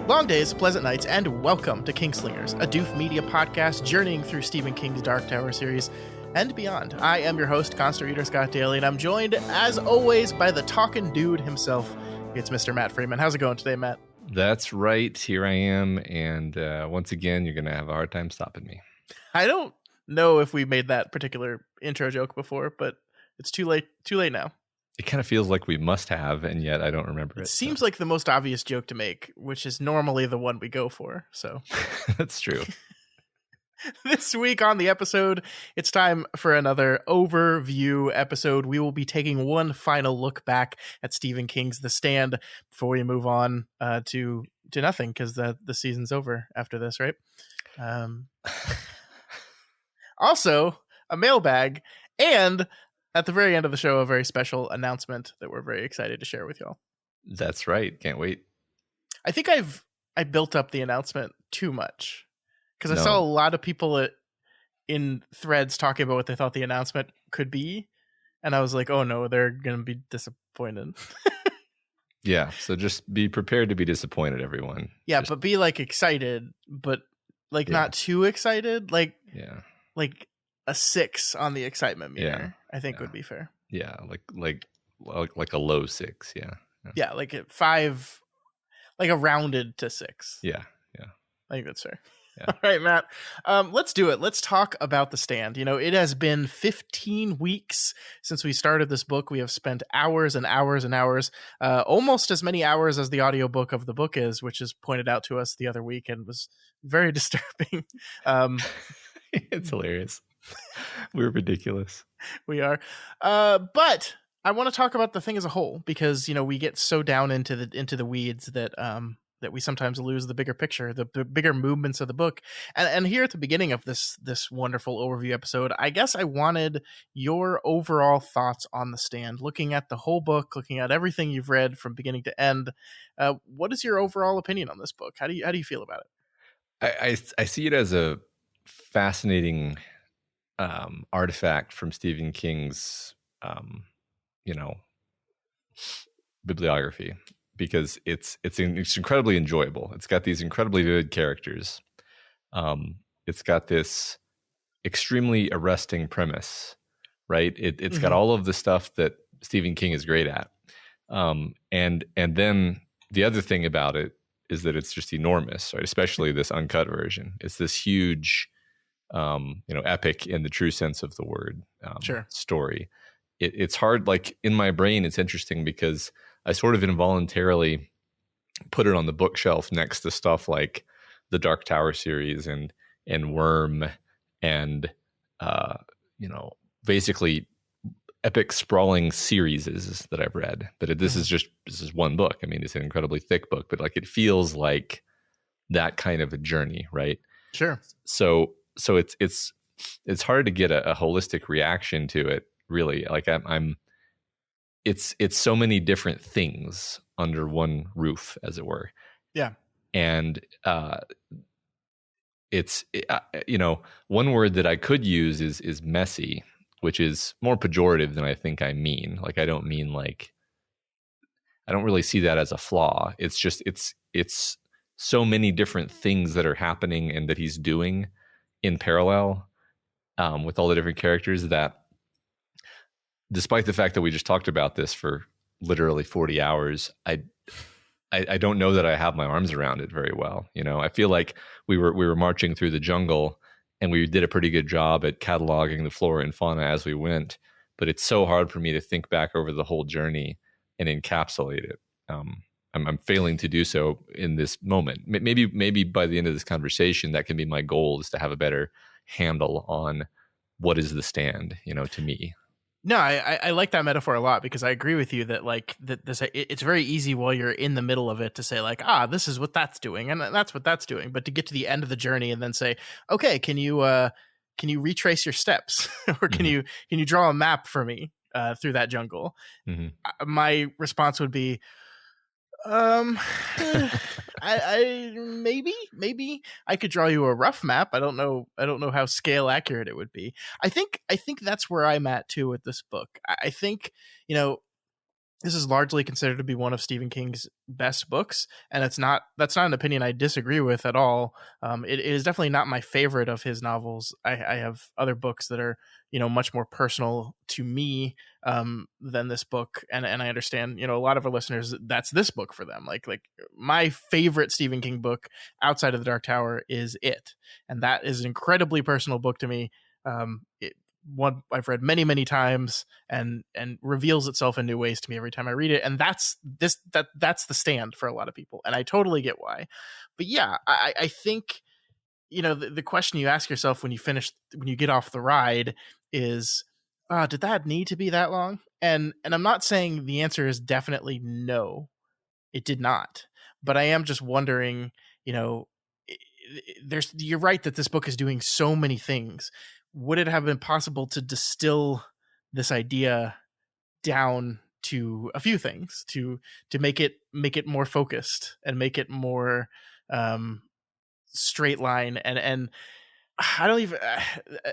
Long days, pleasant nights, and welcome to Kingslingers, a Doof Media podcast journeying through Stephen King's Dark Tower series and beyond. I am your host, Constant Reader Scott Daly, and I'm joined, as always, by the talking dude himself. It's Mr. Matt Freeman. How's it going today, Matt? That's right. Here I am, and once again, you're going to have a hard time stopping me. I don't know if we made that particular intro joke before, but it's too late now. It kind of feels like we must have, and yet I don't remember it. It seems like the most obvious joke to make, which is normally the one we go for. So that's true. This week on the episode, it's time for another overview episode. We will be taking one final look back at Stephen King's The Stand before we move on to nothing, because the season's over after this, right? Also, a mailbag, and at the very end of the show, a very special announcement that we're very excited to share with y'all. That's right. Can't wait. I think I built up the announcement too much, because I saw a lot of people in threads talking about what they thought the announcement could be. And I was like, oh no, they're going to be disappointed. Yeah. So just be prepared to be disappointed, everyone. Yeah. But be like excited, but like not too excited. Like a 6 on the excitement meter, I think would be fair. Yeah. Like a low 6. Yeah. Yeah. Like a 5, like a rounded to 6. Yeah. I think that's fair. Yeah. All right, Matt. Let's do it. Let's talk about The Stand. You know, it has been 15 weeks since we started this book. We have spent hours and hours and hours, almost as many hours as the audiobook of the book is, which is pointed out to us the other week and was very disturbing. It's hilarious. We're ridiculous. We are. But I want to talk about the thing as a whole, because, you know, we get so down into the weeds that we sometimes lose the bigger picture, the bigger movements of the book. And here at the beginning of this wonderful overview episode, I guess I wanted your overall thoughts on The Stand, looking at the whole book, looking at everything you've read from beginning to end. What is your overall opinion on this book? How do you feel about it? I see it as a fascinating artifact from Stephen King's, bibliography, because it's incredibly enjoyable. It's got these incredibly vivid characters. It's got this extremely arresting premise, right? It's got all of the stuff that Stephen King is great at. And then the other thing about it is that it's just enormous, right? Especially this uncut version. It's this huge, epic in the true sense of the word, story. It's hard, like in my brain, it's interesting because I sort of involuntarily put it on the bookshelf next to stuff like the Dark Tower series and Worm and, basically epic sprawling series that I've read. But this is one book. I mean, it's an incredibly thick book, but like it feels like that kind of a journey, right? Sure. So it's hard to get a holistic reaction to it, really. Like it's so many different things under one roof, as it were. Yeah. And it's one word that I could use is messy, which is more pejorative than I think I mean. Like I don't really see that as a flaw. It's just it's so many different things that are happening and that he's doing in parallel with all the different characters, that despite the fact that we just talked about this for literally 40 hours, I don't know that I have my arms around it very well. You know, I feel like we were marching through the jungle and we did a pretty good job at cataloging the flora and fauna as we went, but it's so hard for me to think back over the whole journey and encapsulate it. I'm failing to do so in this moment. Maybe by the end of this conversation, that can be my goal, is to have a better handle on what is The Stand, to me. No, I like that metaphor a lot, because I agree with you that it's very easy while you're in the middle of it to say like, this is what that's doing and that's what that's doing. But to get to the end of the journey and then say, okay, can you retrace your steps or can you draw a map for me through that jungle? Mm-hmm. My response would be, I maybe I could draw you a rough map. I don't know how scale accurate it would be. I think that's where I'm at too with this book. I think, this is largely considered to be one of Stephen King's best books, and that's not an opinion I disagree with at all. It is definitely not my favorite of his novels. I have other books that are, much more personal to me than this book, and I understand, a lot of our listeners, that's this book for them. Like my favorite Stephen King book outside of The Dark Tower is It, and that is an incredibly personal book to me. One I've read many, many times, and reveals itself in new ways to me every time I read it. And that's the Stand for a lot of people, and I totally get why. But yeah, I think, the question you ask yourself when you get off the ride is, did that need to be that long? And I'm not saying the answer is definitely no, it did not. But I am just wondering, you're right that this book is doing so many things. Would it have been possible to distill this idea down to a few things to make it more focused and make it more straight line? And I don't even,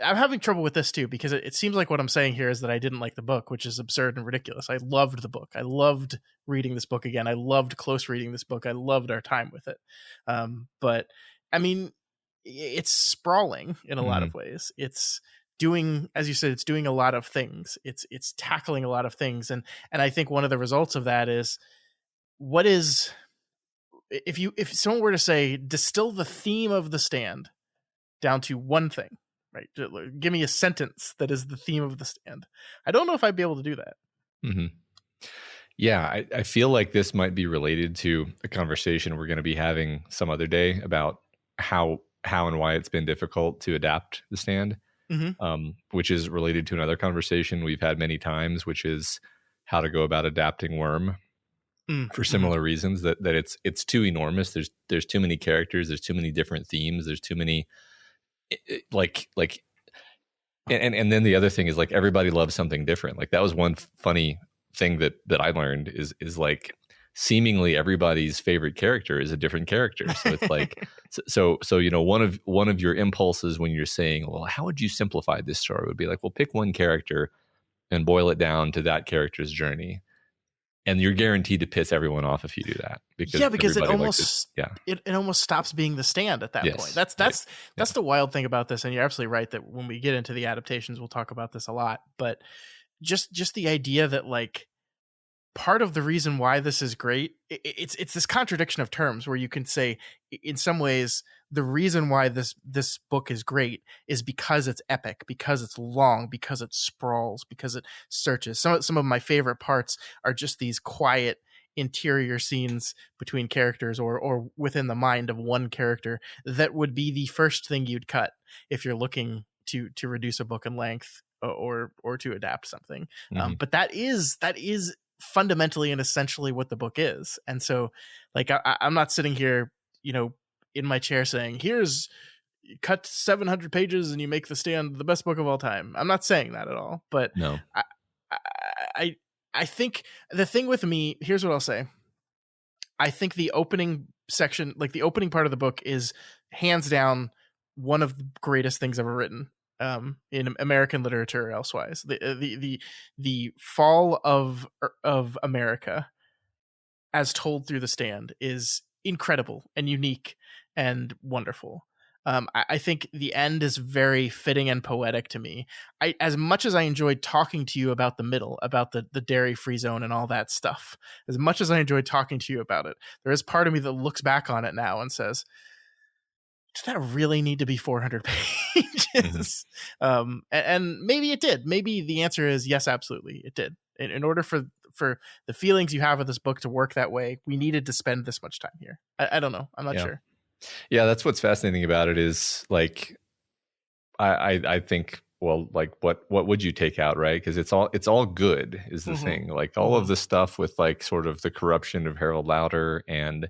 I'm having trouble with this too, because it seems like what I'm saying here is that I didn't like the book, which is absurd and ridiculous. I loved the book. I loved reading this book again. I loved close reading this book. I loved our time with it. But I mean, it's sprawling in a lot of ways. It's doing, as you said, it's doing a lot of things. It's tackling a lot of things. And I think one of the results of that is, if someone were to say, distill the theme of The Stand down to one thing, right? Give me a sentence that is the theme of The Stand. I don't know if I'd be able to do that. Mm-hmm. Yeah, I feel like this might be related to a conversation we're going to be having some other day about how and why it's been difficult to adapt The Stand, which is related to another conversation we've had many times, which is how to go about adapting Worm for similar reasons. That it's too enormous. There's too many characters. There's too many different themes. There's too many and then the other thing is, like, everybody loves something different. Like, that was one funny thing that I learned is like, seemingly everybody's favorite character is a different character. So it's like, so one of your impulses when you're saying, well, how would you simplify this story, would be like, well, pick one character and boil it down to that character's journey, and you're guaranteed to piss everyone off if you do that. Because it almost it almost stops being The Stand at that point. That's the wild thing about this. And you're absolutely right that when we get into the adaptations, we'll talk about this a lot. But just the idea that, like, part of the reason why this is great, it's this contradiction of terms, where you can say, in some ways, the reason why this book is great is because it's epic, because it's long, because it sprawls, because it searches. Some of my favorite parts are just these quiet interior scenes between characters, or within the mind of one character, that would be the first thing you'd cut if you're looking to reduce a book in length, or to adapt something. But that is fundamentally and essentially what the book is. And so, like, I'm not sitting here, in my chair saying, here's, cut 700 pages and you make The Stand the best book of all time. I'm not saying that at all. But no, I think the thing with me, here's what I'll say. I think the opening section, like the opening part of the book, is hands down one of the greatest things ever written in American literature or elsewise. The fall of America, as told through The Stand, is incredible and unique and wonderful. I think the end is very fitting and poetic to me. As much as I enjoyed talking to you about the middle, about the dairy-free zone and all that stuff, as much as I enjoyed talking to you about it, there is part of me that looks back on it now and says, did that really need to be 400 pages? And maybe it did. Maybe the answer is yes, absolutely, it did. In order for the feelings you have of this book to work that way, we needed to spend this much time here. I don't know. I'm not sure. Yeah, that's what's fascinating about it, is, like, I think, well, like, what would you take out, right? Because it's all good is the thing. Like, all of the stuff with, like, sort of the corruption of Harold Lauder, and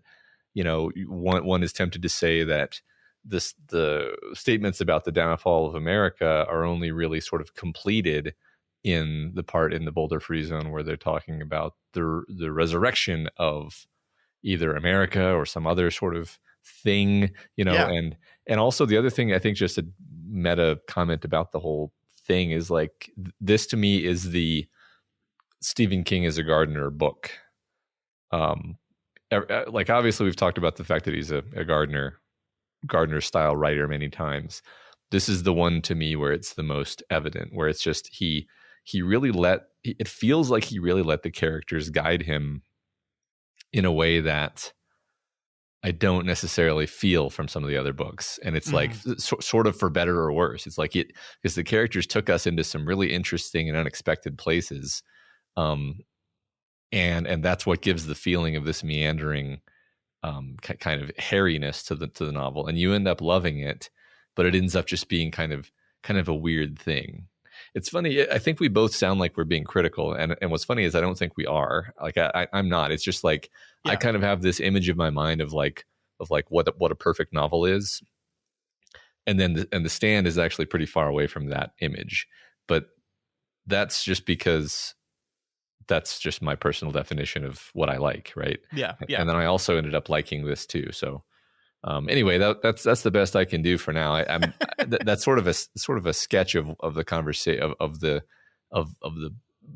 one is tempted to say that the statements about the downfall of America are only really sort of completed in the part in the Boulder Free Zone where they're talking about the resurrection of either America or some other sort of thing, and also the other thing, I think, just a meta comment about the whole thing, is, like, this to me is the Stephen King is a gardener book. Like obviously we've talked about the fact that he's a gardener style writer many times. This is the one to me where it's the most evident, where it's just he really it feels like he really let the characters guide him in a way that I don't necessarily feel from some of the other books. And it's like sort of for better or worse. It's like because the characters took us into some really interesting and unexpected places. And that's what gives the feeling of this meandering kind of hairiness to the novel, and you end up loving it, but it ends up just being kind of a weird thing. It's funny. I think we both sound like we're being critical, and what's funny is I don't think we are. Like I'm not. It's just like I kind of have this image in my mind of like what a perfect novel is, and then the Stand is actually pretty far away from that image, but that's just because that's just my personal definition of what I like, right? Yeah. And then I also ended up liking this too. So anyway, that's the best I can do for now. I'm that's sort of a sketch of the conversation of the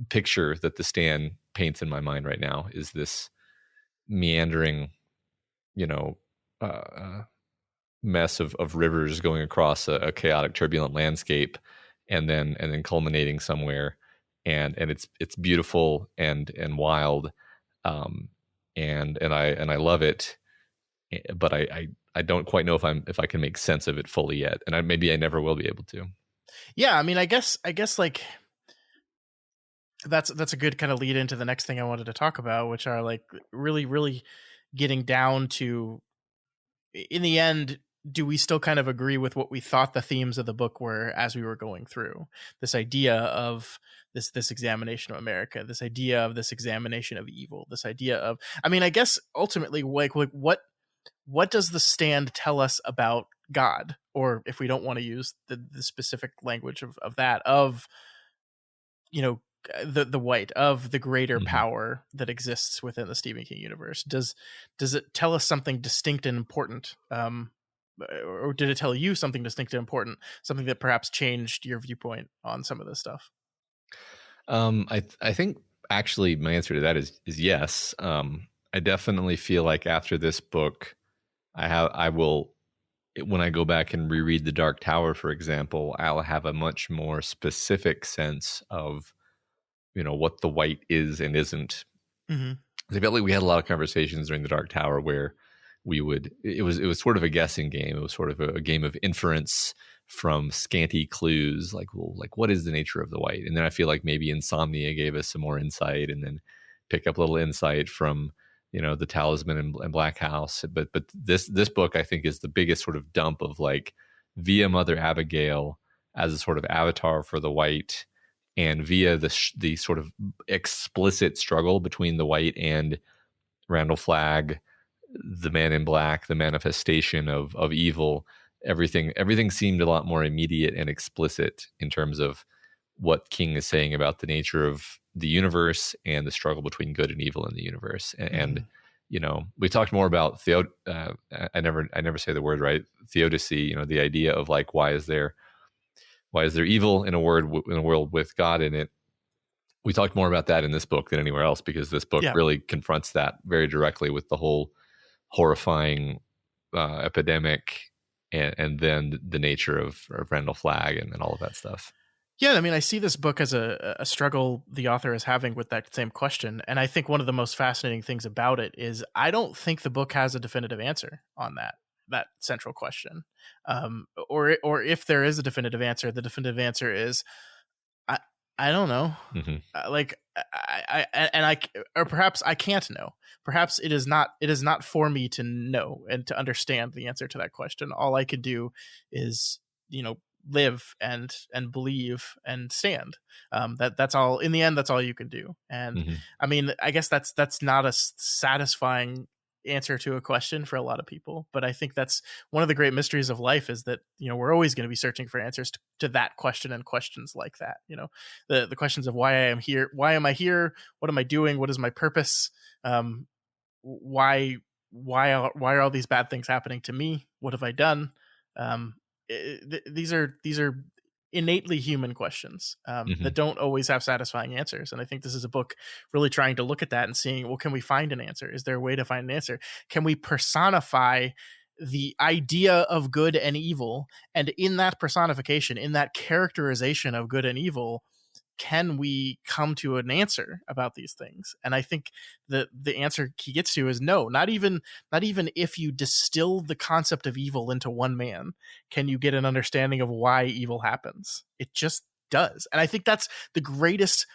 picture that the Stand paints in my mind right now. Is this meandering, mess of rivers going across a chaotic, turbulent landscape, and then culminating somewhere. And it's beautiful and wild, and I love it, but I don't quite know if I can make sense of it fully yet, and maybe I never will be able to. Yeah, I mean, I guess like that's a good kind of lead into the next thing I wanted to talk about, which are like really getting down to, in the end, do we still kind of agree with what we thought the themes of the book were as we were going through this idea of this examination of America, this idea of this examination of evil, this idea of, I mean, I guess ultimately, like what does the Stand tell us about God? Or if we don't want to use the specific language of that, of, the white, of the greater power that exists within the Stephen King universe. Does it tell us something distinct and important? Or did it tell you something distinct and important, something that perhaps changed your viewpoint on some of this stuff? I think actually my answer to that is yes. I definitely feel like after this book, I will, when I go back and reread The Dark Tower, for example, I'll have a much more specific sense of, what the white is and isn't. I felt like we had a lot of conversations during The Dark Tower where it was sort of a guessing game. It was sort of a game of inference from scanty clues, like, well, like what is the nature of the white? And then I feel like maybe Insomnia gave us some more insight, and then pick up a little insight from, the Talisman and Black House. But this book, I think, is the biggest sort of dump of like via Mother Abigail as a sort of avatar for the white, and via the sort of explicit struggle between the white and Randall Flagg, the Man in Black, the manifestation of evil. Everything seemed a lot more immediate and explicit in terms of what King is saying about the nature of the universe and the struggle between good and evil in the universe. And we talked more about I never say the word right, theodicy. The idea of like why is there evil in a world with God in it. We talked more about that in this book than anywhere else, because this book really confronts that very directly with the whole horrifying epidemic, and then the nature of Randall Flagg and all of that stuff. Yeah, I mean, I see this book as a struggle the author is having with that same question. And I think one of the most fascinating things about it is I don't think the book has a definitive answer on that central question. Or if there is a definitive answer, the definitive answer is, I don't know. Or perhaps I can't know. Perhaps it is not for me to know and to understand the answer to that question. All I could do is, live and believe and stand. That's all. In the end, that's all you can do. And I mean, I guess that's not a satisfying answer to a question for a lot of people, but I think that's one of the great mysteries of life, is that we're always going to be searching for answers to that question and questions like that. The questions of why I am here, what am I doing, what is my purpose, why are all these bad things happening to me, what have I done? These are innately human questions Mm-hmm. that don't always have satisfying answers. And I think this is a book really trying to look at that and seeing, well, can we find an answer? Is there a way to find an answer? Can we personify the idea of good and evil? And in that personification, in that characterization of good and evil, can we come to an answer about these things? And I think the answer he gets to is no. Not even if you distill the concept of evil into one man can you get an understanding of why evil happens. It just does. And I think that's the greatest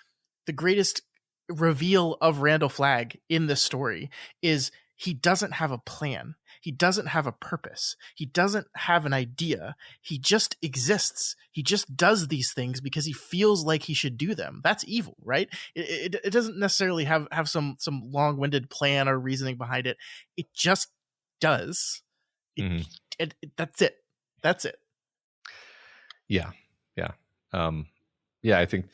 reveal of Randall Flagg in this story is he doesn't have a plan. He doesn't have a purpose. He doesn't have an idea. He just exists. He just does these things because he feels like he should do them. That's evil, right? It doesn't necessarily have some long-winded plan or reasoning behind it. It just does. That's it. That's it. Yeah. Yeah. I think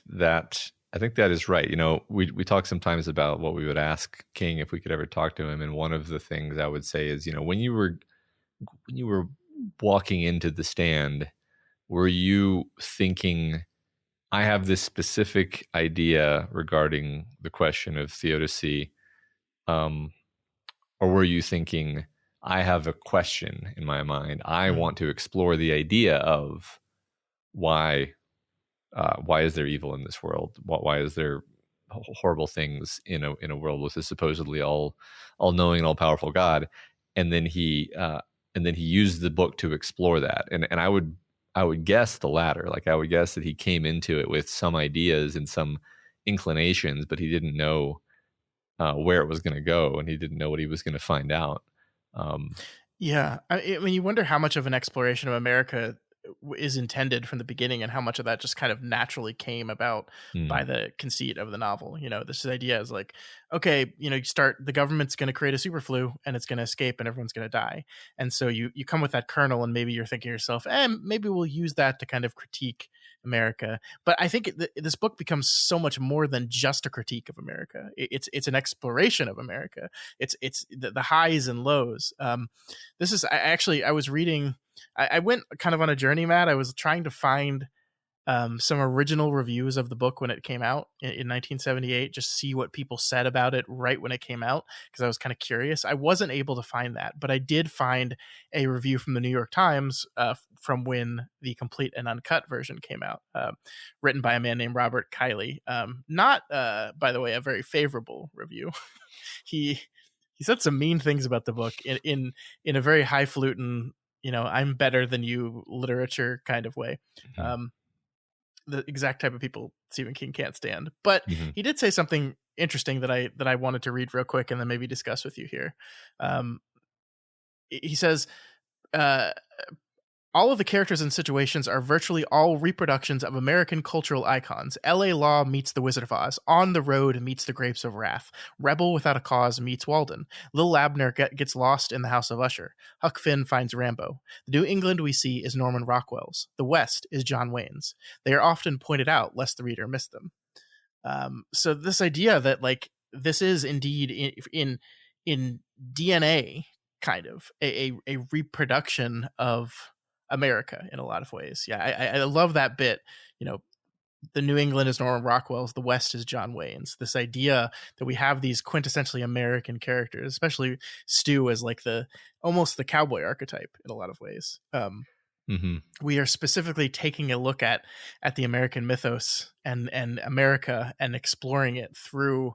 that is right. You know, we talk sometimes about what we would ask King if we could ever talk to him, and one of the things I would say is, you know, when you were walking into the stand, were you thinking, I have this specific idea regarding the question of theodicy, or were you thinking, I have a question in my mind, I want to explore the idea of why is there evil in this world? Why is there horrible things in a world with a supposedly all knowing and all powerful God? And then he used the book to explore that. And I would guess the latter. Like, I would guess that he came into it with some ideas and some inclinations, but he didn't know where it was going to go, and he didn't know what he was going to find out. Yeah, I mean, you wonder how much of an exploration of America is intended from the beginning, and how much of that just kind of naturally came about by the conceit of the novel. You know, this idea is like, okay, you know, the government's going to create a super flu and it's going to escape and everyone's going to die. And so you come with that kernel, and maybe you're thinking to yourself, maybe we'll use that to kind of critique America. But I think this book becomes so much more than just a critique of America. It's an exploration of America. It's the highs and lows. I was reading, I went kind of on a journey, Matt. I was trying to find some original reviews of the book when it came out in 1978, just see what people said about it right when it came out, because I was kind of curious. I wasn't able to find that, but I did find a review from the New York Times from when the complete and uncut version came out, written by a man named Robert Kiley. Not, by the way, a very favorable review. He said some mean things about the book in a very highfalutin, you know, I'm better than you literature kind of way. The exact type of people Stephen King can't stand. But he did say something interesting that I wanted to read real quick and then maybe discuss with you here. He says, all of the characters and situations are virtually all reproductions of American cultural icons. L.A. Law meets The Wizard of Oz. On the Road meets The Grapes of Wrath. Rebel Without a Cause meets Walden. Lil Abner gets lost in the House of Usher. Huck Finn finds Rambo. The New England we see is Norman Rockwell's. The West is John Wayne's. They are often pointed out lest the reader miss them. So this idea that, like, this is indeed in DNA kind of a reproduction of America in a lot of ways. Yeah, I love that bit. You know, the New England is Norman Rockwell's, the West is John Wayne's. This idea that we have these quintessentially American characters, especially Stu as like almost the cowboy archetype in a lot of ways. We are specifically taking a look at the American mythos and America and exploring it through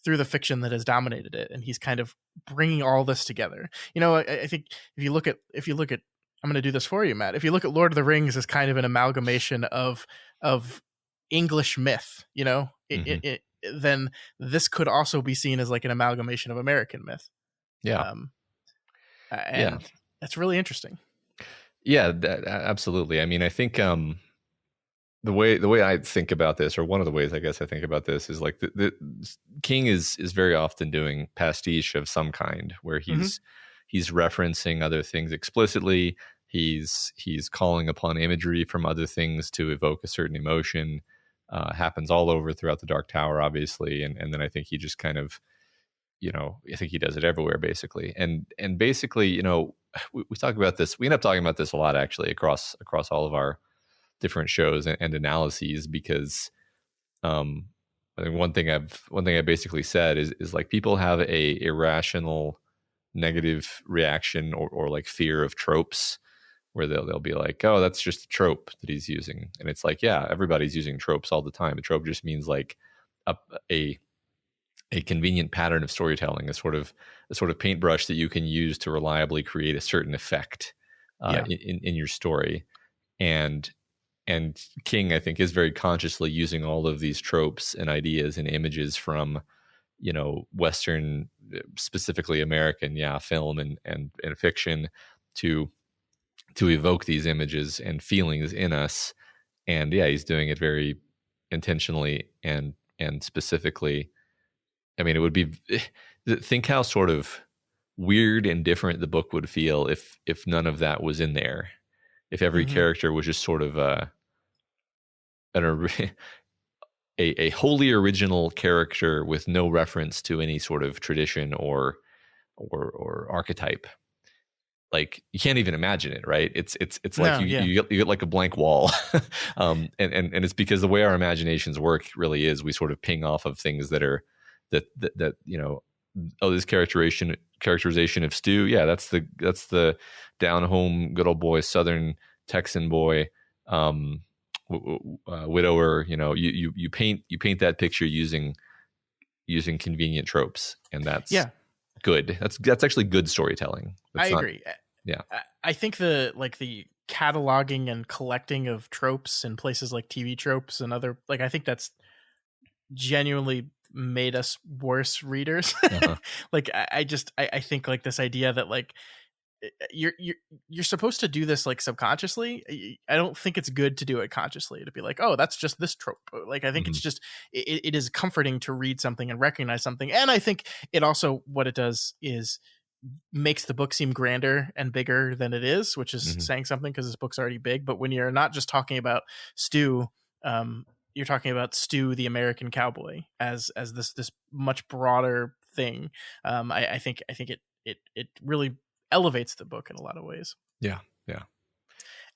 the fiction that has dominated it, and he's kind of bringing all this together. You know, I think if you look at I'm going to do this for you, Matt. If you look at Lord of the Rings as kind of an amalgamation of English myth, you know, then this could also be seen as like an amalgamation of American myth. Yeah. And that's really interesting. Yeah, absolutely. I mean, I think the way I think about this, or one of the ways I guess I think about this, is like the King is very often doing pastiche of some kind, where he's referencing other things explicitly. He's calling upon imagery from other things to evoke a certain emotion. Happens all over throughout the Dark Tower, obviously, and then I think he just kind of, you know, I think he does it everywhere basically. And basically, you know, we talk about this. We end up talking about this a lot actually across all of our different shows and analyses, because I think one thing I basically said is like, people have a irrational negative reaction or like fear of tropes, where they'll be like, oh, that's just a trope that he's using. And it's like, yeah, everybody's using tropes all the time. A trope just means like a convenient pattern of storytelling, a sort of paintbrush that you can use to reliably create a certain effect in your story. And King, I think, is very consciously using all of these tropes and ideas and images from, Western, specifically American, film and fiction, to evoke these images and feelings in us. And he's doing it very intentionally and specifically. I mean, it would be, think how sort of weird and different the book would feel if none of that was in there. If every character was just sort of a wholly original character with no reference to any sort of tradition or archetype. Like, you can't even imagine it, right? It's like you get like a blank wall. And it's because the way our imaginations work really is, we sort of ping off of things that are that this characterization of Stu, that's the down home good old boy, Southern Texan boy, widower. You paint that picture using convenient tropes, and that's good. That's actually good storytelling. I agree. Yeah, I think the cataloging and collecting of tropes in places like TV tropes and other, I think that's genuinely made us worse readers. I think this idea that you're supposed to do this subconsciously. I don't think it's good to do it consciously, to be like, oh, that's just this trope. I think it's just it is comforting to read something and recognize something. And I think it also, what it does is makes the book seem grander and bigger than it is, which is saying something, because this book's already big. But when you're not just talking about Stu, you're talking about Stu the American cowboy as this much broader thing. I think it really elevates the book in a lot of ways. Yeah.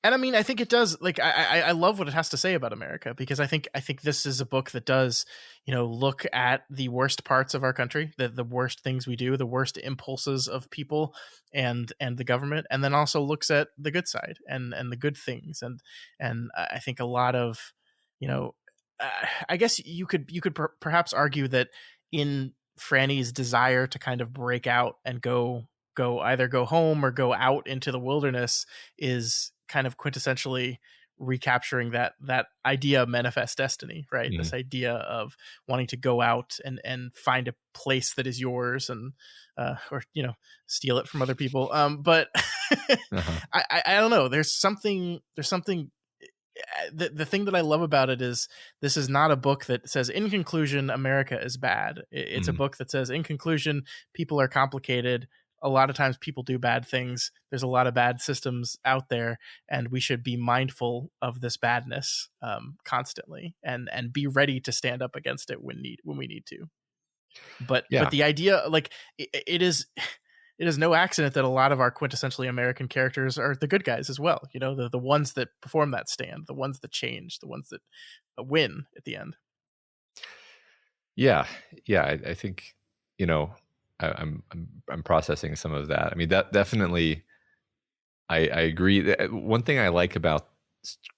And I mean, I think it does. I love what it has to say about America, because I think this is a book that does, look at the worst parts of our country, the worst things we do, the worst impulses of people and the government, and then also looks at the good side and the good things. And I think a lot of, I guess you could perhaps argue that in Franny's desire to kind of break out and either go home or go out into the wilderness is kind of quintessentially recapturing that idea of manifest destiny, right? This idea of wanting to go out and find a place that is yours, and or steal it from other people. But I don't know. There's something. The thing that I love about it is, this is not a book that says, in conclusion, America is bad. It's a book that says, in conclusion, people are complicated. A lot of times people do bad things. There's a lot of bad systems out there, and we should be mindful of this badness constantly, and be ready to stand up against it when we need to. But the idea, it is no accident that a lot of our quintessentially American characters are the good guys as well. The ones that perform that stand, the ones that change, the ones that win at the end. Yeah. I think, I'm processing some of that. I mean, that definitely, I agree. One thing I like about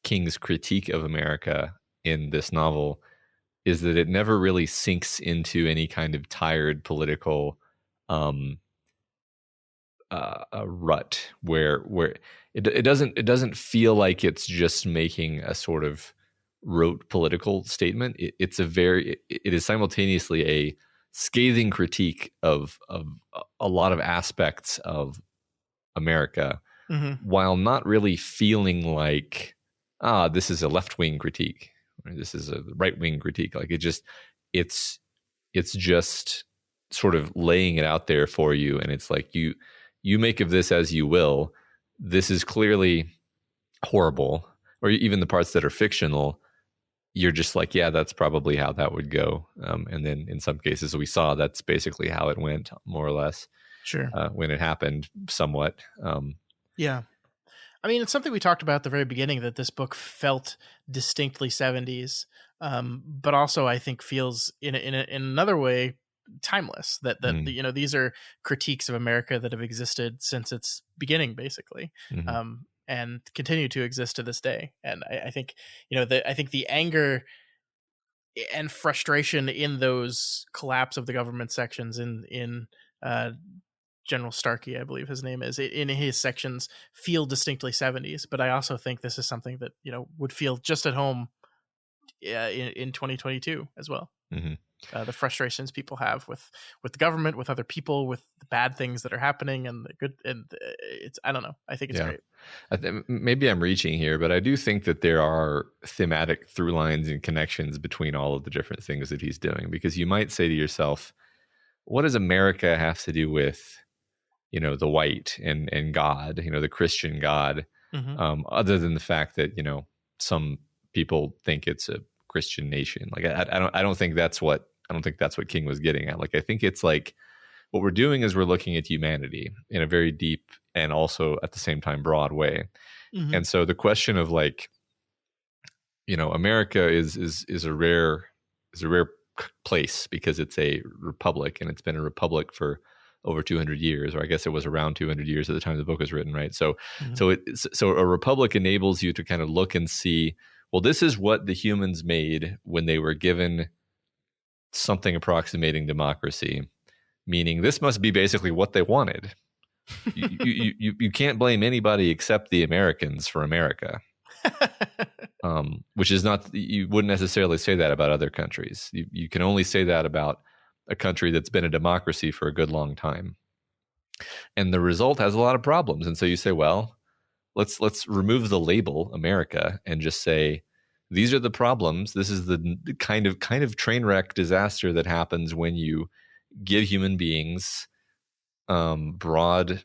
King's critique of America in this novel is that it never really sinks into any kind of tired political a rut where it doesn't feel like it's just making a sort of rote political statement. It is simultaneously a scathing critique of a lot of aspects of America, while not really feeling like, this is a left-wing critique or this is a right-wing critique. Like, it's just sort of laying it out there for you, and it's like, you make of this as you will. This is clearly horrible, or even the parts that are fictional, you're just like, yeah, that's probably how that would go. And then in some cases we saw that's basically how it went, more or less. Sure. When it happened somewhat. Yeah. I mean, it's something we talked about at the very beginning, that this book felt distinctly 70s, but also I think feels in another way timeless. Mm, These are critiques of America that have existed since its beginning, basically, mhm. and continue to exist to this day. And I think I think the anger and frustration in those collapse of the government sections in uh, General Starkey, I believe his name is, in his sections feel distinctly 70s. But I also think this is something that would feel just at home in 2022 as well. Mhm. The frustrations people have with the government, with other people, with the bad things that are happening, and the good. And it's I don't know. I think it's Yeah. great. Maybe I'm reaching here, but I do think that there are thematic through lines and connections between all of the different things that he's doing. Because you might say to yourself, what does America have to do with, the white and God, the Christian God, Mm-hmm. other than the fact that, some people think it's a Christian nation. Like I don't think that's what King was getting at. Like I think it's like what we're doing is we're looking at humanity in a very deep and also at the same time broad way. Mm-hmm. And so the question of like, America is a rare place because it's a republic, and it's been a republic for over 200 years, or I guess it was around 200 years at the time the book was written, right? So Mm-hmm. so a republic enables you to kind of look and see, well, this is what the humans made when they were given something approximating democracy, meaning this must be basically what they wanted. You can't blame anybody except the Americans for America. Which is not, you wouldn't necessarily say that about other countries. You can only say that about a country that's been a democracy for a good long time. And the result has a lot of problems. And so you say, well, let's remove the label America and just say, these are the problems. This is the kind of train wreck disaster that happens when you give human beings broad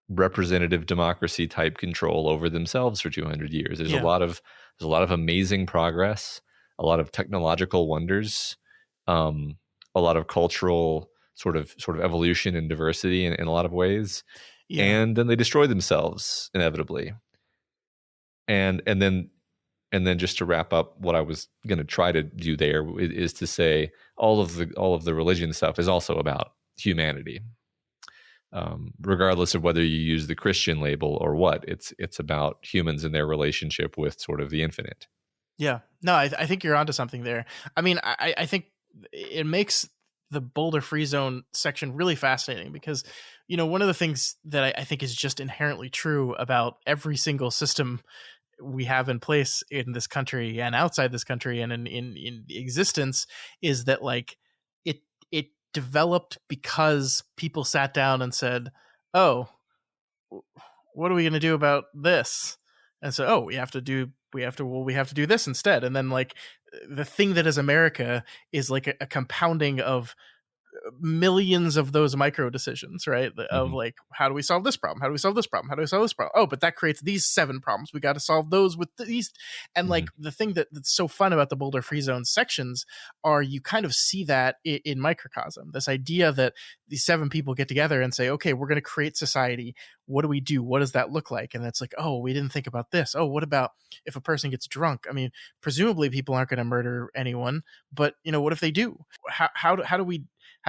representative democracy type control over themselves for 200 years. There's Yeah. a lot of amazing progress, a lot of technological wonders, a lot of cultural sort of evolution and diversity in a lot of ways. Yeah. And then they destroy themselves inevitably. And then just to wrap up, what I was going to try to do there is to say all of the religion stuff is also about humanity. Regardless of whether you use the Christian label or what, it's about humans and their relationship with sort of the infinite. Yeah. No, I think you're onto something there. I mean, I think it makes the Boulder Free Zone section really fascinating because, one of the things that I think is just inherently true about every single system we have in place in this country and outside this country and in existence is that like it developed because people sat down and said, oh, what are we going to do about this? And so, we have to do this instead. And then like the thing that is America is like a compounding of millions of those micro decisions, right? Of Mm-hmm. like, how do we solve this problem? How do we solve this problem? How do we solve this problem? Oh, but that creates these 7 problems. We got to solve those with these. And like the thing that's so fun about the Boulder Free Zone sections are you kind of see that in microcosm. This idea that these 7 people get together and say, okay, we're going to create society. What do we do? What does that look like? And it's like, oh, we didn't think about this. Oh, what about if a person gets drunk? I mean, presumably people aren't going to murder anyone, but what if they do? How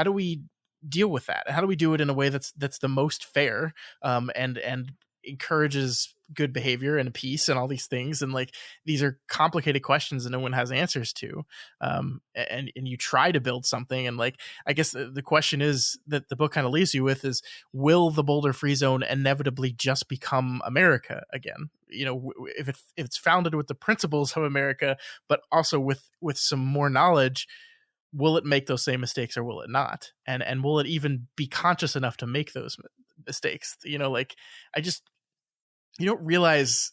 do we deal with that? How do we do it in a way that's the most fair, and encourages good behavior and peace and all these things? And like these are complicated questions that no one has answers to, and you try to build something. And like I guess the question is that the book kind of leaves you with is, will the Boulder Free Zone inevitably just become America again? If it's founded with the principles of America, but also with some more knowledge, will it make those same mistakes or will it not? And will it even be conscious enough to make those mistakes? Like you don't realize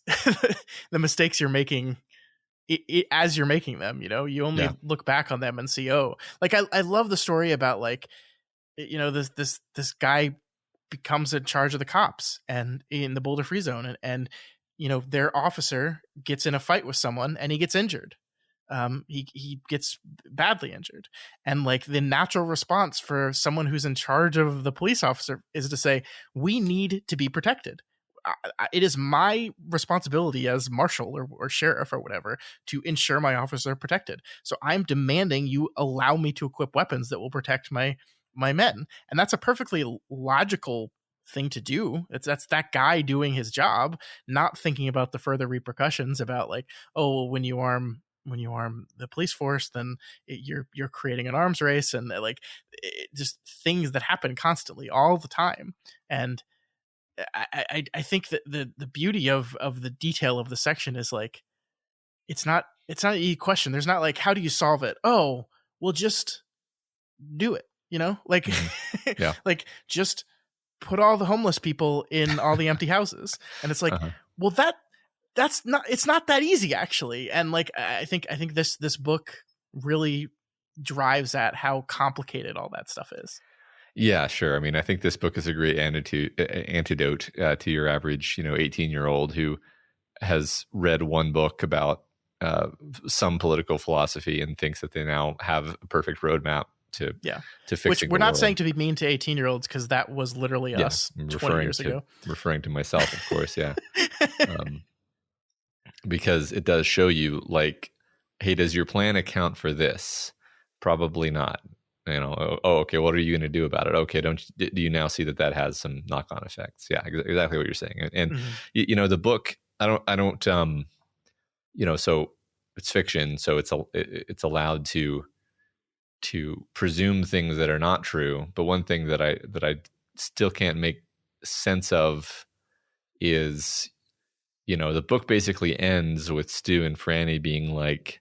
the mistakes you're making as you're making them. You only Yeah. look back on them and see, oh, like I love the story about like this guy becomes in charge of the cops and in the Boulder Free Zone, and their officer gets in a fight with someone and he gets injured. He gets badly injured, and like the natural response for someone who's in charge of the police officer is to say, we need to be protected. it is my responsibility as marshal or sheriff or whatever to ensure my officers are protected. So I'm demanding you allow me to equip weapons that will protect my men. And that's a perfectly logical thing to do. That's that guy doing his job, not thinking about the further repercussions about like, oh, when you arm the police force, then you're creating an arms race, and like just things that happen constantly all the time. And I think that the beauty of the detail of the section is like it's not a question. There's not like, how do you solve it? Oh, we'll just do it, like Yeah. like just put all the homeless people in all the empty houses. And it's like, well, that's not, it's not that easy actually. And like I think this book really drives at how complicated all that stuff is. Yeah, sure. I mean, I think this book is a great antidote to your average, 18-year-old who has read one book about some political philosophy and thinks that they now have a perfect roadmap to fixing. Which we're not saying to be mean to 18-year-olds, because that was literally us 20 years ago. Referring to myself, of course, yeah. Because it does show you, like, hey, does your plan account for this? Probably not. Okay, what are you going to do about it? Okay, do you now see that has some knock-on effects? Yeah, exactly what you're saying. And the book, I don't so it's fiction, so it's allowed to presume things that are not true. But one thing that I still can't make sense of is, the book basically ends with Stu and Franny being like,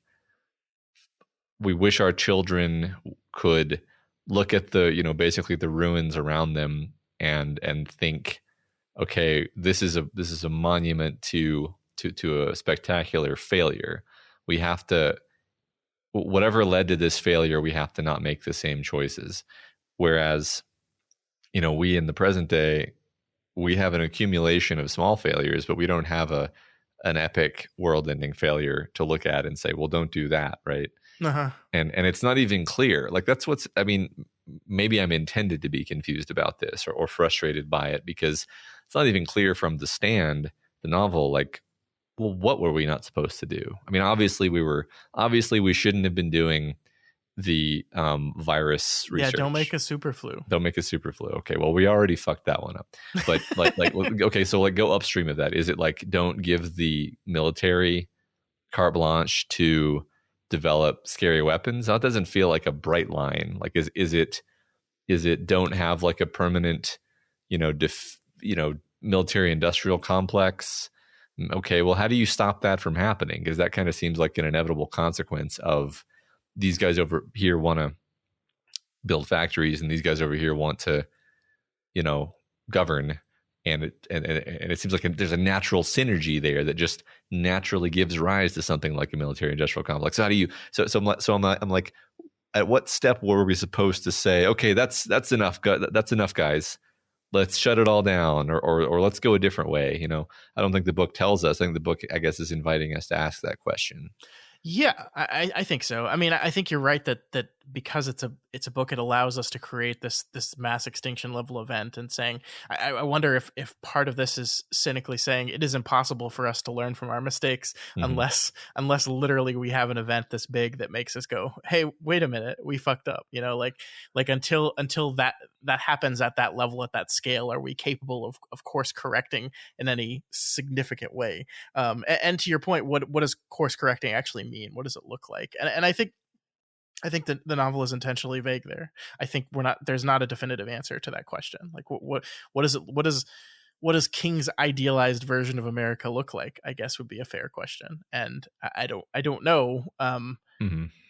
we wish our children could look at the, basically the ruins around them and think, okay, this is a monument to a spectacular failure. We have to, whatever led to this failure, we have to not make the same choices. Whereas, we in the present day, we have an accumulation of small failures, but we don't have an epic world-ending failure to look at and say, well, don't do that, right? And it's not even clear. Like, that's maybe I'm intended to be confused about this or frustrated by it, because it's not even clear from The Stand, the novel, like, well, what were we not supposed to do? I mean, obviously we shouldn't have been doing the virus research. Yeah, don't make a super flu. Okay, well, we already fucked that one up. But like okay, so like go upstream of that. Is it like, don't give the military carte blanche to develop scary weapons? That doesn't feel like a bright line. Like, is it don't have like a permanent, military industrial complex? Okay, well, how do you stop that from happening? Because that kind of seems like an inevitable consequence of these guys over here want to build factories and these guys over here want to, govern. And it seems like there's a natural synergy there that just naturally gives rise to something like a military industrial complex. So how do you? I'm like, at what step were we supposed to say, okay, that's enough. That's enough, guys. Let's shut it all down, or let's go a different way. I don't think the book tells us. I think the book, I guess, is inviting us to ask that question. Yeah, I think so. I mean, I think you're right that because it's a book, it allows us to create this mass extinction level event, and saying, I wonder if part of this is cynically saying it is impossible for us to learn from our mistakes unless literally we have an event this big that makes us go, hey, wait a minute, we fucked up. Like until that happens at that level, at that scale, are we capable of course correcting in any significant way? And to your point, what does course correcting actually mean? What does it look like? And I think that the novel is intentionally vague there. I think there's not a definitive answer to that question. Like, what does King's idealized version of America look like? I guess would be a fair question. And I don't know.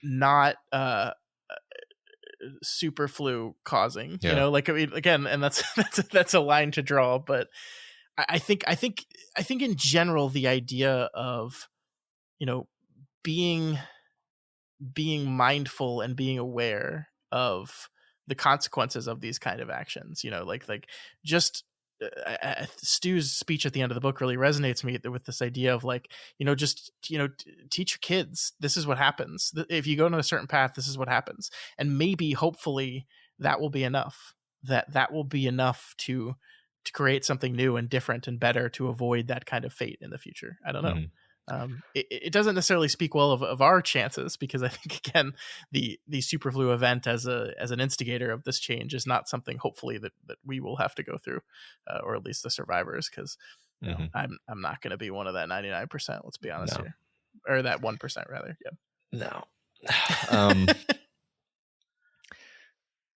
Not super flu causing, like, I mean, again, and that's a line to draw, but I think in general, the idea of, being mindful and being aware of the consequences of these kind of actions, like just Stu's speech at the end of the book really resonates me with this idea of like, just, teach your kids, this is what happens. If you go on a certain path, this is what happens. And maybe, hopefully, that will be enough. That will be enough to to create something new and different and better to avoid that kind of fate in the future. I don't know. Mhm. It doesn't necessarily speak well of our chances, because I think, again, the superflu event as an instigator of this change is not something, hopefully, that we will have to go through, or at least the survivors, because Mhm. I'm not going to be one of that 99%. Let's be honest No. here, or that 1% rather. No.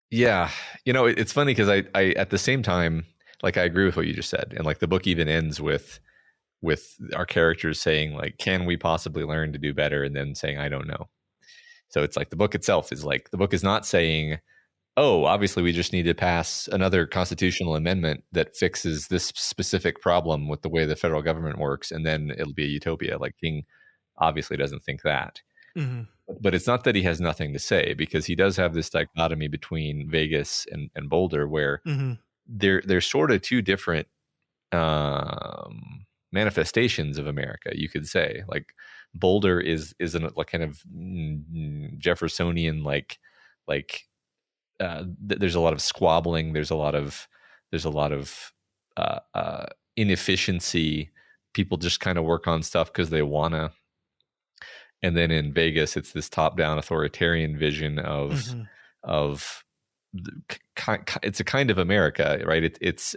Yeah, it's funny because I at the same time, like, I agree with what you just said, and like the book even ends with our characters saying, like, can we possibly learn to do better, and then saying, I don't know. So it's like the book itself is like, the book is not saying, oh, obviously we just need to pass another constitutional amendment that fixes this specific problem with the way the federal government works, and then it'll be a utopia. Like, King obviously doesn't think that. Mm-hmm. But it's not that he has nothing to say, because he does have this dichotomy between Vegas and Boulder, where Mm-hmm. they're sort of two different manifestations of America, you could say. Like, Boulder is an like kind of Jeffersonian, there's a lot of squabbling, there's a lot of inefficiency. People just kind of work on stuff because they wanna. And then in Vegas, it's this top-down authoritarian vision of it's a kind of America, right? It's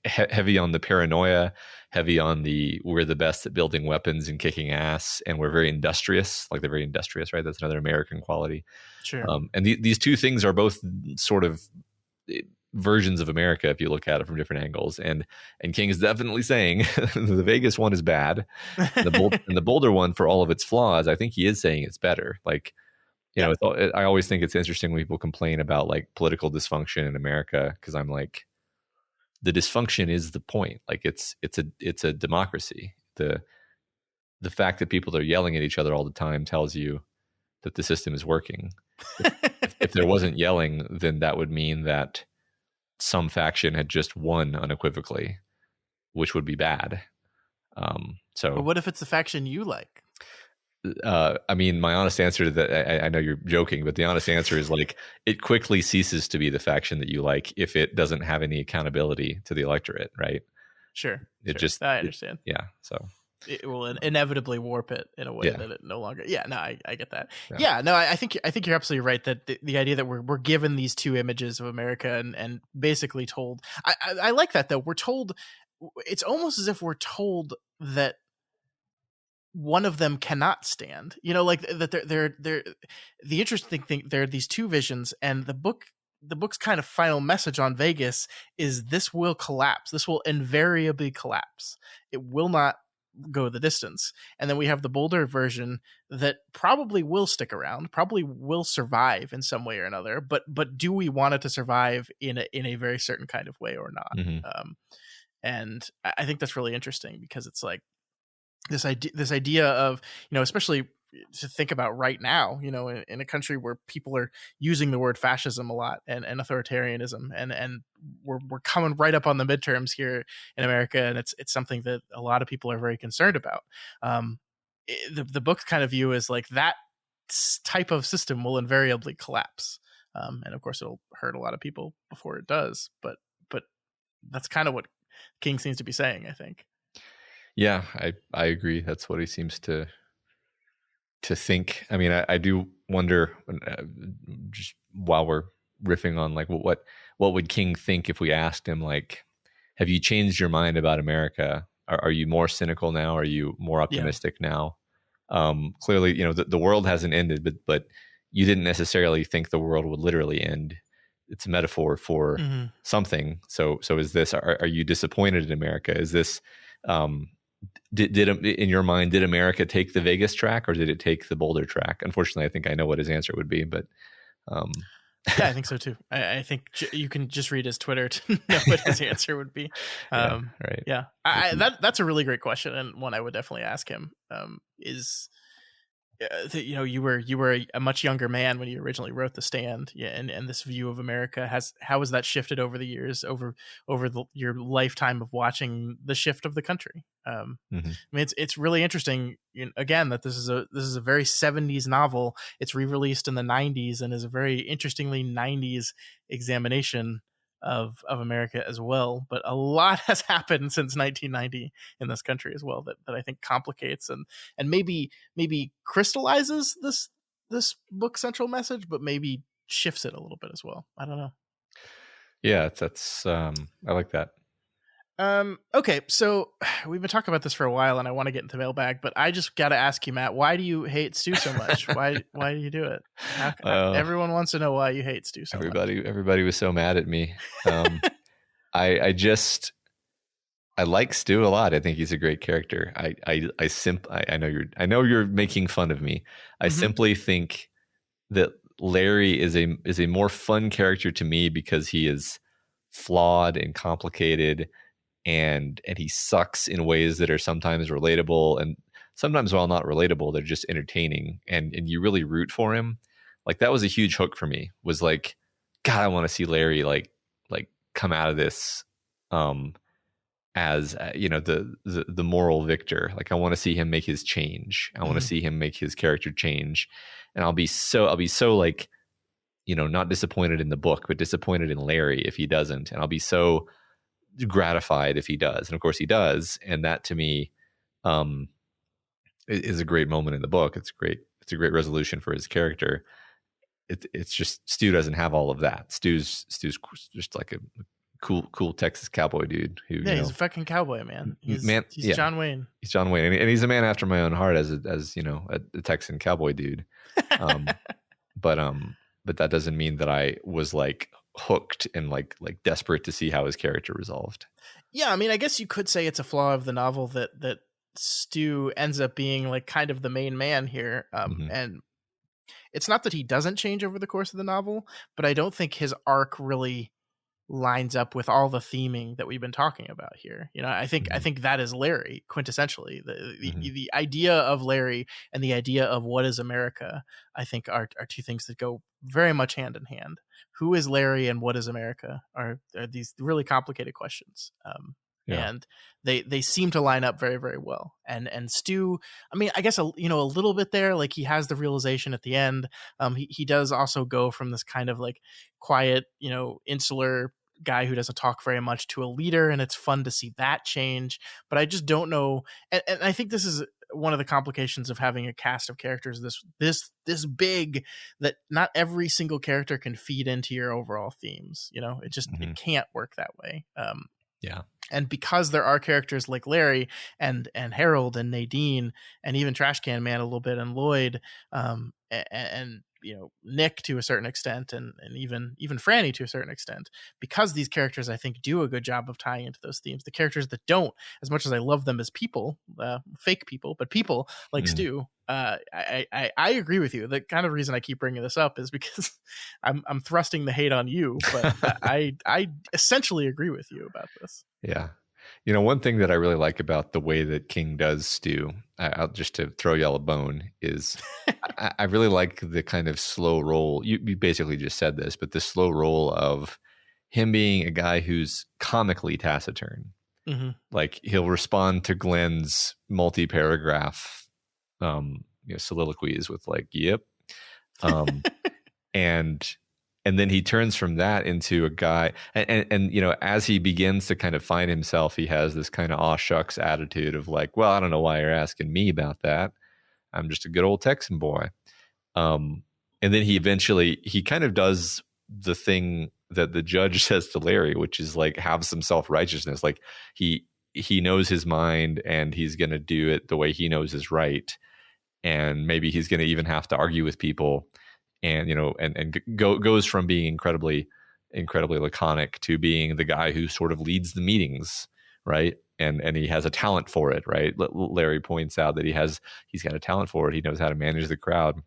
heavy on the paranoia, heavy on the we're the best at building weapons and kicking ass, and we're very industrious. Like, they're very industrious, right? That's another American quality. Sure. And these two things are both sort of versions of America if you look at it from different angles. And King is definitely saying the Vegas one is bad. And the Boulder one, for all of its flaws, I think he is saying it's better. Like, I always think it's interesting when people complain about like political dysfunction in America, because I'm like, the dysfunction is the point. Like, it's a democracy. The fact that people are yelling at each other all the time tells you that the system is working. If there wasn't yelling, then that would mean that some faction had just won unequivocally, which would be bad. But what if it's the faction you like? I mean, my honest answer to that, I know you're joking, but the honest answer is, like, it quickly ceases to be the faction that you like if it doesn't have any accountability to the electorate, right? Sure. I understand. Yeah. So it will inevitably warp it in a way that it no longer. Yeah, no, I get that. Yeah. Yeah, no, I think you're absolutely right that the idea that we're given these two images of America and basically told. I like that, though. We're told, it's almost as if we're told that one of them cannot stand. Like that they're the interesting thing. There are these two visions, and the book's kind of final message on Vegas is this will collapse. This will invariably collapse. It will not go the distance. And then we have the Boulder version that probably will stick around, probably will survive in some way or another, but do we want it to survive in a very certain kind of way or not? Mm-hmm. And I think that's really interesting, because it's like this idea of, especially to think about right now, in a country where people are using the word fascism a lot, and authoritarianism, and we're coming right up on the midterms here in America, and it's something that a lot of people are very concerned about. The book's kind of view is like that type of system will invariably collapse, and of course it'll hurt a lot of people before it does, but that's kind of what King seems to be saying, I think. Yeah, I agree. That's what he seems to think. I mean, I do wonder, just while we're riffing on, like, what would King think if we asked him, like, have you changed your mind about America? Are you more cynical now? Are you more optimistic now? Clearly, the world hasn't ended, but you didn't necessarily think the world would literally end. It's a metaphor for something. So is this? Are you disappointed in America? Is this? Did in your mind, did America take the Vegas track, or did it take the Boulder track? Unfortunately, I think I know what his answer would be, but yeah, I think so too. I think you can just read his Twitter to know what his answer would be. Right. Yeah, that's a really great question, and one I would definitely ask him. Is you were a much younger man when you originally wrote The Stand, and this view of America how has that shifted over the years, over your lifetime of watching the shift of the country? I mean, it's really interesting, again, that this is a very 70s novel. It's re-released in the 90s and is a very interestingly 90s examination of America as well. But a lot has happened since 1990 in this country as well that I think complicates and maybe crystallizes this book central message, but maybe shifts it a little bit as well. I don't know. Yeah, that's I like that. Okay, so we've been talking about this for a while, and I want to get into Mailbag, but I just got to ask you, Matt, why do you hate Stu so much? Why do you do it? Everyone wants to know why you hate Stu so much. Everybody was so mad at me. I like Stu a lot. I think he's a great character. I know you're making fun of me. I simply think that Larry is a more fun character to me because he is flawed and complicated, and he sucks in ways that are sometimes relatable, and sometimes, while not relatable, they're just entertaining, and you really root for him. Like, that was a huge hook for me, was like, God, I want to see Larry like come out of this as the moral victor. Like, I want to see him make his change. I want to see him make his character change, and I'll be so like, not disappointed in the book, but disappointed in Larry if he doesn't, and I'll be so gratified if he does. And of course he does, and that to me is a great moment in the book. It's a great resolution for his character. It's just Stu doesn't have all of that. Stu's just like a cool Texas cowboy dude who he's a fucking cowboy, man. He's John Wayne. He's John Wayne, and he's a man after my own heart as a Texan cowboy dude. But that doesn't mean that I was like hooked and like desperate to see how his character resolved. Yeah, I mean, I guess you could say it's a flaw of the novel that Stu ends up being like kind of the main man here. And it's not that he doesn't change over the course of the novel, but I don't think his arc really lines up with all the theming that we've been talking about here. I think that is Larry quintessentially. The idea of Larry and the idea of what is America, I think are two things that go very much hand in hand. Who is Larry and what is America are these really complicated questions. And they seem to line up very, very well. And Stu, I mean, I guess a little bit there, like he has the realization at the end. He does also go from this kind of like quiet, insular guy who doesn't talk very much to a leader, and it's fun to see that change. But I just don't know, and I think this is one of the complications of having a cast of characters this big, that not every single character can feed into your overall themes. It just it can't work that way. And because there are characters like Larry and Harold and Nadine and even Trash Can Man a little bit and Lloyd, and Nick to a certain extent, and even Franny to a certain extent, because these characters I think do a good job of tying into those themes. The characters that don't, as much as I love them as people, fake people, but people like Stu, I agree with you. The kind of reason I keep bringing this up is because I'm thrusting the hate on you, but I essentially agree with you about this. Yeah. One thing that I really like about the way that King does Stu, I'll just to throw y'all a bone, is I really like the kind of slow roll. You basically just said this, but the slow roll of him being a guy who's comically taciturn. Like, he'll respond to Glenn's multi-paragraph soliloquies with like, yep. And then he turns from that into a guy, and as he begins to kind of find himself, he has this kind of aw shucks attitude of like, well, I don't know why you're asking me about that. I'm just a good old Texan boy. And then he kind of does the thing that the judge says to Larry, which is like, have some self-righteousness. Like, he knows his mind, and he's going to do it the way he knows is right. And maybe he's going to even have to argue with people. And goes from being incredibly laconic to being the guy who sort of leads the meetings, right? And he has a talent for it, right? Larry points out that he's got a talent for it. He knows how to manage the crowd.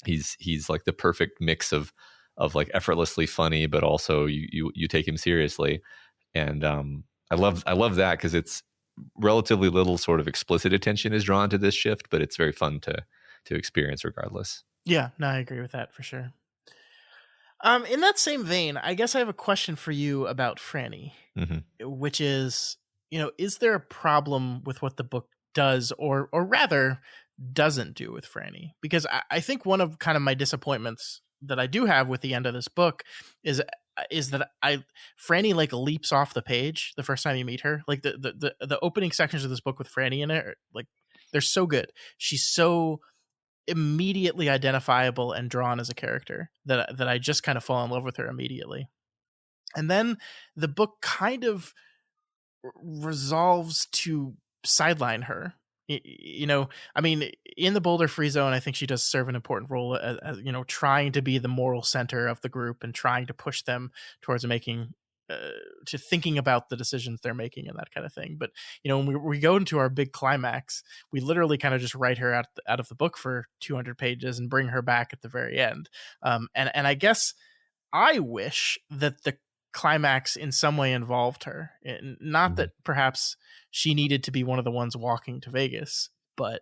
He's like the perfect mix of like effortlessly funny, but also you take him seriously. And I love that, because it's relatively little sort of explicit attention is drawn to this shift, but it's very fun to experience regardless. Yeah, no, I agree with that for sure. In that same vein, I guess I have a question for you about Franny, which is, is there a problem with what the book does, or rather doesn't do with Franny? Because I think one of kind of my disappointments that I do have with the end of this book is is that Franny like leaps off the page the first time you meet her. Like the opening sections of this book with Franny in it, like they're so good. She's so immediately identifiable and drawn as a character that I just kind of fall in love with her immediately. And then the book kind of resolves to sideline her. I mean, in the Boulder Free Zone, I think she does serve an important role as trying to be the moral center of the group and trying to push them towards making to thinking about the decisions they're making and that kind of thing. But when we go into our big climax, we literally kind of just write her out of the book for 200 pages and bring her back at the very end. And I guess I wish that the climax in some way involved her. Not that perhaps she needed to be one of the ones walking to Vegas, but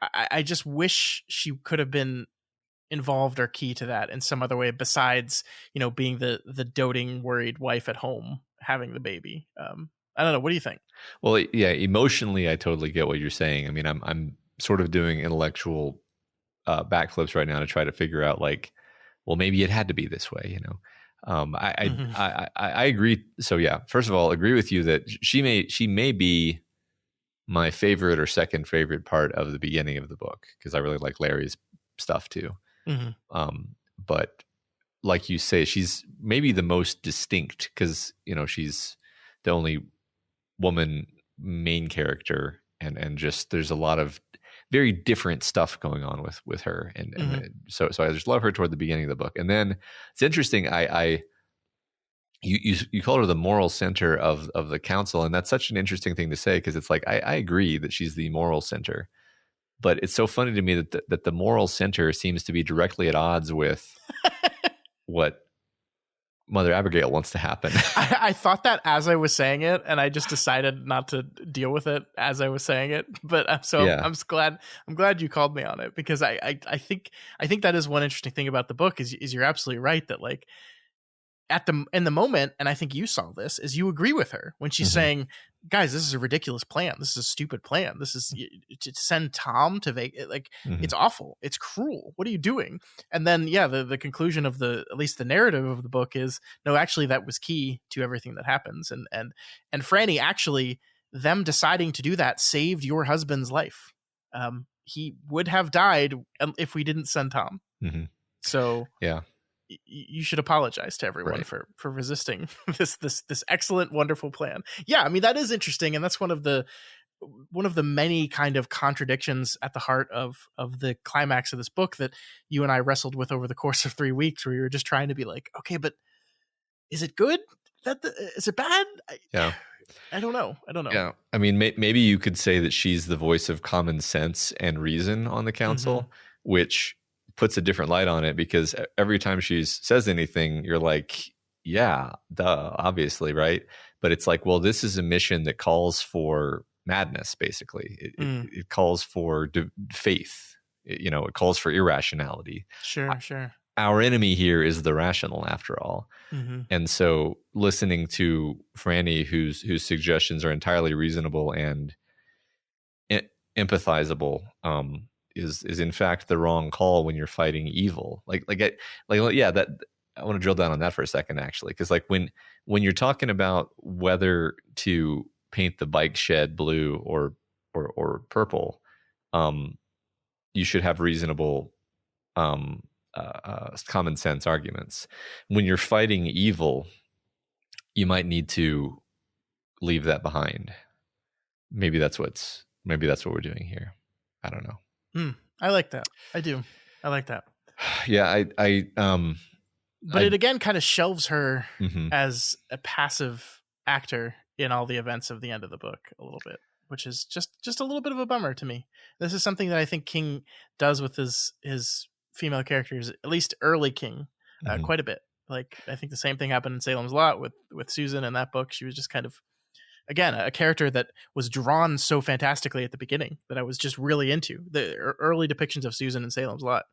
I just wish she could have been involved or key to that in some other way besides, being the doting, worried wife at home having the baby. I don't know. What do you think? Well, yeah, emotionally, I totally get what you're saying. I mean, I'm sort of doing intellectual backflips right now to try to figure out, like, well, maybe it had to be this way, I agree. So yeah, first of all, agree with you that she may be my favorite or second favorite part of the beginning of the book, because I really like Larry's stuff too. But like you say, she's maybe the most distinct because she's the only woman main character, and just there's a lot of very different stuff going on with her, and so I just love her toward the beginning of the book. And then it's interesting, you call her the moral center of the council, and that's such an interesting thing to say, because it's like I agree that she's the moral center, but it's so funny to me that the moral center seems to be directly at odds with what Mother Abigail wants to happen. I thought that as I was saying it, and I just decided not to deal with it as I was saying it. But I'm glad you called me on it, because I think that is one interesting thing about the book is you're absolutely right that, like, in the moment, and I think you saw this, is you agree with her when she's saying, guys, this is a ridiculous plan. This is a stupid plan. This is to send Tom to Vegas. Like, it's awful. It's cruel. What are you doing? And then, yeah, the conclusion of at least the narrative of the book is, no, actually that was key to everything that happens. And Franny, actually, them deciding to do that saved your husband's life. He would have died if we didn't send Tom. So yeah. You should apologize to everyone for resisting this excellent, wonderful plan. Yeah, I mean, that is interesting, and that's one of the many kind of contradictions at the heart of the climax of this book that you and I wrestled with over the course of 3 weeks, where you were just trying to be like, okay, but is it good? Is it bad? Yeah. I don't know. Yeah. I mean, maybe you could say that she's the voice of common sense and reason on the council, which puts a different light on it, because every time she says anything, you're like, yeah, duh, obviously, right? But it's like, well, this is a mission that calls for madness, basically. It calls for faith. It calls for irrationality. Sure. Our enemy here is the rational, after all. And so listening to Franny, whose suggestions are entirely reasonable and empathizable, is in fact the wrong call when you're fighting evil. That I want to drill down on that for a second, actually, because like when you're talking about whether to paint the bike shed blue or purple, you should have reasonable common sense arguments. When you're fighting evil, you might need to leave that behind. Maybe that's what we're doing here. I don't know. I like that. I do. I like that. Yeah, but it again kind of shelves her as a passive actor in all the events of the end of the book a little bit, which is just a little bit of a bummer to me. This is something that I think King does with his female characters, at least early King, quite a bit. Like, I think the same thing happened in Salem's Lot with Susan in that book. She was just kind of, again, a character that was drawn so fantastically at the beginning that I was just really into. The early depictions of Susan in Salem's Lot,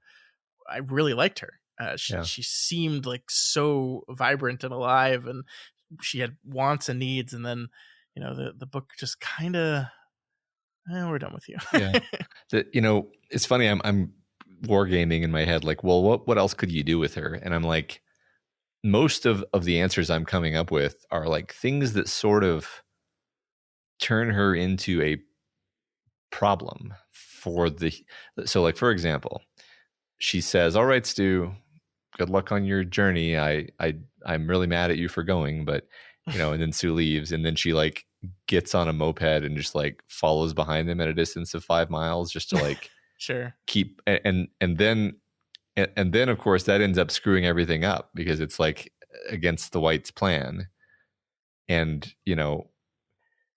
I really liked her. She seemed like so vibrant and alive, and she had wants and needs. And then, the book just kind of, we're done with you. Yeah. It's funny. I'm wargaming in my head, like, well, what else could you do with her? And I'm like, most of the answers I'm coming up with are like things that sort of turn her into a problem for the. So like, for example, she says, all right, Stu, good luck on your journey. I'm really mad at you for going, but and then Sue leaves, and then she like gets on a moped and just like follows behind them at a distance of 5 miles just to like Sure. keep and then of course that ends up screwing everything up because it's like against the whites' plan. And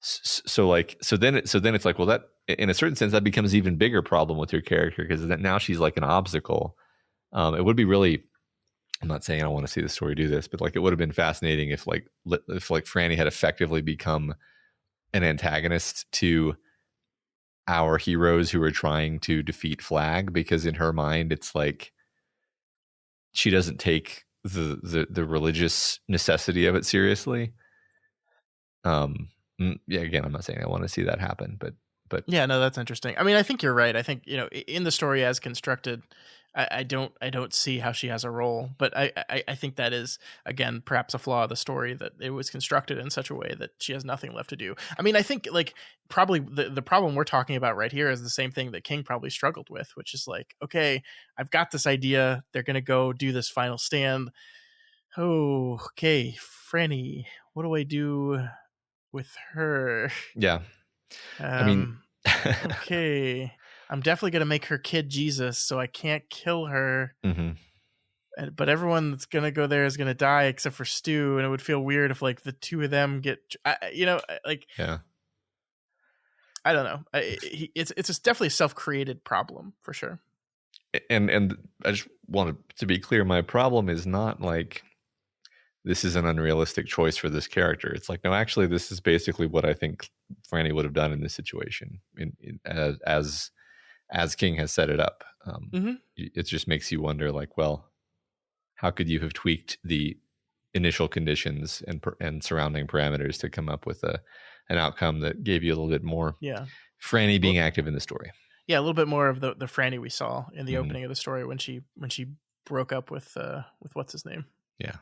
so then it's like, well, that in a certain sense that becomes an even bigger problem with your character because now she's like an obstacle. It would be really, I'm not saying I don't want to see the story do this, but like it would have been fascinating if Franny had effectively become an antagonist to our heroes who are trying to defeat Flagg, because in her mind it's like she doesn't take the religious necessity of it seriously. Yeah, again, I'm not saying I want to see that happen, but Yeah, no, that's interesting. I mean, I think you're right. I think in the story as constructed, I don't see how she has a role, but I think that is, again, perhaps a flaw of the story, that it was constructed in such a way that she has nothing left to do. I mean, I think like probably the problem we're talking about right here is the same thing that King probably struggled with, which is like, okay, I've got this idea. They're going to go do this final stand. Oh, okay, Franny, what do I do with her? yeah, I mean, Okay, I'm definitely gonna make her kid Jesus, so I can't kill her. mm-hmm. But everyone that's gonna go there is gonna die except for Stu, and it would feel weird if like the two of them get, like, Yeah, I don't know. It's definitely a self-created problem for sure. and I just wanted to be clear. My problem is not like this is an unrealistic choice for this character. It's like, no, actually, this is basically what I think Franny would have done in this situation, as King has set it up. Mm-hmm. It just makes you wonder, like, well, how could you have tweaked the initial conditions and surrounding parameters to come up with an outcome that gave you a little bit more Yeah. Franny being active in the story? Yeah, a little bit more of the Franny we saw in the Mhm. opening of the story when she broke up with what's his name. Yeah.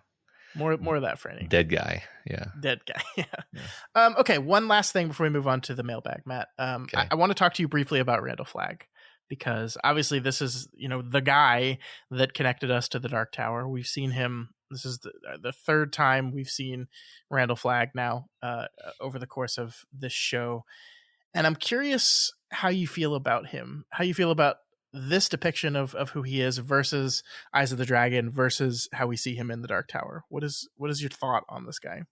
More of that Franny. Dead guy. Yeah. Dead guy. Yeah. Okay, one last thing before we move on to the mailbag, Matt. Okay. I want to talk to you briefly about Randall Flagg, because obviously this is, the guy that connected us to the Dark Tower. We've seen him. This is the third time we've seen Randall Flagg now over the course of this show. And I'm curious how you feel about him, how you feel about this depiction of who he is versus Eyes of the Dragon versus how we see him in the Dark Tower. What is your thought on this guy?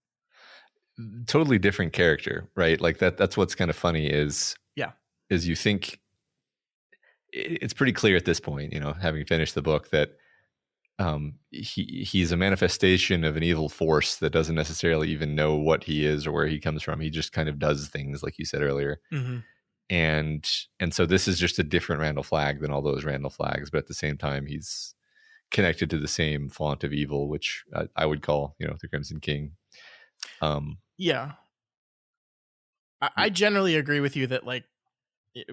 Totally different character, right? Like that's what's kind of funny is you think it's pretty clear at this point, having finished the book, that he's a manifestation of an evil force that doesn't necessarily even know what he is or where he comes from. He just kind of does things, like you said earlier. Mm-hmm. And so this is just a different Randall Flagg than all those Randall Flaggs, but at the same time, he's connected to the same font of evil, which I would call, the Crimson King. Yeah. I generally agree with you that, like,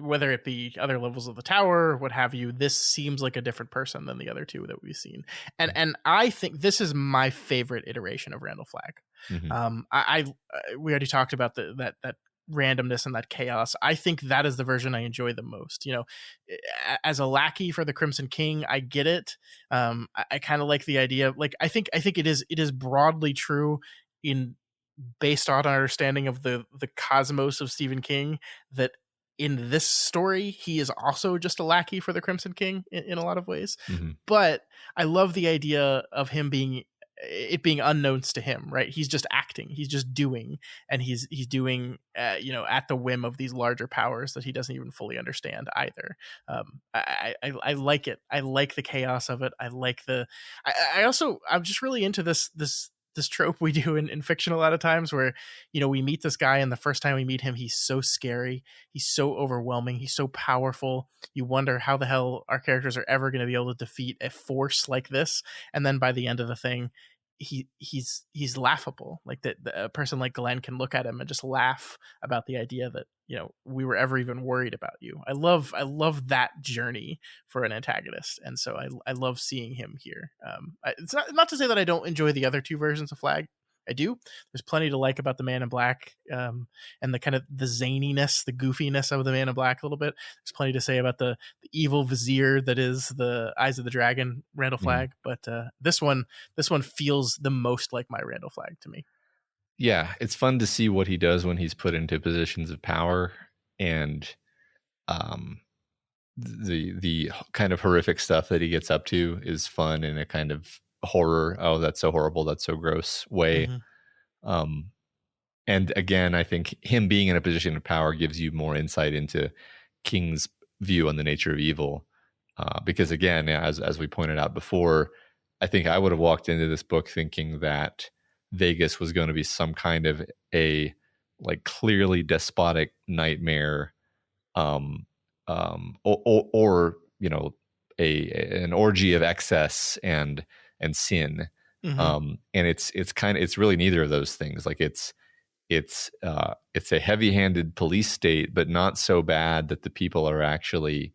whether it be other levels of the tower or what have you, this seems like a different person than the other two that we've seen. And I think this is my favorite iteration of Randall Flagg. Mm-hmm. We already talked about that randomness and that chaos. I think that is the version I enjoy the most. As a lackey for the Crimson King, I get it. I kind of like the idea. Like, I think it is broadly true based on our understanding of the cosmos of Stephen King, that in this story he is also just a lackey for the Crimson King in a lot of ways. Mm-hmm. But I love the idea of him being unknowns to him, right? He's just acting, he's just doing, and he's doing at the whim of these larger powers that he doesn't even fully understand either. I like it. I like the chaos of it. I like I'm just really into this trope we do in fiction a lot of times, where we meet this guy, and the first time we meet him, he's so scary, he's so overwhelming, he's so powerful. You wonder how the hell our characters are ever going to be able to defeat a force like this, and then by the end of the thing, he's laughable. Like that, a person like Glenn can look at him and just laugh about the idea that, you know, we were ever even worried about you. I love that journey for an antagonist, and so I love seeing him here. It's not to say that I don't enjoy the other two versions of Flag. I do. There's plenty to like about the Man in Black, and the kind of the zaniness, the goofiness of the Man in Black a little bit. There's plenty to say about the evil vizier that is the Eyes of the Dragon, Randall Flagg. But this one feels the most like my Randall Flagg to me. Yeah, it's fun to see what he does when he's put into positions of power, and the kind of horrific stuff that he gets up to is fun in a kind of horror. Oh, that's so horrible, that's so gross way. And again, I think him being in a position of power gives you more insight into King's view on the nature of evil. Because again, as we pointed out before, I think I would have walked into this book thinking that Vegas was going to be some kind of a like clearly despotic nightmare, or you know, an orgy of excess and sin. And it's really neither of those things. Like it's a heavy-handed police state, but not so bad that the people are actually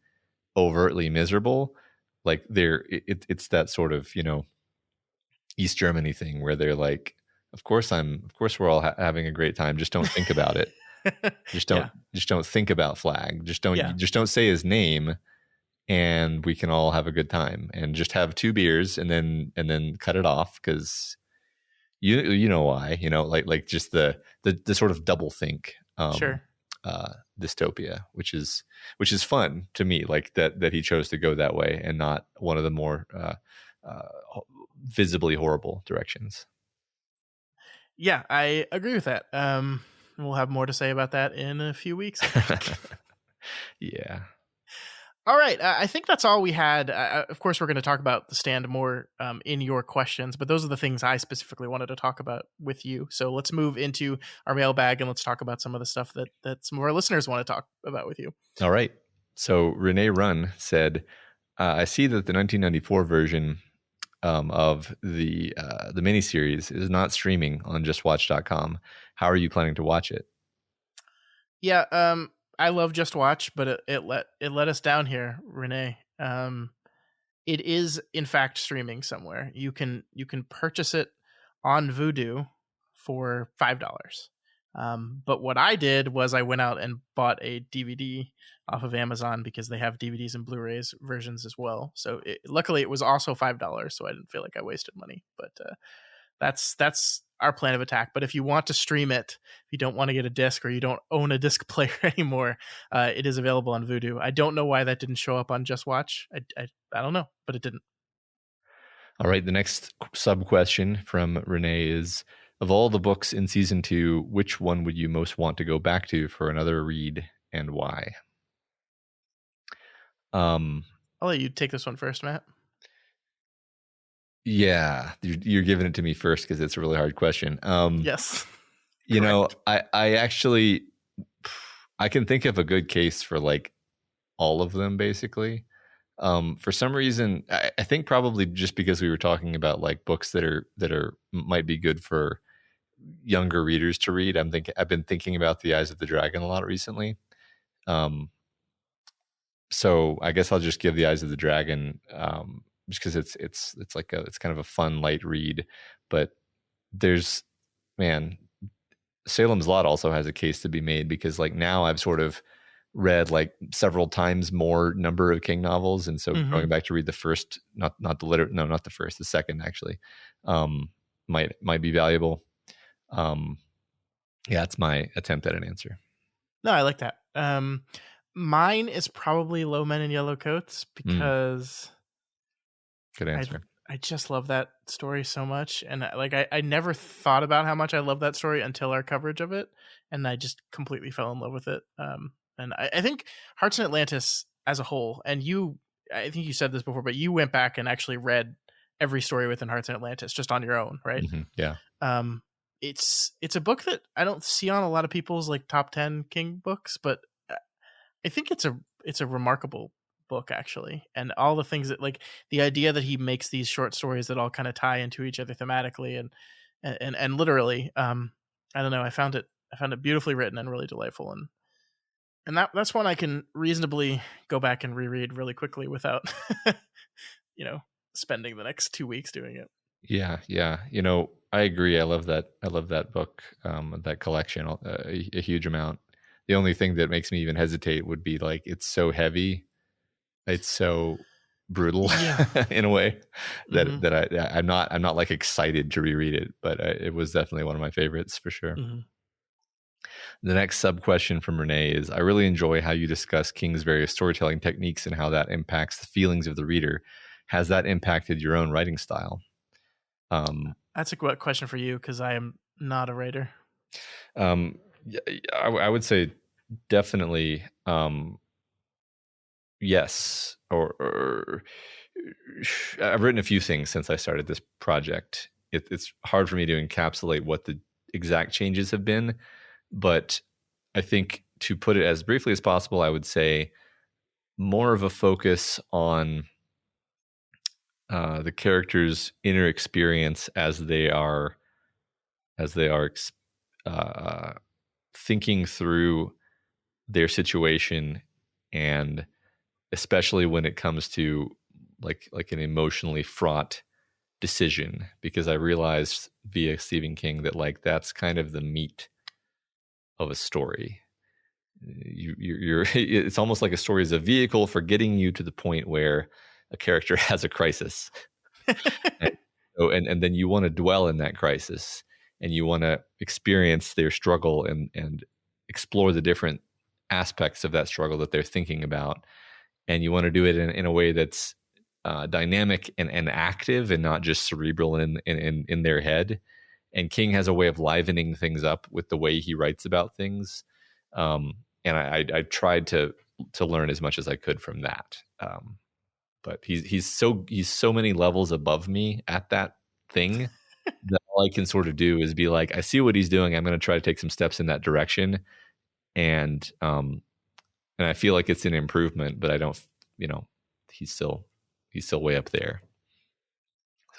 overtly miserable. Like it's that sort of, you know, East Germany thing where they're like, of course we're all having a great time. Just don't think about it. Just don't think about Flag. Just don't say his name, and we can all have a good time and just have 2 beers and then cut it off. Cause you know why, you know, like just the sort of double think, dystopia, which is fun to me, like that he chose to go that way and not one of the more visibly horrible directions. Yeah, I agree with that. We'll have more to say about that in a few weeks, I think. Yeah. All right. I think that's all we had. Of course, we're going to talk about The Stand more in your questions, but those are the things I specifically wanted to talk about with you. So let's move into our mailbag and let's talk about some of the stuff that some of our listeners want to talk about with you. All right. So Renee Runn said, I see that the 1994 version of the miniseries is not streaming on justwatch.com. How are you planning to watch it? Yeah, I love Just Watch, but it let us down here, Renee. It is in fact streaming somewhere. You can purchase it on Vudu for $5. But what I did was I went out and bought a DVD off of Amazon because they have DVDs and Blu-rays versions as well. So luckily it was also $5, so I didn't feel like I wasted money. But that's our plan of attack. But if you want to stream it, if you don't want to get a disc or you don't own a disc player anymore, it is available on Vudu. I don't know why that didn't show up on Just Watch. I don't know, but it didn't. All right. The next sub question from Renee is, of all the books in season 2, which one would you most want to go back to for another read and why? I'll let you take this one first, Matt. Yeah, you're giving it to me first because it's a really hard question. Yes. You know, I actually, I can think of a good case for like all of them basically. For some reason, I think probably just because we were talking about like books that are might be good for younger readers to read. I've been thinking about The Eyes of the Dragon a lot recently. So I guess I'll just give The Eyes of the Dragon, just because it's kind of a fun light read. But Salem's Lot also has a case to be made because like now I've sort of read like several times more number of King novels, and so going back to read the first, the second actually, might be valuable. Yeah, it's my attempt at an answer. No, I like that. Mine is probably Low Men in Yellow Coats because good answer. I just love that story so much, and like I never thought about how much I love that story until our coverage of it, and I just completely fell in love with it. And I think Hearts in Atlantis as a whole, and I think you said this before, but you went back and actually read every story within Hearts in Atlantis just on your own, right? Yeah. It's a book that I don't see on a lot of people's like top 10 King books, but I think it's a remarkable book, actually. And all the things that, like, the idea that he makes these short stories that all kind of tie into each other thematically and literally, I don't know, I found it beautifully written and really delightful. And that's one I can reasonably go back and reread really quickly without spending the next 2 weeks doing it. Yeah. I agree. I love that book, that collection, a huge amount. The only thing that makes me even hesitate would be like, it's so heavy. It's so brutal in a way that I'm not like excited to reread it, but it was definitely one of my favorites for sure. The next sub question from Renee is, I really enjoy how you discuss King's various storytelling techniques and how that impacts the feelings of the reader. Has that impacted your own writing style? That's a good question for you, because I am not a writer. I would say definitely yes. Or I've written a few things since I started this project. It's hard for me to encapsulate what the exact changes have been, but I think, to put it as briefly as possible, I would say more of a focus on the character's inner experience as they are thinking through their situation, and especially when it comes to like an emotionally fraught decision, because I realized via Stephen King that like that's kind of the meat of a story. You're it's almost like a story is a vehicle for getting you to the point where a character has a crisis. and then you want to dwell in that crisis, and you want to experience their struggle and explore the different aspects of that struggle that they're thinking about. And you want to do it in a way that's dynamic and active, and not just cerebral in their head. And King has a way of livening things up with the way he writes about things. And I tried to learn as much as I could from that. But he's so many levels above me at that thing that all I can sort of do is be like, I see what he's doing. I'm going to try to take some steps in that direction. And I feel like it's an improvement, but I don't, he's still way up there.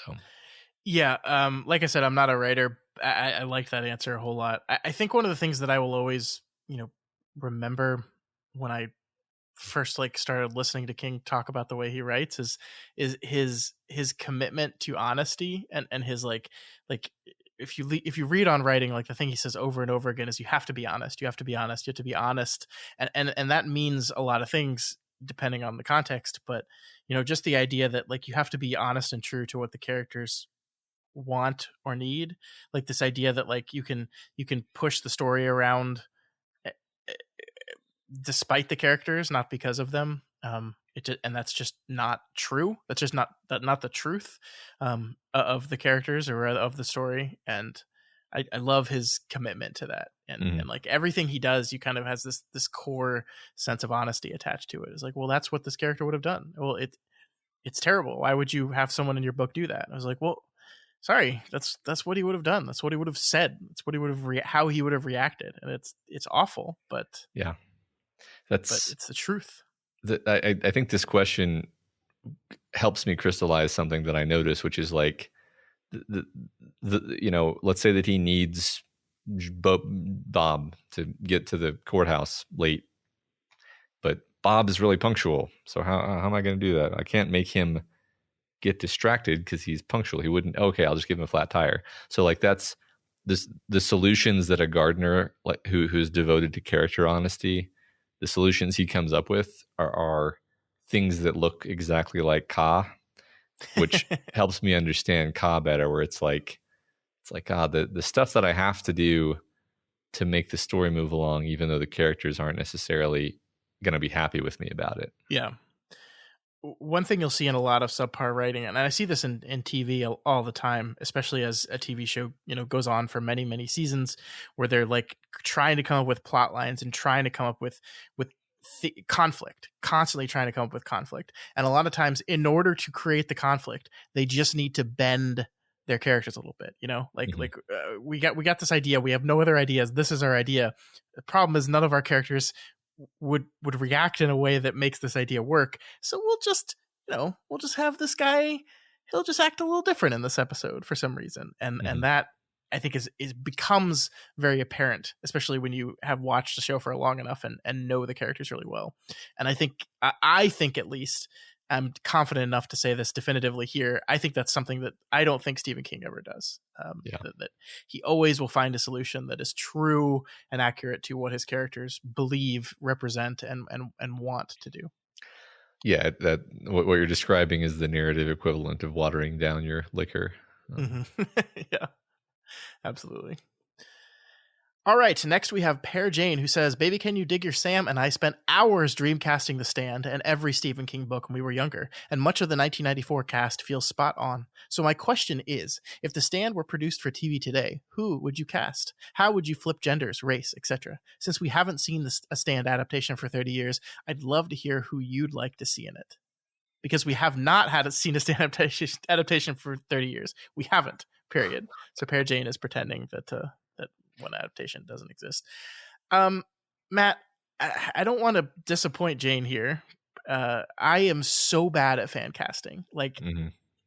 So. Yeah. Like I said, I'm not a writer. I like that answer a whole lot. I think one of the things that I will always, remember when I first started listening to King talk about the way he writes is his commitment to honesty, and his like if you read on writing, like the thing he says over and over again is you have to be honest, you have to be honest, you have to be honest, and that means a lot of things depending on the context, but just the idea that like you have to be honest and true to what the characters want or need, like this idea that like you can push the story around despite the characters, not because of them. And that's just not true. That's just not the truth of the characters or of the story. And I love his commitment to that. And like everything he does, you kind of has this core sense of honesty attached to it. It's like, well, that's what this character would have done. Well, it's terrible. Why would you have someone in your book do that? I was like, well, sorry, that's what he would have done. That's what he would have said. That's what he would have how he would have reacted. And it's awful, but yeah. But it's the truth. I think this question helps me crystallize something that I noticed, which is like the let's say that he needs Bob to get to the courthouse late, but Bob is really punctual. So how am I going to do that? I can't make him get distracted because he's punctual. He wouldn't. Okay, I'll just give him a flat tire. So like that's the solutions that a gardener like who's devoted to character honesty. The solutions he comes up with are things that look exactly like Ka, which helps me understand Ka better, where it's like the stuff that I have to do to make the story move along, even though the characters aren't necessarily going to be happy with me about it. Yeah. One thing you'll see in a lot of subpar writing, and I see this in TV all the time, especially as a TV show, goes on for many, many seasons, where they're like trying to come up with plot lines and trying to come up with conflict, constantly trying to come up with conflict. And a lot of times in order to create the conflict, they just need to bend their characters a little bit, we got this idea. We have no other ideas. This is our idea. The problem is none of our characters would react in a way that makes this idea work. So we'll just have this guy. He'll just act a little different in this episode for some reason, and that I think is becomes very apparent, especially when you have watched the show for long enough and know the characters really well. And I think at least I'm confident enough to say this definitively here. I think that's something that I don't think Stephen King ever does. That he always will find a solution that is true and accurate to what his characters believe, represent, and want to do. Yeah, that what you're describing is the narrative equivalent of watering down your liquor. Yeah, absolutely. All right, next we have Pear Jane, who says, "Baby, can you dig your Sam? And I spent hours dreamcasting The Stand and every Stephen King book when we were younger, and much of the 1994 cast feels spot on. So my question is, if The Stand were produced for TV today, who would you cast? How would you flip genders, race, etc.? Since we haven't seen a Stand adaptation for 30 years, I'd love to hear who you'd like to see in it." Because we have not seen a Stand adaptation for 30 years. We haven't, period. So Pear Jane is pretending that one adaptation doesn't exist. Matt, I don't want to disappoint Jane here. I am so bad at fan casting.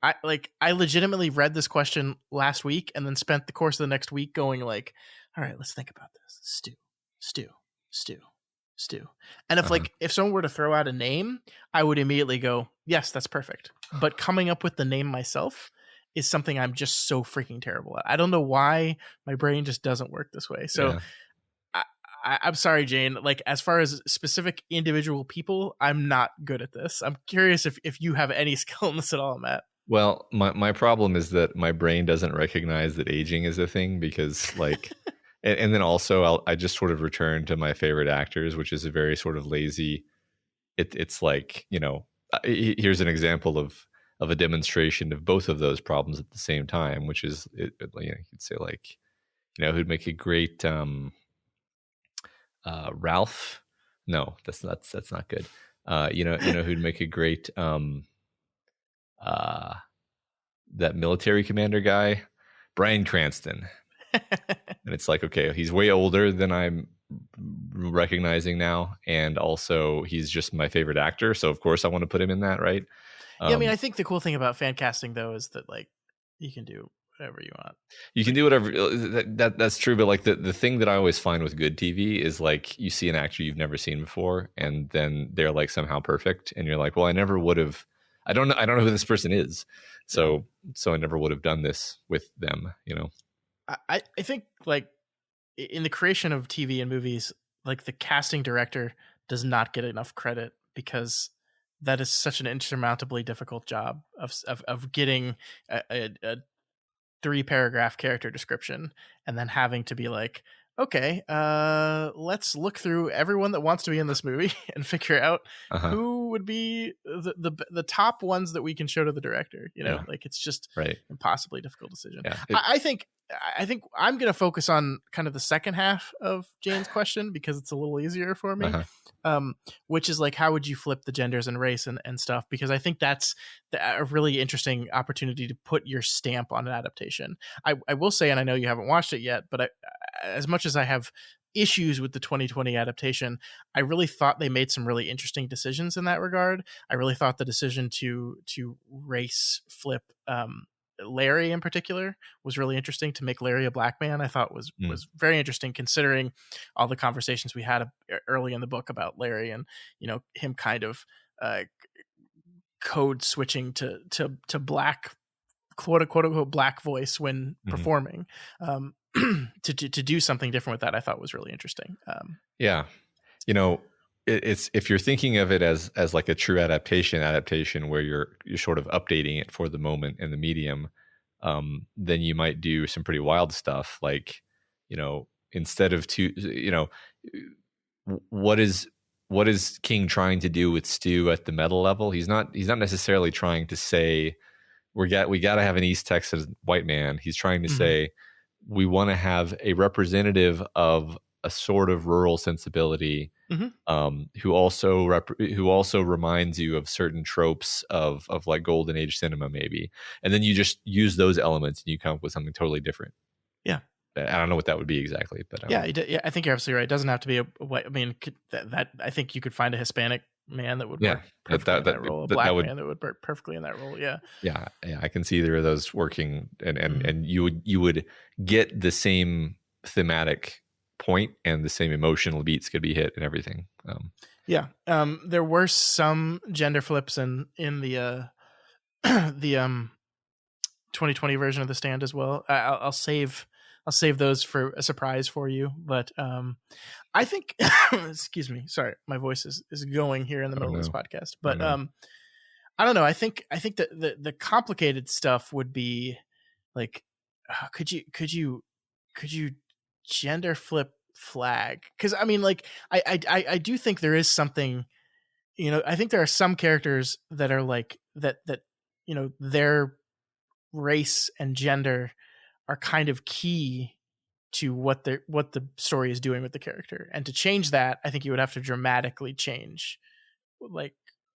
I legitimately read this question last week and then spent the course of the next week going like, all right, let's think about this. Stu. And if someone were to throw out a name, I would immediately go, yes, that's perfect. But coming up with the name myself is something I'm just so freaking terrible at. I don't know why my brain just doesn't work this way. So I'm sorry, Jane. Like, as far as specific individual people, I'm not good at this. I'm curious if you have any skill in this at all, Matt. Well, my problem is that my brain doesn't recognize that aging is a thing because like, and then also I just sort of return to my favorite actors, which is a very sort of lazy, it's like, here's an example of a demonstration of both of those problems at the same time, which is, you could say like, who'd make a great Ralph. No, that's not good. Who'd make a great that military commander guy, Bryan Cranston. And it's like, okay, he's way older than I'm recognizing now, and also he's just my favorite actor, so of course I want to put him in that, right? I mean, I think the cool thing about fan casting though is that like you can do whatever you want. You can do whatever. That's true, but like the thing that I always find with good TV is like you see an actor you've never seen before, and then they're like somehow perfect, and you're like, well, I never would have. I don't know who this person is, so I never would have done this with them. I think like in the creation of TV and movies, like the casting director does not get enough credit because that is such an insurmountably difficult job of getting a 3-paragraph character description and then having to be like, okay, let's look through everyone that wants to be in this movie and figure out who would be the top ones that we can show to the director. Like it's just impossibly difficult decision. Yeah. I think I'm going to focus on kind of the second half of Jane's question because it's a little easier for me, which is like, how would you flip the genders and race and stuff? Because I think that's a really interesting opportunity to put your stamp on an adaptation. I will say, and I know you haven't watched it yet, but as much as I have issues with the 2020 adaptation, I really thought they made some really interesting decisions in that regard. I really thought the decision to race flip Larry in particular was really interesting. To make Larry a black man, I thought was very interesting, considering all the conversations we had early in the book about Larry and him kind of code switching to black, quote unquote black voice when performing. To do something different with that, I thought was really interesting. It's if you're thinking of it as like a true adaptation where you're sort of updating it for the moment and the medium, then you might do some pretty wild stuff. Like, instead of what is King trying to do with Stu at the meta level? He's not necessarily trying to say we got to have an East Texas white man. He's trying to say we want to have a representative of a sort of rural sensibility, who also reminds you of certain tropes of like golden age cinema, maybe. And then you just use those elements and you come up with something totally different. Yeah. I don't know what that would be exactly, but Yeah, I think you're absolutely right. It doesn't have to be a white. I mean, that I think you could find a Hispanic man that would work perfectly in that role. A black man that would work perfectly in that role. Yeah. Yeah, I can see either of those working, and you would get the same thematic point and the same emotional beats could be hit and everything. Yeah. There were some gender flips in the the 2020 version of The Stand as well. I'll save those for a surprise for you. But I think, excuse me, sorry, my voice is going here in the middle of this podcast. But I don't know. I think that the complicated stuff would be like, could you gender flip Flagg? Because I mean, like, I do think there is something. I think there are some characters that are like that their race and gender are kind of key to what the story is doing with the character, and to change that, I think you would have to dramatically change, like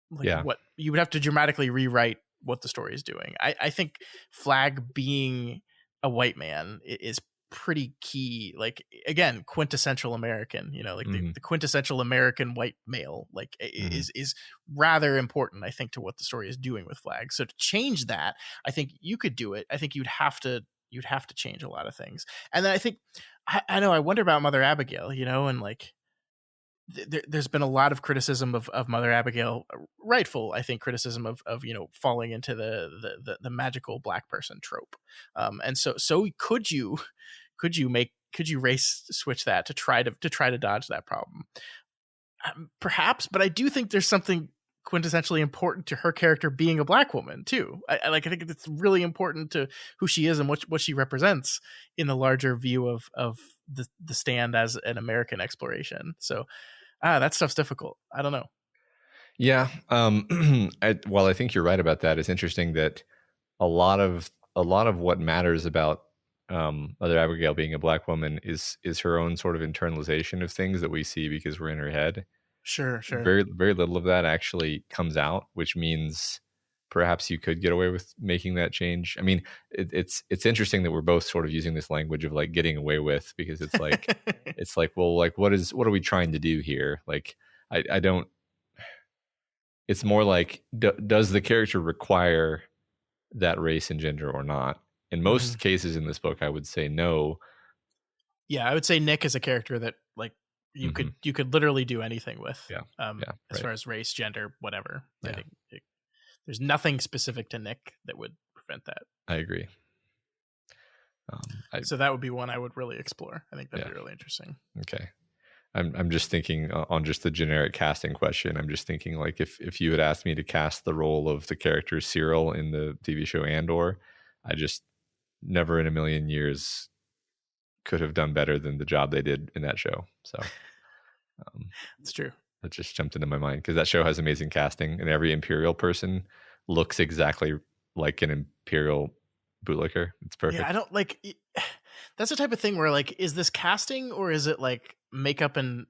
what you would have to dramatically rewrite what the story is doing. I think Flagg being a white man is pretty key, like, again, quintessential American, like the quintessential American white male, like, is rather important, I think, to what the story is doing with Flagg. So to change that, I think you could do it. I think you'd have to change a lot of things. And then I think I know I wonder about Mother Abigail, and like there's been a lot of criticism of Mother Abigail, rightful, I think, criticism of falling into the magical black person trope. And so could you race switch that to try to dodge that problem? Perhaps, but I do think there's something quintessentially important to her character being a black woman too. I think it's really important to who she is and what she represents in the larger view of the Stand as an American exploration. So that stuff's difficult. I don't know. Yeah. Well, I think you're right about that. It's interesting that a lot of what matters about Mother Abigail being a black woman is her own sort of internalization of things that we see because we're in her head. Sure. Very, very little of that actually comes out, which means perhaps you could get away with making that change. I mean, it's interesting that we're both sort of using this language of like getting away with, because it's like it's like, well, like what are we trying to do here? Like I don't. It's more like does the character require that race and gender or not? In most cases in this book, I would say no. Yeah, I would say Nick is a character that like you could literally do anything with. As far as race, gender, whatever. Yeah. I think there's nothing specific to Nick that would prevent that. I agree. So that would be one I would really explore. I think that'd be really interesting. Okay. I'm just thinking on just the generic casting question. I'm just thinking like if you had asked me to cast the role of the character Cyril in the TV show Andor, I just never in a million years could have done better than the job they did in that show. So it's true. That just jumped into my mind because that show has amazing casting, and every Imperial person looks exactly like an Imperial bootlicker. It's perfect. Yeah, I don't like. That's the type of thing where like, is this casting or is it like makeup and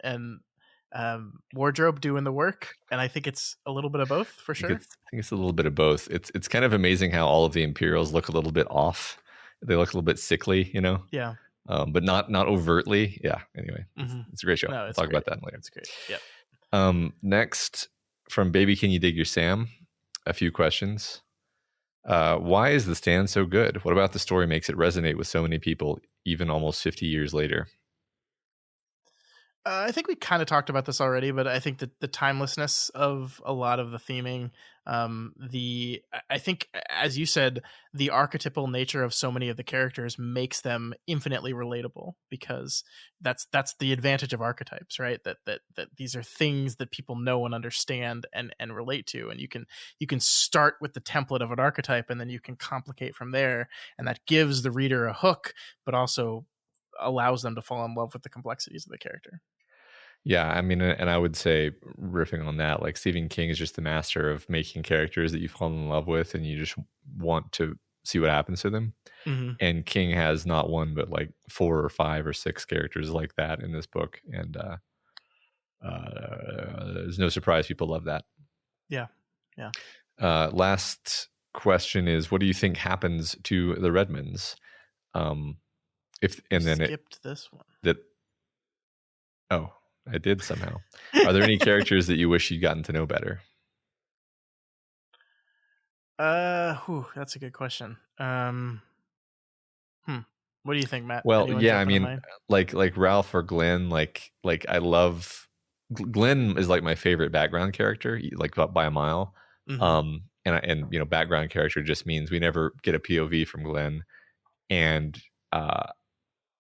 wardrobe doing the work? And I think it's a little bit of both for sure. I think it's a little bit of both. It's kind of amazing how all of the Imperials look a little bit off. They look a little bit sickly, Yeah. But not overtly. Yeah. Anyway, it's a great show. We'll talk about that later. It's great. Yep. Next, from Baby Can You Dig Your Sam? A few questions. Why is The Stand so good? What about the story makes it resonate with so many people, even almost 50 years later? I think we kind of talked about this already, but I think that the timelessness of a lot of the theming, I think, as you said, the archetypal nature of so many of the characters makes them infinitely relatable, because that's the advantage of archetypes, right? That these are things that people know and understand and relate to, and you can start with the template of an archetype, and then you can complicate from there, and that gives the reader a hook, but also allows them to fall in love with the complexities of the character. Yeah, I mean, and I would say, riffing on that, like Stephen King is just the master of making characters that you fall in love with and you just want to see what happens to them. And King has not one, but like 4 or 5 or 6 characters like that in this book. And there's no surprise people love that. Yeah. Last question is, what do you think happens to the Redmonds? If and You then it skipped this one. that oh, I did somehow. Are there any characters that you wish you'd gotten to know better? That's a good question. What do you think, Matt? Well, Anyone yeah, I jumping to mean, mind? like Ralph or Glenn, like I love Glenn is like my favorite background character, like by a mile. Mm-hmm. And you know, background character just means we never get a POV from Glenn, and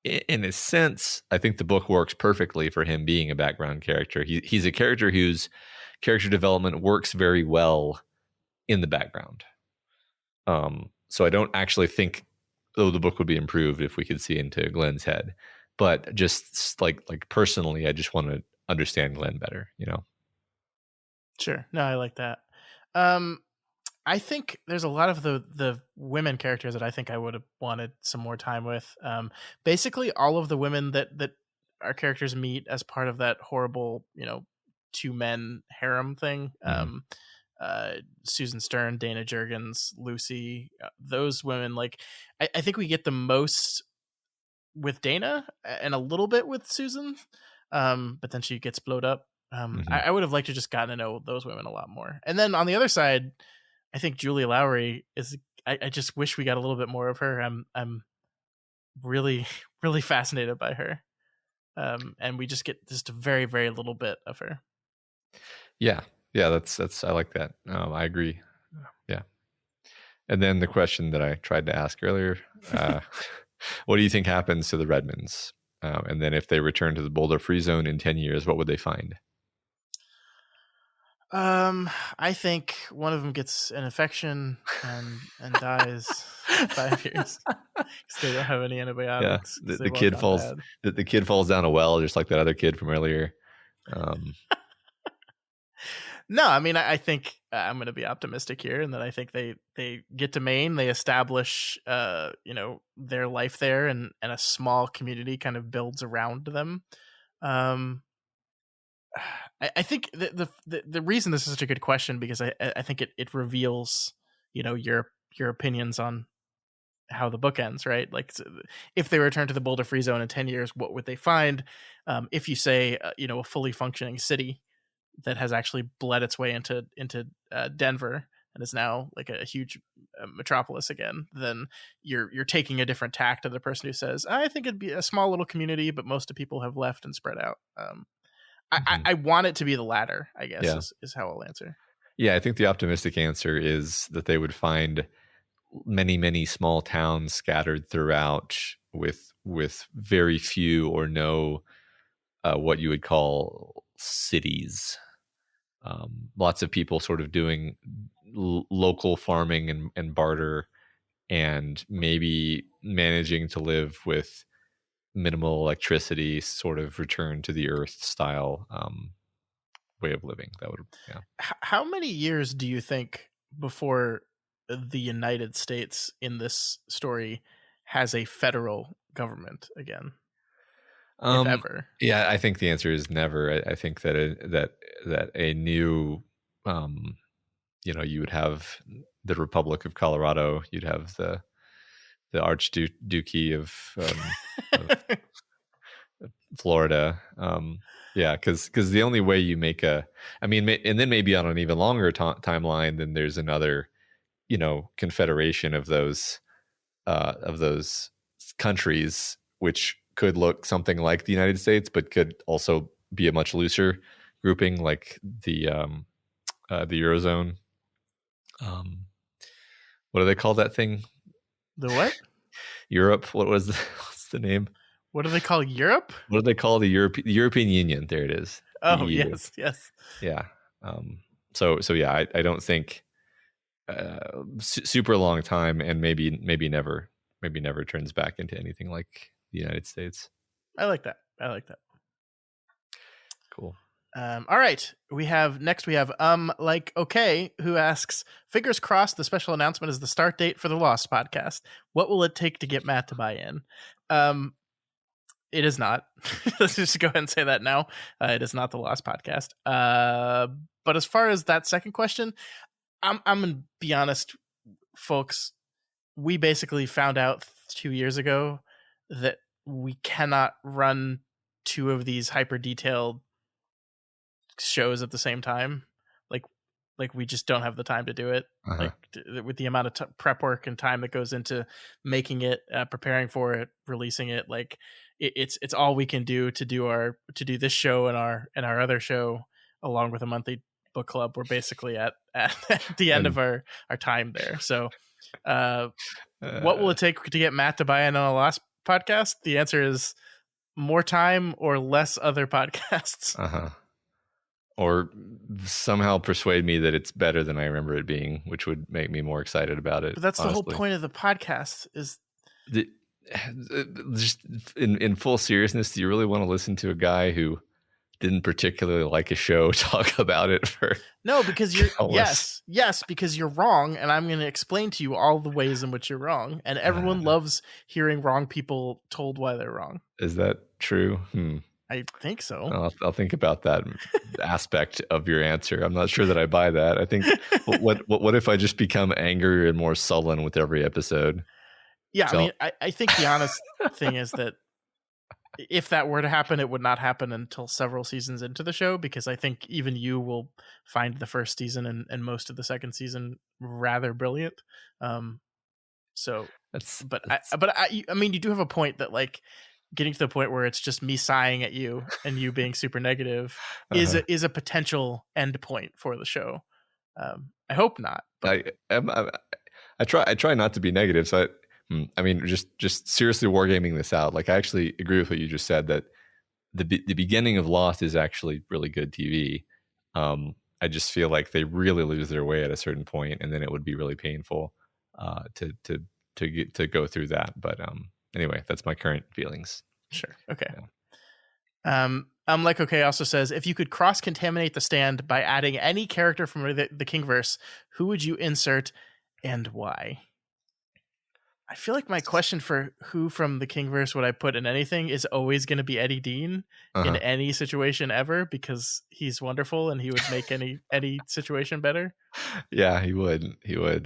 in a sense, I think the book works perfectly for him being a background character. He's a character whose character development works very well in the background. So I don't actually think, though, the book would be improved if we could see into Glenn's head. But just like personally, I just want to understand Glenn better. You know. Sure. No, I like that. Um, I think there's a lot of the women characters that I think I would have wanted some more time with. Basically, all of the women that our characters meet as part of that horrible, two men harem thing. Mm-hmm. Susan Stern, Dana Jurgens, Lucy, those women. Like, I think we get the most with Dana and a little bit with Susan, but then she gets blowed up. Mm-hmm. I would have liked to just gotten to know those women a lot more. And then on the other side, I think Julia Lowry is. I just wish we got a little bit more of her. I'm really really fascinated by her, and we just get just a very very little bit of her. Yeah, that's I like that. I agree. Yeah. And then the question that I tried to ask earlier, what do you think happens to the Redmonds? And then if they return to the Boulder Free Zone in 10 years, what would they find? I think one of them gets an infection and dies in 5 years because they don't have any antibiotics. Yeah, the kid falls. Bad. The kid falls down a well, just like that other kid from earlier. No, I mean, I think I'm going to be optimistic here, and that I think they get to Maine, they establish, their life there, and a small community kind of builds around them. I think the reason this is such a good question, because I think it reveals, your opinions on how the book ends, right? Like, if they return to the Boulder Free Zone in 10 years, what would they find? If you say, a fully functioning city that has actually bled its way into Denver and is now like a huge metropolis again, then you're taking a different tack to the person who says, I think it'd be a small little community, but most of the people have left and spread out. I want it to be the latter, I guess. Yeah. is how I'll answer. Yeah, I think the optimistic answer is that they would find many, many small towns scattered throughout with very few or no what you would call cities. Lots of people sort of doing local farming and barter, and maybe managing to live with minimal electricity, sort of return to the earth style way of living. That would, yeah. How many years do you think before the United States in this story has a federal government again? If ever. Yeah, I think the answer is never. I think that a new, you would have the Republic of Colorado. You'd have the Archduchy of Florida. Yeah, because the only way you make and then maybe on an even longer timeline, then there's another, confederation of those countries, which could look something like the United States, but could also be a much looser grouping, like the Eurozone. What do they call that thing? The what? Europe. What's the name? What do they call Europe? What do they call the European Union? There it is. Oh, EU. yes. Yeah. So yeah, I don't think super long time, and maybe never turns back into anything like the United States. I like that. Cool. All right. We have okay, who asks, fingers crossed the special announcement is the start date for the Lost podcast. What will it take to get Matt to buy in? It is not. Let's just go ahead and say that now. It is not the Lost podcast. But as far as that second question, I'm gonna be honest, folks. We basically found out 2 years ago that we cannot run two of these hyper detailed shows at the same time. Like we just don't have the time to do it. Like with the amount of prep work and time that goes into making it, preparing for it, releasing it, like it's all we can do to do this show and our other show, along with a monthly book club. We're basically at the end of our time there. So what will it take to get Matt to buy in on a Lost podcast? The answer is more time or less other podcasts. Or somehow persuade me that it's better than I remember it being, which would make me more excited about it. But that's honestly. The whole point of the podcast is just in full seriousness. Do you really want to listen to a guy who didn't particularly like a show talk about it for no, because you're yes, because you're wrong, and I'm going to explain to you all the ways in which you're wrong, and everyone loves hearing wrong people told why they're wrong. Is that true? I think so. I'll think about that aspect of your answer. I'm not sure that I buy that. I think what if I just become angrier and more sullen with every episode? Yeah, so, I mean, I think the honest thing is that if that were to happen, it would not happen until several seasons into the show, because I think even you will find the first season and most of the second season rather brilliant. I mean, you do have a point that, like, getting to the point where it's just me sighing at you and you being super negative is a potential end point for the show. I hope not. But I try not to be negative. So I mean, just seriously wargaming this out. Like, I actually agree with what you just said, that the beginning of Lost is actually really good TV. I just feel like they really lose their way at a certain point, and then it would be really painful to go through that. But anyway, that's my current feelings. Sure. Okay. Yeah. Like, okay, also says, if you could cross-contaminate the Stand by adding any character from the Kingverse, who would you insert and why? I feel like my question for who from the Kingverse would I put in anything is always going to be Eddie Dean in any situation ever, because he's wonderful and he would make any situation better. Yeah, he would.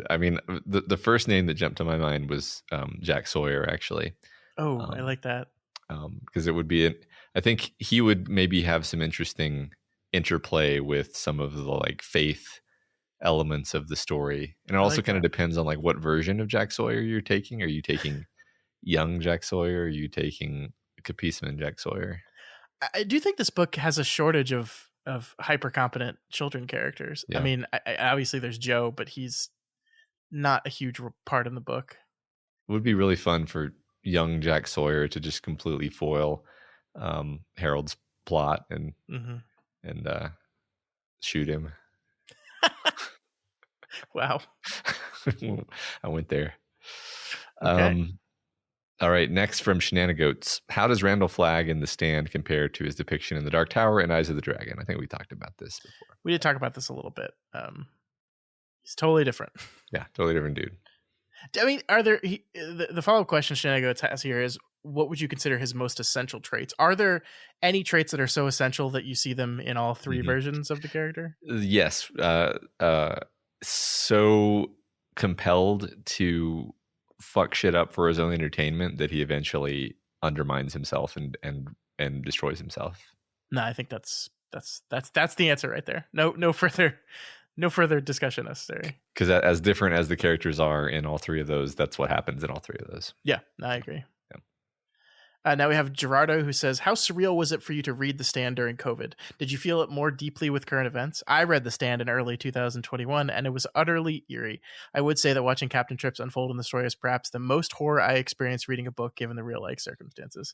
I mean, the first name that jumped to my mind was Jack Sawyer, actually. Oh, I like that. Because it would be, I think he would maybe have some interesting interplay with some of the, like, faith elements of the story. And it also kind of depends on, like, what version of Jack Sawyer you're taking. Are you taking young Jack Sawyer? Or are you taking Capisman Jack Sawyer? I do think this book has a shortage of hyper competent children characters. Yeah. I mean, obviously there's Joe, but he's not a huge part in the book. It would be really fun for young Jack Sawyer to just completely foil Harold's plot and shoot him. Wow. I went there. Okay. All right. Next from Shenanigoats. How does Randall Flagg in The Stand compare to his depiction in The Dark Tower and Eyes of the Dragon? I think we talked about this before. We did talk about this a little bit. He's totally different. Yeah, totally different dude. I mean, are there the follow-up question Shenanigoats has here is, what would you consider his most essential traits? Are there any traits that are so essential that you see them in all three versions of the character? Yes. So compelled to fuck shit up for his own entertainment that he eventually undermines himself and destroys himself. No, I think that's the answer right there. No further discussion necessary. Because as different as the characters are in all three of those, that's what happens in all three of those. Yeah, I agree. Now we have Gerardo, who says, how surreal was it for you to read The Stand during COVID? Did you feel it more deeply with current events? I read The Stand in early 2021, and it was utterly eerie. I would say that watching Captain Trips unfold in the story is perhaps the most horror I experienced reading a book, given the real-life circumstances.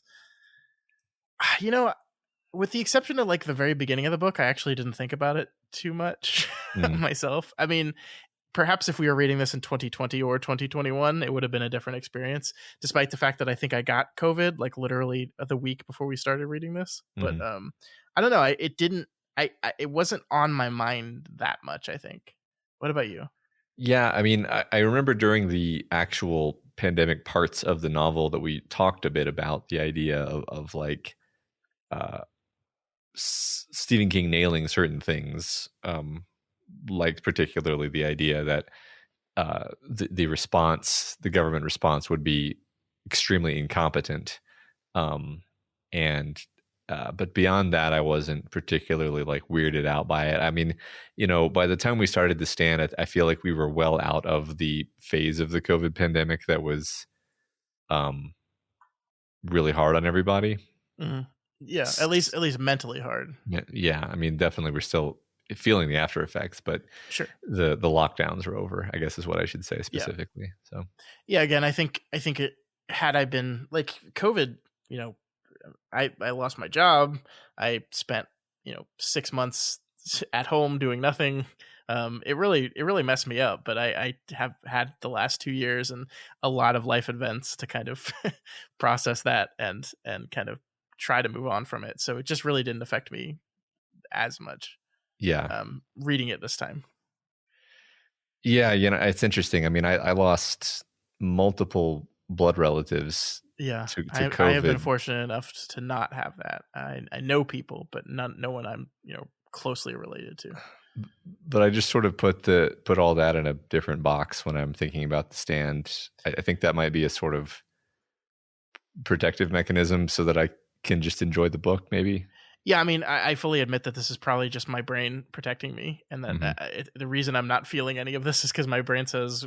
You know, with the exception of, like, the very beginning of the book, I actually didn't think about it too much myself. I mean, perhaps if we were reading this in 2020 or 2021, it would have been a different experience, despite the fact that I think I got COVID, like, literally the week before we started reading this. But I don't know. It wasn't on my mind that much, I think. What about you? Yeah, I mean, I remember during the actual pandemic parts of the novel that we talked a bit about the idea of like Stephen King nailing certain things, like particularly the idea that the government response would be extremely incompetent, Um, and but beyond that, I wasn't particularly like weirded out by it. I mean, by the time we started to stand, I feel like we were well out of the phase of the COVID pandemic that was um, really hard on everybody. Mhm. Yeah, at least mentally hard. Yeah, I mean, definitely we're still feeling the after effects, but Sure. the lockdowns are over, I guess is what I should say Yeah. specifically. So Yeah, again, I think it had I been like COVID, you know, I lost my job. I spent, 6 months at home doing nothing. It really messed me up, but I have had the last 2 years and a lot of life events to kind of process that and kind of try to move on from it. So it just really didn't affect me as much yeah. reading it this time. Yeah, it's interesting. I mean, I lost multiple blood relatives Yeah, to I have been COVID, fortunate enough to not have that. I know people, but no one I'm closely related to. but I just sort of put all that in a different box when I'm thinking about the stand. I think that might be a sort of protective mechanism so that I can just enjoy the book, maybe. Yeah, I mean, I fully admit that this is probably just my brain protecting me, and that Hmm. the reason I'm not feeling any of this is because my brain says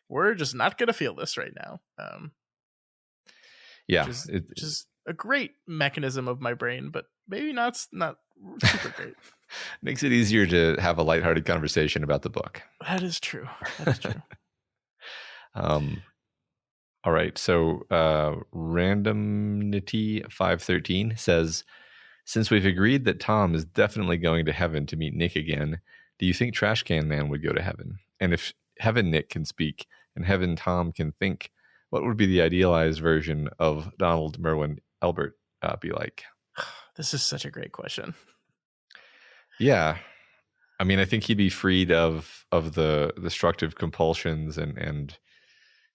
we're just not gonna feel this right now, which Yeah, is which is a great mechanism of my brain, but maybe not super great. makes it easier to have a lighthearted conversation about the book. That is true. That is true. Um, all right. So randomnity513 says, since we've agreed that Tom is definitely going to heaven to meet Nick again, do you think Trash Can Man would go to heaven? And if heaven Nick can speak and heaven Tom can think, what would be the idealized version of Donald Merwin Albert be like? This is such a great question. Yeah. I mean, I think he'd be freed of the destructive compulsions and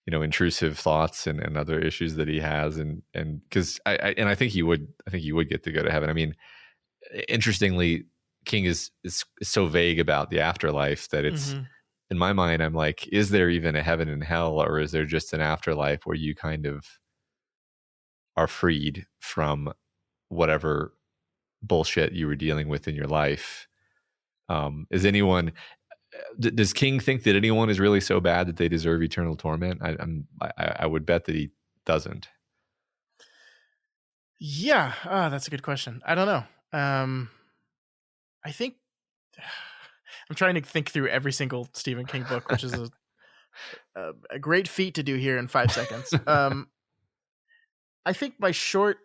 intrusive thoughts and other issues that he has, and because I think he would get to go to heaven. I mean, interestingly, King is so vague about the afterlife that it's, Hmm. in my mind, I'm like, is there even a heaven and hell, or is there just an afterlife where you kind of are freed from whatever bullshit you were dealing with in your life? Is anyone does King think that anyone is really so bad that they deserve eternal torment? I would bet that he doesn't. Yeah, that's a good question. I don't know. I think I'm trying to think through every single Stephen King book, which is a great feat to do here in 5 seconds. I think my short,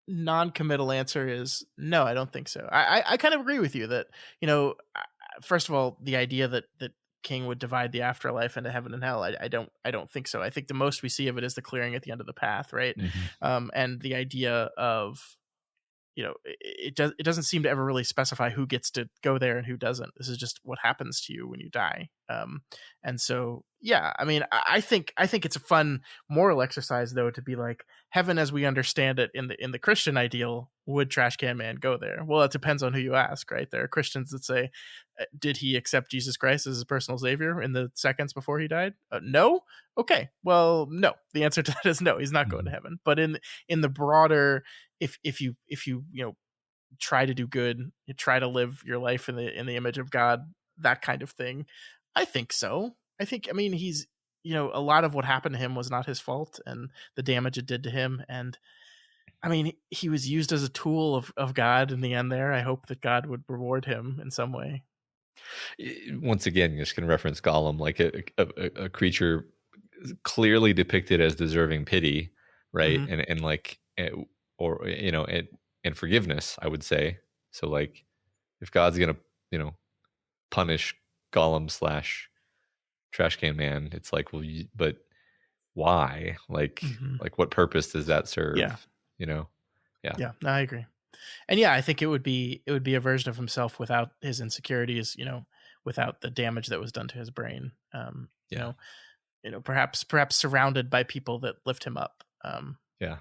non-committal answer is no. I don't think so. I kind of agree with you that first of all, the idea that King would divide the afterlife into heaven and hell, I don't think so. I think the most we see of it is the clearing at the end of the path, right? Mhm. And the idea of it doesn't seem to ever really specify who gets to go there and who doesn't. This is just what happens to you when you die. And so yeah, I mean, I think it's a fun moral exercise though to be like, heaven as we understand it in the Christian ideal, would Trash Can Man go there? Well, it depends on who you ask, right? There are Christians that say, did he accept Jesus Christ as his personal savior in the seconds before he died? No. Okay, well, no. The answer to that is no. He's not going to Mhm. heaven. But in the broader, if you try to do good, you try to live your life in the image of God, that kind of thing, I think so. I mean, he's a lot of what happened to him was not his fault, and the damage it did to him, and I mean, he was used as a tool of God in the end there. I hope that God would reward him in some way. Once again, just going to reference Gollum, like a creature clearly depicted as deserving pity, right? Hmm. And like, or and forgiveness, I would say. So like, if God's gonna punish Gollum slash Trash Can Man, it's like, well, but why? Hmm. Like what purpose does that Yeah, serve? Yeah, yeah, no, I agree. And yeah, I think it would be a version of himself without his insecurities, without the damage that was done to his brain. yeah, Perhaps surrounded by people that lift him up. yeah.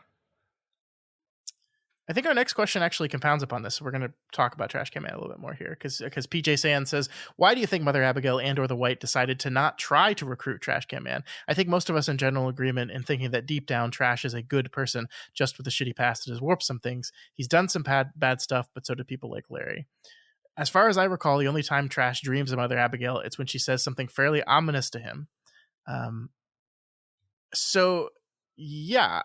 I think our next question actually compounds upon this. We're going to talk about Trash Can Man a little bit more here because PJ Sand says, why do you think Mother Abigail and or the White decided to not try to recruit Trash Can Man? I think most of us in general agreement in thinking that deep down Trash is a good person, just with a shitty past that has warped some things. He's done some bad stuff, but so do people like Larry. As far as I recall, the only time Trash dreams of Mother Abigail, it's when she says something fairly ominous to him. So yeah,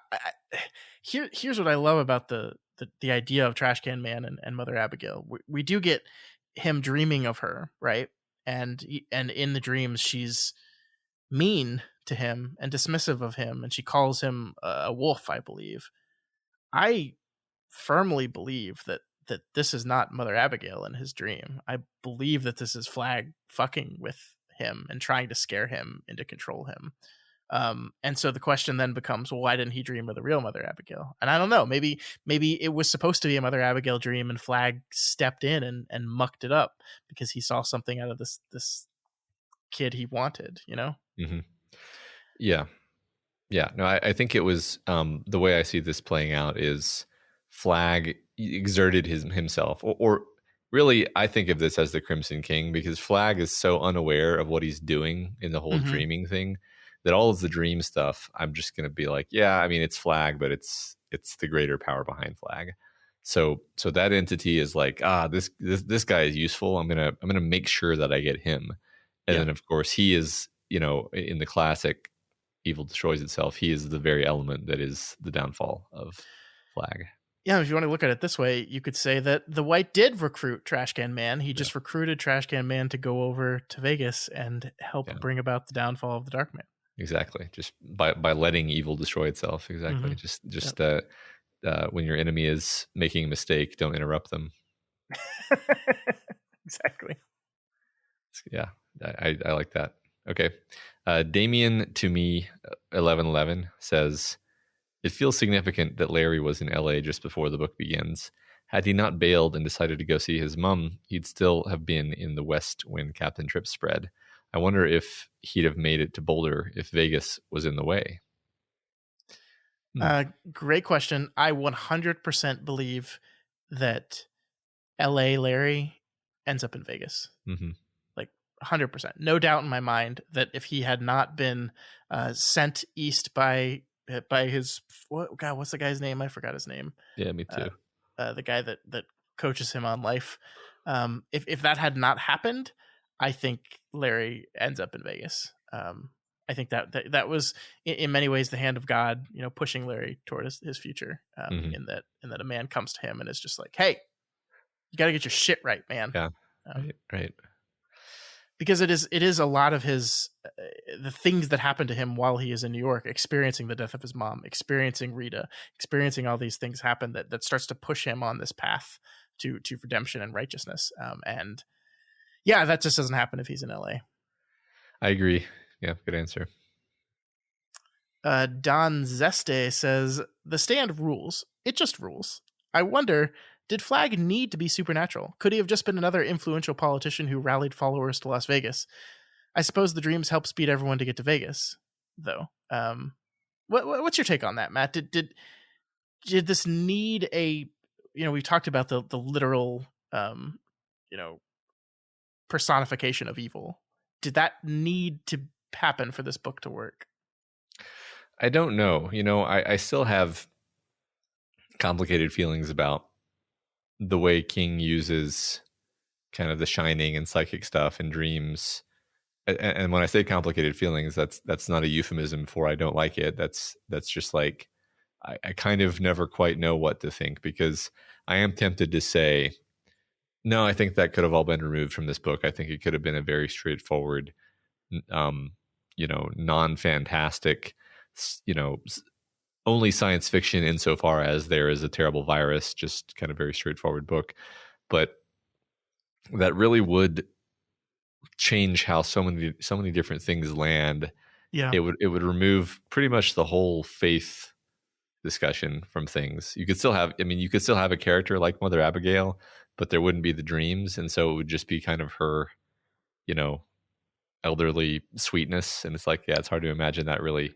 here's what I love about the idea of Trash Can Man and Mother Abigail. We do get him dreaming of her, right? And in the dreams, she's mean to him and dismissive of him, and she calls him a wolf, I believe. I firmly believe that this is not Mother Abigail in his dream. I believe that this is Flagg fucking with him and trying to scare him and to control him. And so the question then becomes, well, why didn't he dream of the real Mother Abigail? And I don't know, maybe it was supposed to be a Mother Abigail dream and Flagg stepped in and mucked it up because he saw something out of this kid he wanted, you know? Mm-hmm. Yeah. No, I think it was, the way I see this playing out is Flagg exerted himself, or really, I think of this as the Crimson King, because Flagg is so unaware of what he's doing in the whole dreaming thing that all of the dream stuff, I'm just going to be like, yeah, I mean, it's Flagg, but it's the greater power behind Flagg. So that entity is like, this guy is useful. I'm gonna make sure that I get him. And then of course he is, in the classic evil destroys itself, he is the very element that is the downfall of Flagg. Yeah, if you want to look at it this way, you could say that the White did recruit Trash Can Man. He just recruited Trash Can Man to go over to Vegas and help bring about the downfall of the Dark Man. Exactly. Just by letting evil destroy itself. Exactly. Just when your enemy is making a mistake, don't interrupt them. Exactly. Yeah, I like that. Okay. Damien to me 1111 says, it feels significant that Larry was in LA just before the book begins. Had he not bailed and decided to go see his mom, he'd still have been in the West when Captain Tripp spread. I wonder if he'd have made it to Boulder if Vegas was in the way. Great question. I 100% believe that LA Larry ends up in Vegas. Mm-hmm. Like 100%. No doubt in my mind that if he had not been sent east by his, what's the guy's name? I forgot his name. Yeah, me too. The guy that coaches him on life. If that had not happened, I think Larry ends up in Vegas. I think that was in many ways the hand of God, pushing Larry toward his future. In that a man comes to him and is just like, "Hey, you got to get your shit right, man." Yeah, right. Because it is a lot of his the things that happen to him while he is in New York, experiencing the death of his mom, experiencing Rita, experiencing all these things happen that starts to push him on this path to redemption and righteousness. And yeah, that just doesn't happen if he's in LA. I agree. Yeah, good answer. Don Zeste says, the stand rules. It just rules. I wonder, did Flagg need to be supernatural? Could he have just been another influential politician who rallied followers to Las Vegas? I suppose the dreams help speed everyone to get to Vegas, though. What's your take on that, Matt? Did this need a, we've talked about the literal, personification of evil. Did that need to happen for this book to work? I don't know. I still have complicated feelings about the way King uses kind of the shining and psychic stuff and dreams. And when I say complicated feelings, that's not a euphemism for I don't like it. That's just like, I kind of never quite know what to think, because I am tempted to say, no, I think that could have all been removed from this book. I think it could have been a very straightforward, non-fantastic, only science fiction insofar as there is a terrible virus, just kind of very straightforward book. But that really would change how so many different things land. Yeah. It would remove pretty much the whole faith discussion from things. You could still have a character like Mother Abigail, but there wouldn't be the dreams, and so it would just be kind of her, elderly sweetness. And it's like, yeah, it's hard to imagine that really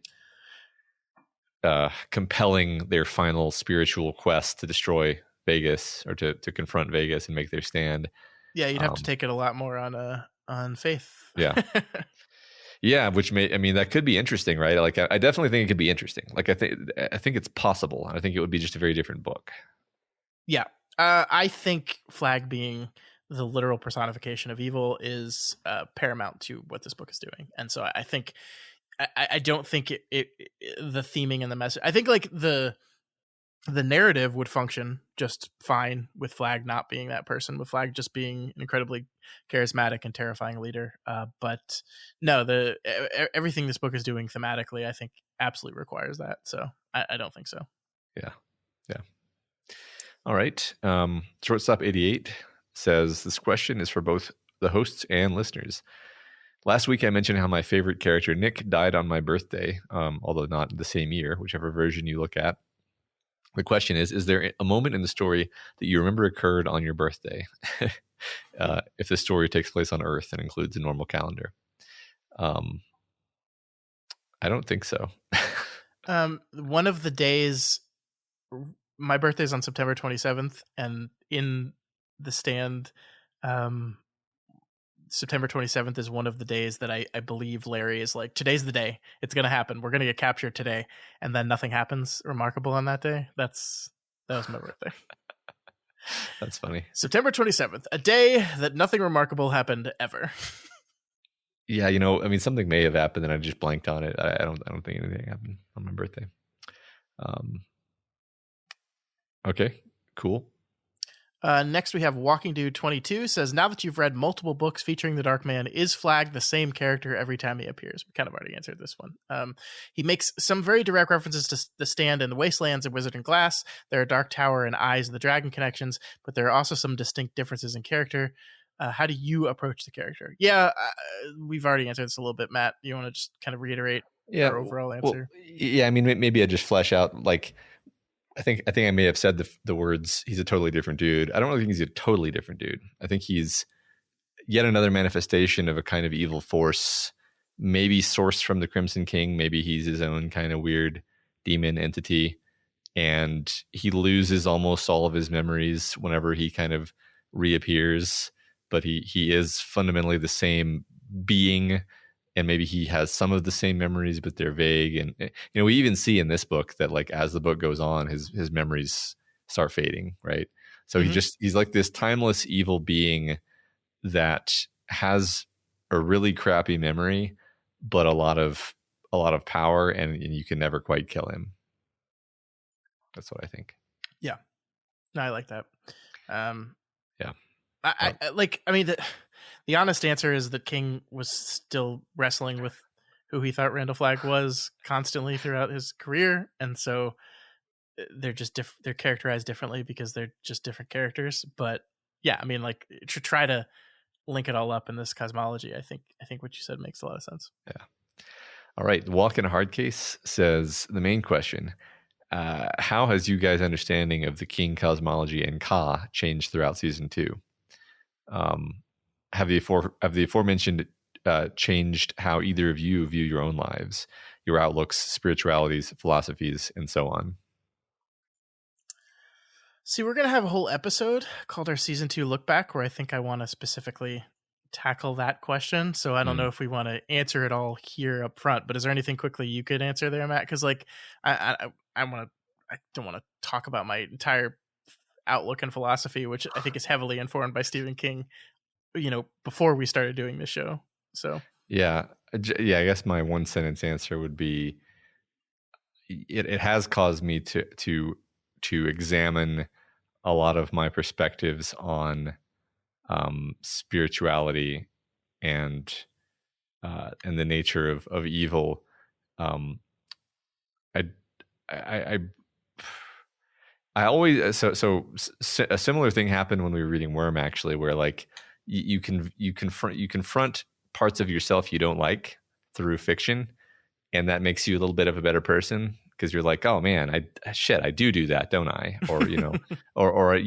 compelling their final spiritual quest to destroy Vegas, or to confront Vegas and make their stand. Yeah, you'd have to take it a lot more on faith. Yeah. Yeah, which that could be interesting, right? Like, I definitely think it could be interesting. Like, I think it's possible. I think it would be just a very different book. Yeah. I think Flagg being the literal personification of evil is paramount to what this book is doing. And so I think, I don't think it the theming and the message, I think like the narrative would function just fine with Flagg not being that person, with Flagg just being an incredibly charismatic and terrifying leader. But no, everything this book is doing thematically, I think absolutely requires that. So I don't think so. Yeah. All right. Shortstop 88 says, this question is for both the hosts and listeners. Last week, I mentioned how my favorite character, Nick, died on my birthday, although not the same year, whichever version you look at. The question is there a moment in the story that you remember occurred on your birthday? If the story takes place on Earth and includes a normal calendar. I don't think so. One of the days, my birthday's on September 27th, and in the stand, September 27th is one of the days that I believe Larry is like, today's the day. It's going to happen. We're going to get captured today. And then nothing happens remarkable on that day. That was my birthday. That's funny. September 27th, a day that nothing remarkable happened ever. Yeah, something may have happened and I just blanked on it. I don't think anything happened on my birthday. Okay, cool. Next we have Walking Dude 22 says, now that you've read multiple books featuring the Dark Man, is Flagg the same character every time he appears? We kind of already answered this one. He makes some very direct references to the Stand and the Wastelands and Wizard and Glass. There are Dark Tower and Eyes of the Dragon connections, but there are also some distinct differences in character. How do you approach the character? Yeah, we've already answered this a little bit, Matt. You want to just kind of reiterate our overall answer? Well, yeah, maybe I just flesh out, like, I think I may have said the words, he's a totally different dude. I don't really think he's a totally different dude. I think he's yet another manifestation of a kind of evil force, maybe sourced from the Crimson King. Maybe he's his own kind of weird demon entity. And he loses almost all of his memories whenever he kind of reappears. But he is fundamentally the same being. And maybe he has some of the same memories, but they're vague. And we even see in this book that, like, as the book goes on, his memories start fading, right? So he's like this timeless evil being that has a really crappy memory, but a lot of power, and you can never quite kill him. That's what I think. Yeah, no, I like that. Yeah, the honest answer is that King was still wrestling with who he thought Randall Flagg was constantly throughout his career, and so they're just they're characterized differently because they're just different characters. But yeah, to try to link it all up in this cosmology, I think what you said makes a lot of sense. Yeah. All right, Walk in a Hard Case says, the main question: how has you guys' understanding of the King cosmology and Ka changed throughout season 2? Have the aforementioned changed how either of you view your own lives, your outlooks, spiritualities, philosophies, and so on? See, we're going to have a whole episode called our season 2 look back, where I think I want to specifically tackle that question. So I don't know if we want to answer it all here up front, but is there anything quickly you could answer there, Matt? Because I don't want to talk about my entire outlook and philosophy, which I think is heavily informed by Stephen King, before we started doing this show. So yeah, I guess my one sentence answer would be, it has caused me to examine a lot of my perspectives on spirituality and the nature of evil. I always so a similar thing happened when we were reading Worm, actually, where, like, you confront parts of yourself you don't like through fiction, and that makes you a little bit of a better person, because you're like, oh man, I do that, don't I? Or or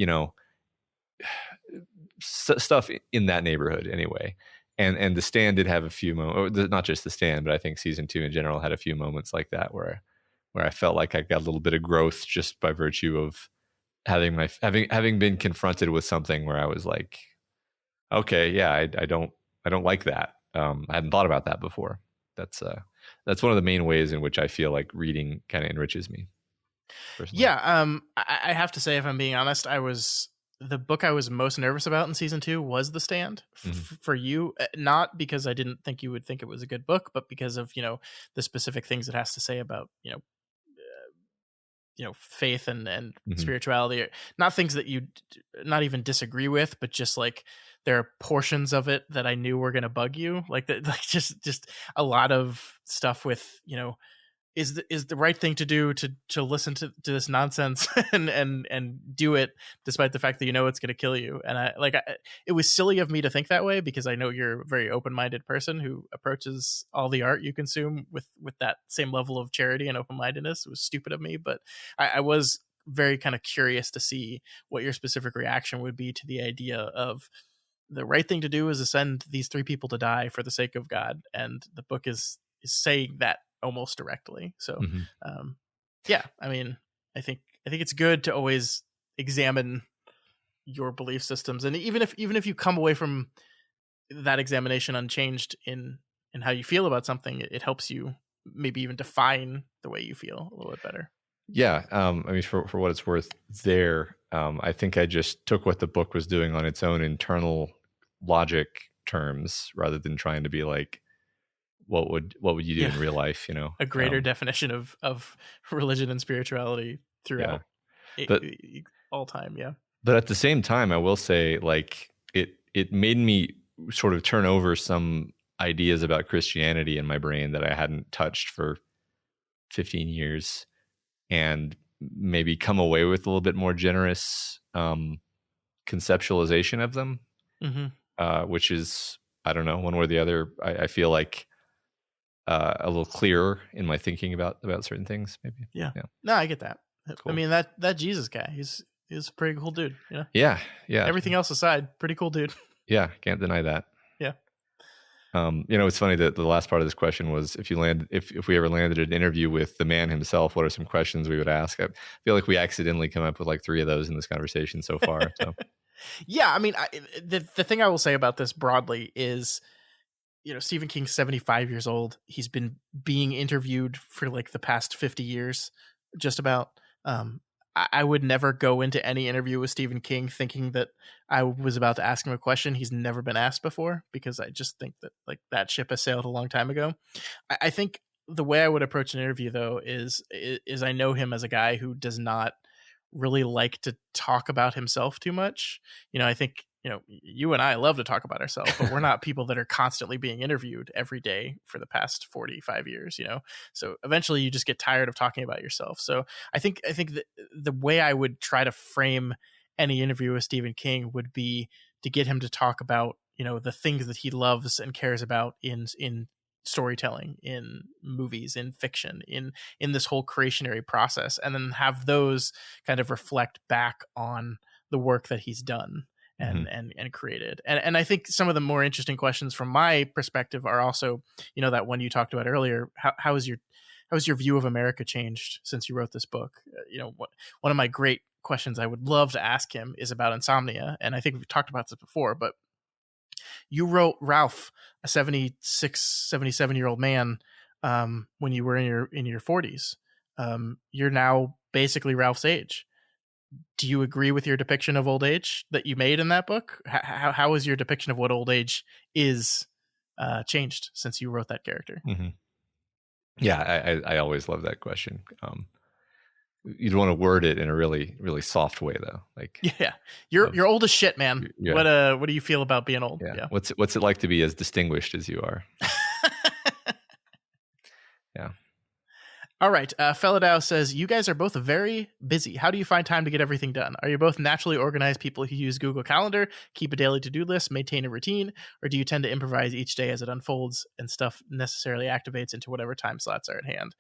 stuff in that neighborhood anyway. And The Stand did have a few moments, not just The Stand, but I think season 2 in general had a few moments like that, where where I felt like I got a little bit of growth just by virtue of having been confronted with something where I was like, okay, yeah, I don't like that. I hadn't thought about that before. That's one of the main ways in which I feel like reading kind of enriches me personally. Yeah, I have to say, if I'm being honest, the book I was most nervous about in season 2 was The Stand for you, not because I didn't think you would think it was a good book, but because of, the specific things it has to say about, faith and spirituality, not things that you not even disagree with, but just like there are portions of it that I knew were going to bug you, like just a lot of stuff with, is the right thing to do to listen to this nonsense and do it despite the fact that it's going to kill you. And it was silly of me to think that way, because I know you're a very open-minded person who approaches all the art you consume with that same level of charity and open-mindedness. It was stupid of me, but I was very kind of curious to see what your specific reaction would be to the idea of the right thing to do is to send these 3 people to die for the sake of God, and the book is saying that almost directly. So yeah, I mean, I think it's good to always examine your belief systems, and even if you come away from that examination unchanged in how you feel about something, it helps you maybe even define the way you feel a little bit better. Yeah, I mean, for what it's worth, there, I think I just took what the book was doing on its own internal logic terms, rather than trying to be like, what would you do in real life, a greater definition of religion and spirituality throughout all time. But at the same time, I will say, like, it made me sort of turn over some ideas about Christianity in my brain that I hadn't touched for 15 years, and maybe come away with a little bit more generous conceptualization of them, which is, I don't know, one way or the other, I feel like a little clearer in my thinking about certain things, maybe. Yeah. No, I get that. Cool. I mean, that Jesus guy, he's a pretty cool dude. Yeah. Everything else aside, pretty cool dude. Yeah, can't deny that. Yeah. It's funny that the last part of this question was, if we ever landed an interview with the man himself, what are some questions we would ask? I feel like we accidentally come up with like 3 of those in this conversation so far. So yeah, I mean, the thing I will say about this broadly is, Stephen King's 75 years old. He's been being interviewed for like the past 50 years, just about. I would never go into any interview with Stephen King thinking that I was about to ask him a question he's never been asked before, because I just think that like that ship has sailed a long time ago. I think the way I would approach an interview, though, is I know him as a guy who does not really like to talk about himself too much. I think, you and I love to talk about ourselves, but we're not people that are constantly being interviewed every day for the past 45 years, so eventually you just get tired of talking about yourself. So I think that the way I would try to frame any interview with Stephen King would be to get him to talk about, the things that he loves and cares about in storytelling, in movies, in fiction, in this whole creationary process, and then have those kind of reflect back on the work that he's done and created. And I think some of the more interesting questions from my perspective are also, that one you talked about earlier. How has your view of America changed since you wrote this book? One of my great questions I would love to ask him is about insomnia. And I think we've talked about this before, but you wrote Ralph, a 76, 77-year-old man, when you were in your 40s. You're now basically Ralph's age. Do you agree with your depiction of old age that you made in that book? How is your depiction of what old age is changed since you wrote that character? Yeah, I always love that question. You'd want to word it in a really, really soft way, though. Like, you're old as shit, man. Yeah. What do you feel about being old? Yeah. What's it like to be as distinguished as you are? Yeah. All right. Fellow says, you guys are both very busy. How do you find time to get everything done? Are you both naturally organized people who use Google Calendar, keep a daily to-do list, maintain a routine, or do you tend to improvise each day as it unfolds and stuff necessarily activates into whatever time slots are at hand?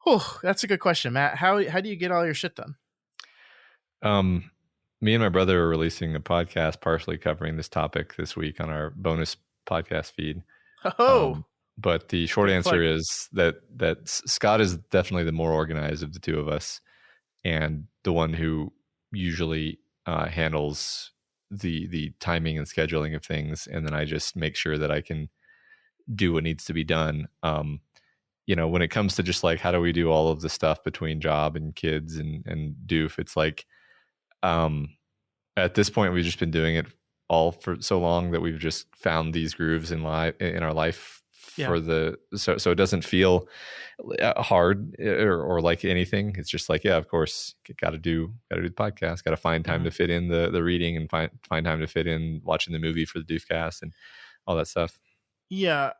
Oh, that's a good question, Matt. How do you get all your shit done? Me and my brother are releasing a podcast partially covering this topic this week on our bonus podcast feed. Oh, But the short answer Like, is that Scott is definitely the more organized of the two of us, and the one who usually handles the timing and scheduling of things, and then I just make sure that I can do what needs to be done. When it comes to just like how do we do all of the stuff between job and kids and doof, it's like at this point we've just been doing it all for so long that we've just found these grooves in our life for so it doesn't feel hard or like anything. It's just like, yeah, of course, got to do the podcast, got to find time to fit in the reading and find time to fit in watching the movie for the doofcast and all that stuff. Yeah,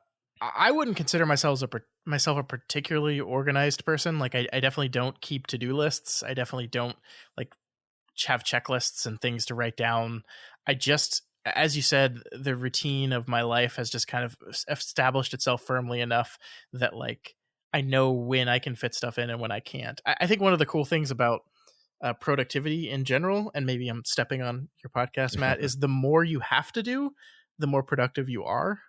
I wouldn't consider myself a particularly organized person. Like, I definitely don't keep to-do lists. I definitely don't like have checklists and things to write down. I just, as you said, the routine of my life has just kind of established itself firmly enough that like I know when I can fit stuff in and when I can't. I think one of the cool things about productivity in general, and maybe I'm stepping on your podcast, Matt, is the more you have to do, the more productive you are.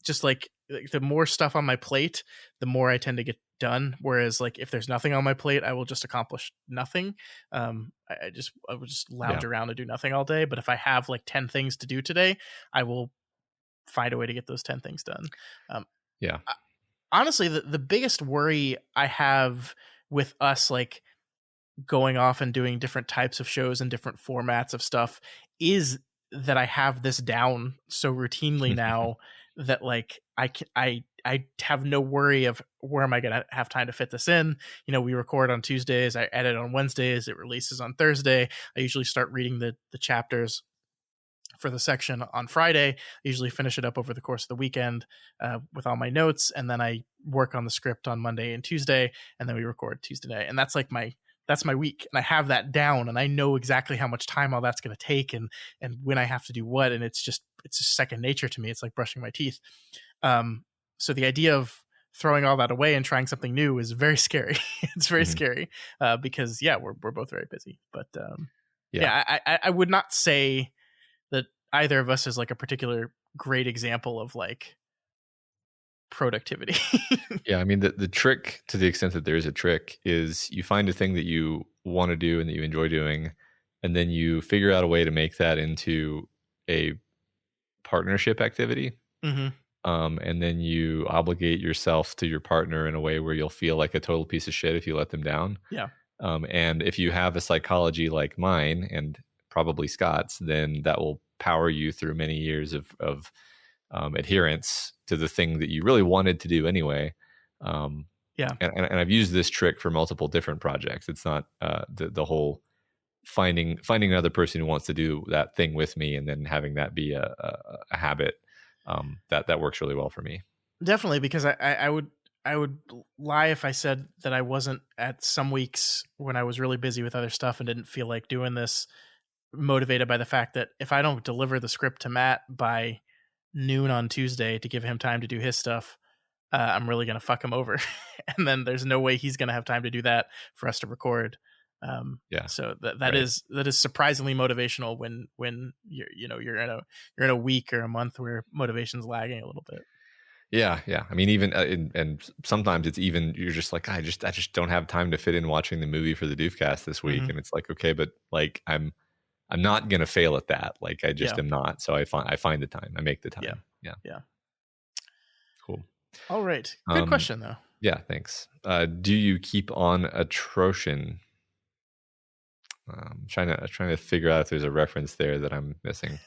Just like the more stuff on my plate, the more I tend to get done. Whereas like if there's nothing on my plate, I will just accomplish nothing. I will just lounge around and do nothing all day. But if I have like 10 things to do today, I will find a way to get those 10 things done. Honestly, the biggest worry I have with us like going off and doing different types of shows and different formats of stuff is that I have this down so routinely now that like I have no worry of where am I going to have time to fit this in. We record on Tuesdays, I edit on Wednesdays, it releases on Thursday. I usually start reading the chapters for the section on Friday. I usually finish it up over the course of the weekend with all my notes, and then I work on the script on Monday and Tuesday, and then we record Tuesday night. And that's like that's my week, and I have that down, and I know exactly how much time all that's going to take and when I have to do what, and it's just second nature to me. It's like brushing my teeth. So the idea of throwing all that away and trying something new is very scary. It's very scary because we're both very busy. But I would not say that either of us is like a particular great example of like productivity. Yeah, I mean the trick, to the extent that there is a trick, is you find a thing that you want to do and that you enjoy doing, and then you figure out a way to make that into a partnership activity. And then you obligate yourself to your partner in a way where you'll feel like a total piece of shit if you let them down. And if you have a psychology like mine and probably Scott's, then that will power you through many years of adherence to the thing that you really wanted to do anyway. And I've used this trick for multiple different projects. It's not the whole finding another person who wants to do that thing with me and then having that be a habit. That works really well for me. Definitely, because I would lie if I said that I wasn't at some weeks when I was really busy with other stuff and didn't feel like doing this, motivated by the fact that if I don't deliver the script to Matt by noon on Tuesday to give him time to do his stuff, I'm really going to fuck him over. And then there's no way he's going to have time to do that for us to record. So that is surprisingly motivational when you're in a week or a month where motivation's lagging a little bit. Yeah. I mean, even and sometimes it's even you're just like I just don't have time to fit in watching the movie for the Doofcast this week, and it's like, okay, but like I'm not gonna fail at that. Like I just am not. So I find the time. I make the time. Yeah. Cool. All right. Good question though. Yeah. Thanks. Do you keep on atrocian? I'm trying to figure out if there's a reference there that I'm missing.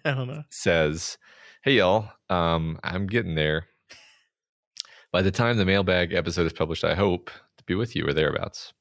I don't know. Says, hey y'all, I'm getting there. By the time the Mailbag episode is published, I hope to be with you or thereabouts.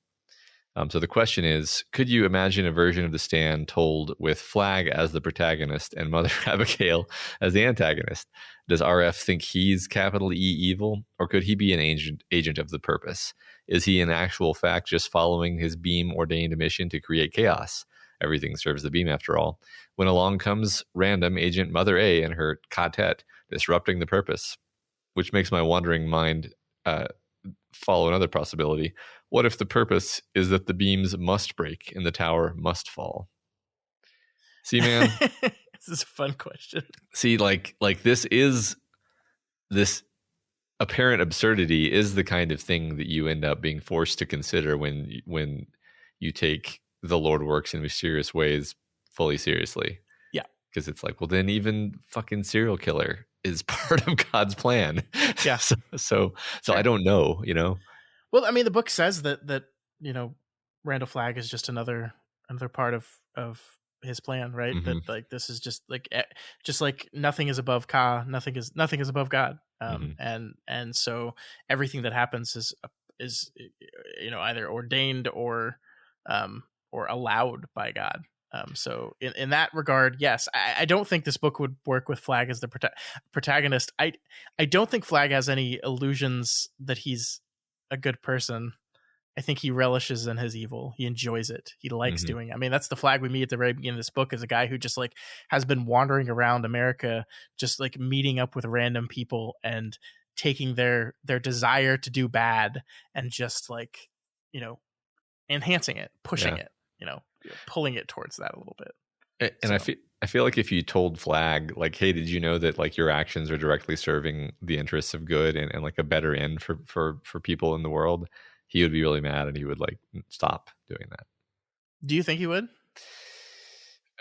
So the question is, could you imagine a version of The Stand told with Flagg as the protagonist and Mother Abigail as the antagonist? Does RF think he's capital E evil, or could he be an agent of the purpose? Is he in actual fact just following his beam-ordained mission to create chaos? Everything serves the beam after all. When along comes random agent Mother A and her quartet, disrupting the purpose. Which makes my wandering mind follow another possibility. What if the purpose is that the beams must break and the tower must fall? See, man, this is a fun question. See, like this apparent absurdity is the kind of thing that you end up being forced to consider when you take the Lord works in mysterious ways fully seriously. Yeah. Because it's like, well, then even fucking serial killer is part of God's plan. Yeah. So Sure. I don't know, you know. Well, I mean, the book says that you know, Randall Flagg is just another part of his plan, right? Mhm. That like this is just like nothing is above Ka, nothing is above God, Mhm. and so everything that happens is either ordained or allowed by God. So in that regard, yes, I don't think this book would work with Flagg as the protagonist. I don't think Flagg has any illusions that he's a good person. I think he relishes in his evil. He enjoys it. He likes doing it. I mean, that's the Flagg we meet at the very beginning of this book, is a guy who just like has been wandering around America, just like meeting up with random people and taking their desire to do bad and just like, enhancing it, pushing it, pulling it towards that a little bit. And I feel like if you told Flagg, like, hey, did you know that like your actions are directly serving the interests of good and like a better end for people in the world, he would be really mad and he would like stop doing that. Do you think he would?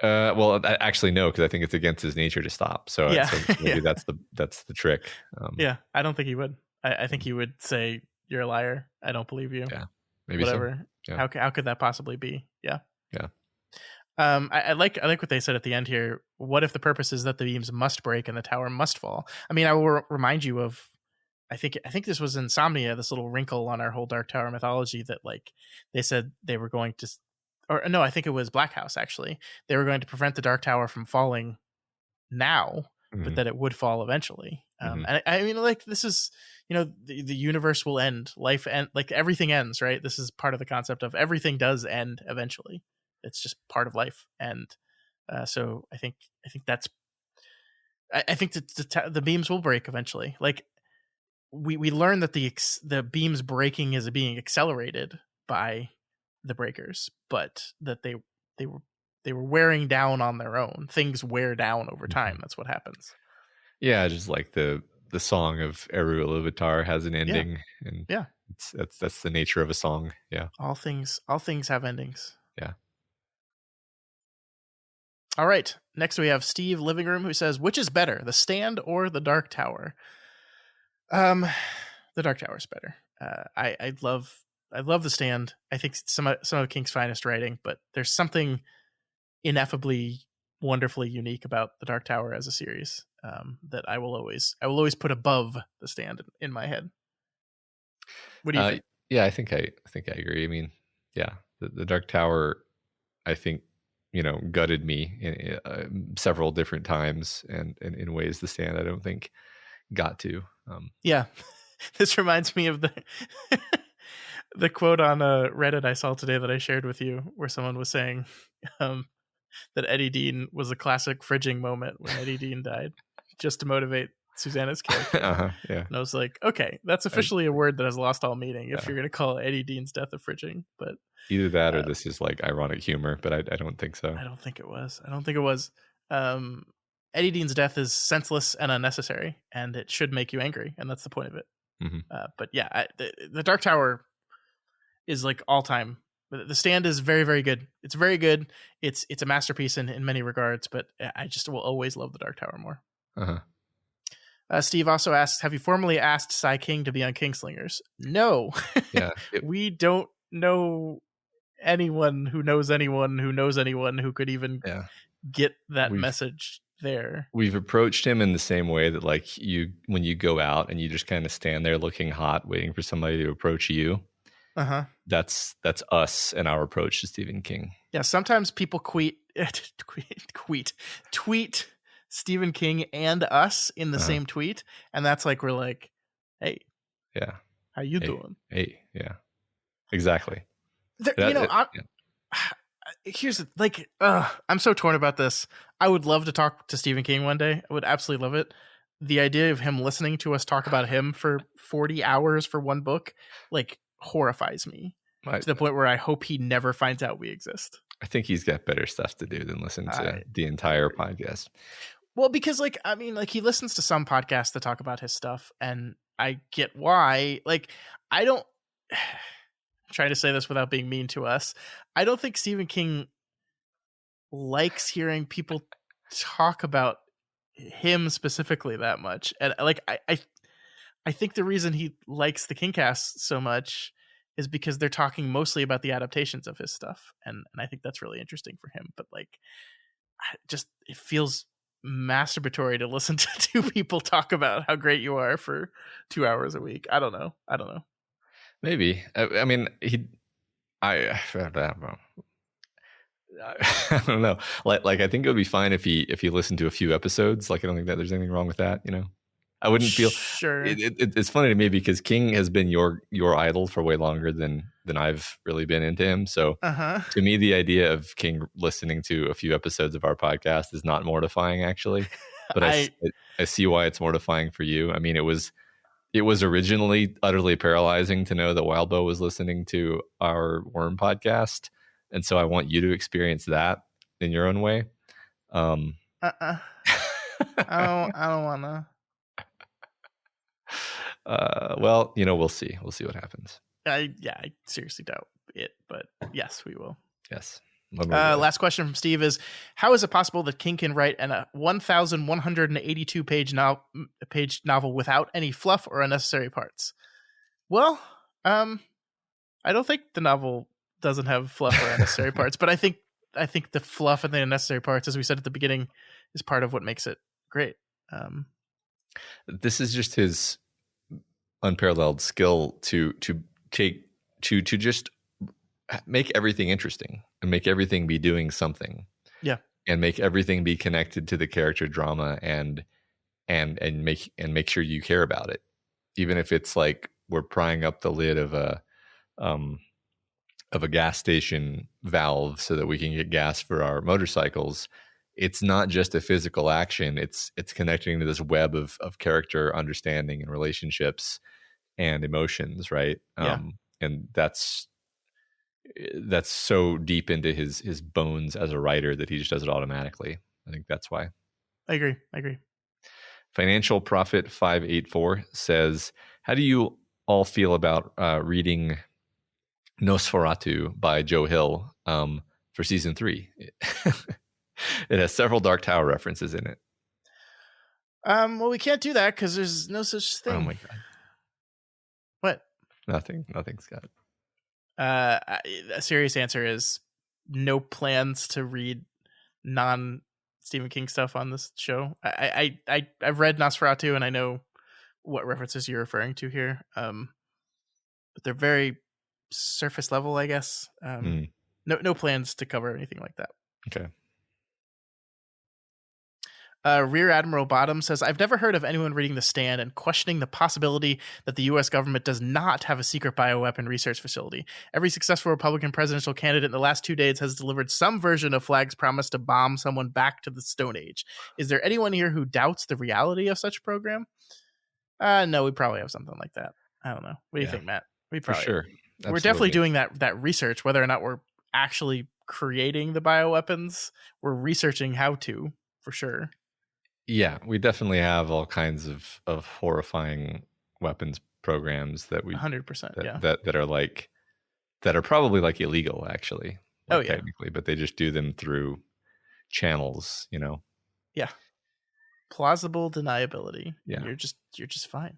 Well, actually, no, because I think it's against his nature to stop. So, yeah. so maybe Yeah. that's the trick. Yeah, I don't think he would. I think he would say, "You're a liar. I don't believe you." Yeah, maybe whatever. So. Yeah. How could that possibly be? Yeah. Yeah. I like what they said at the end here. What if the purpose is that the beams must break and the tower must fall? I mean, I will remind you of. I think this was Insomnia, this little wrinkle on our whole Dark Tower mythology, that like they said they were going to, or no, I think it was Black House actually. They were going to prevent the Dark Tower from falling now, but that it would fall eventually. And I mean, like, this is, the universe will end, life end, like everything ends, right? This is part of the concept of everything does end eventually. It's just part of life, and so I think that's. I think that the beams will break eventually. Like we learn that the beams breaking is being accelerated by the breakers, but that they were wearing down on their own. Things wear down over time. That's what happens. Yeah, just like the song of Eru Iluvatar has an ending, and yeah, that's the nature of a song. Yeah, all things have endings. Yeah. All right. Next we have Steve Living Room, who says, "Which is better, the Stand or the Dark Tower?" The Dark Tower is better. I love the Stand. I think some of King's finest writing, but there's something ineffably wonderfully unique about the Dark Tower as a series that I will always put above the Stand in my head. What do you think? Yeah, I think I agree. I mean, yeah, the Dark Tower, I think, gutted me in, several different times, and in ways the Stand I don't think got to. Yeah, this reminds me of the quote on Reddit I saw today that I shared with you, where someone was saying that Eddie Dean was a classic fridging moment when Eddie Dean died, just to motivate Susanna's character. Yeah. And I was like, okay, that's officially a word that has lost all meaning if you're going to call Eddie Dean's death a fridging. But either that or this is like ironic humor, but I don't think so. I don't think it was. Eddie Dean's death is senseless and unnecessary, and it should make you angry, and that's the point of it. But yeah, the Dark Tower is like all time. The Stand is very, very good. It's very good. It's a masterpiece in many regards, but I just will always love the Dark Tower more. Steve also asks, have you formally asked Cy King to be on Kingslingers? No. Yeah. We don't know anyone who knows anyone who knows anyone who could even get that message there. We've approached him in the same way that, like, when you go out and you just kind of stand there looking hot, waiting for somebody to approach you. That's us and our approach to Stephen King. Yeah, sometimes people tweet Stephen King and us in the same tweet, and that's like, we're like, hey, how you doing? Hey, yeah, exactly. Here's I'm so torn about this. I would love to talk to Stephen King one day. I would absolutely love it. The idea of him listening to us talk about him for 40 hours for one book, like, horrifies me to the point where I hope he never finds out we exist. I think he's got better stuff to do than listen to the entire podcast. Well, because, like, I mean, like, he listens to some podcasts that talk about his stuff, and I get why. Like, I don't. I'm trying to say this without being mean to us. I don't think Stephen King likes hearing people talk about him specifically that much, and like I think the reason he likes the Kingcast so much is because they're talking mostly about the adaptations of his stuff, and I think that's really interesting for him. But like, just it feels masturbatory to listen to two people talk about how great you are for 2 hours a week. I don't know. Maybe. I mean, I don't know. I don't know. Like I think it would be fine if he listened to a few episodes. Like I don't think that there's anything wrong with that. You know, I wouldn't feel. Sure. It's funny to me because King has been your idol for way longer than I've really been into him. So to me, the idea of King listening to a few episodes of our podcast is not mortifying, actually. But I see why it's mortifying for you. I mean, it was originally utterly paralyzing to know that Wildbow was listening to our Worm podcast. And so I want you to experience that in your own way. I don't want to. Well, you know, we'll see. We'll see what happens. I seriously doubt it, but yes, we will. Yes. Last question from Steve is: how is it possible that King can write a 1,182 page novel without any fluff or unnecessary parts? Well, I don't think the novel doesn't have fluff or unnecessary parts, but I think the fluff and the unnecessary parts, as we said at the beginning, is part of what makes it great. This is just his unparalleled skill to just make everything interesting and make everything be doing something. Yeah. And make everything be connected to the character drama and make sure you care about it. Even if it's like we're prying up the lid of a gas station valve so that we can get gas for our motorcycles. It's not just a physical action. It's connecting to this web of character understanding and relationships and emotions, right? Yeah. And that's so deep into his bones as a writer that he just does it automatically. I think that's why. I agree. Financial Profit 584 says, how do you all feel about reading Nosferatu by Joe Hill for season 3? It has several Dark Tower references in it. Well, we can't do that because there's no such thing. Oh my god. What? Nothing, Scott. A serious answer is no plans to read non Stephen King stuff on this show. I've read Nosferatu and I know what references you're referring to here. But they're very surface level, I guess. No plans to cover anything like that. Okay. Rear Admiral Bottom says, I've never heard of anyone reading The Stand and questioning the possibility that the U.S. government does not have a secret bioweapon research facility. Every successful Republican presidential candidate in the last 2 days has delivered some version of Flagg's promise to bomb someone back to the Stone Age. Is there anyone here who doubts the reality of such a program? No, we probably have something like that. I don't know. What do you think, Matt? We probably, for sure. Absolutely. We're definitely doing that research, whether or not we're actually creating the bioweapons. We're researching how to, for sure. Yeah, we definitely have all kinds of horrifying weapons programs that we 100%. that are probably like illegal actually. Like, technically, but they just do them through channels, you know. Yeah. Plausible deniability. Yeah. You're just fine.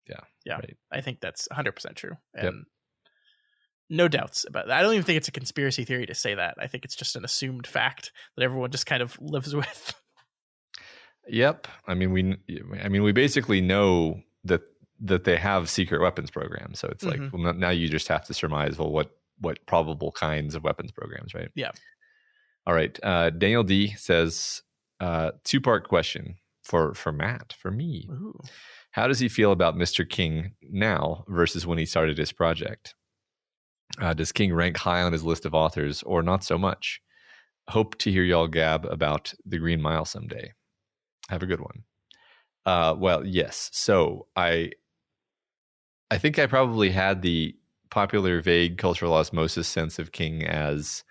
Yeah. Right. I think that's 100% true. And no doubts about that. I don't even think it's a conspiracy theory to say that. I think it's just an assumed fact that everyone just kind of lives with. Yep. I mean, we basically know that they have secret weapons programs. So it's like, well, now you just have to surmise, well, what probable kinds of weapons programs, right? Yeah. All right. Daniel D says, 2-part question for Matt, for me. Ooh. How does he feel about Mr. King now versus when he started his project? Does King rank high on his list of authors or not so much? Hope to hear y'all gab about The Green Mile someday. Have a good one. Well, yes. So I think I probably had the popular, vague cultural osmosis sense of King as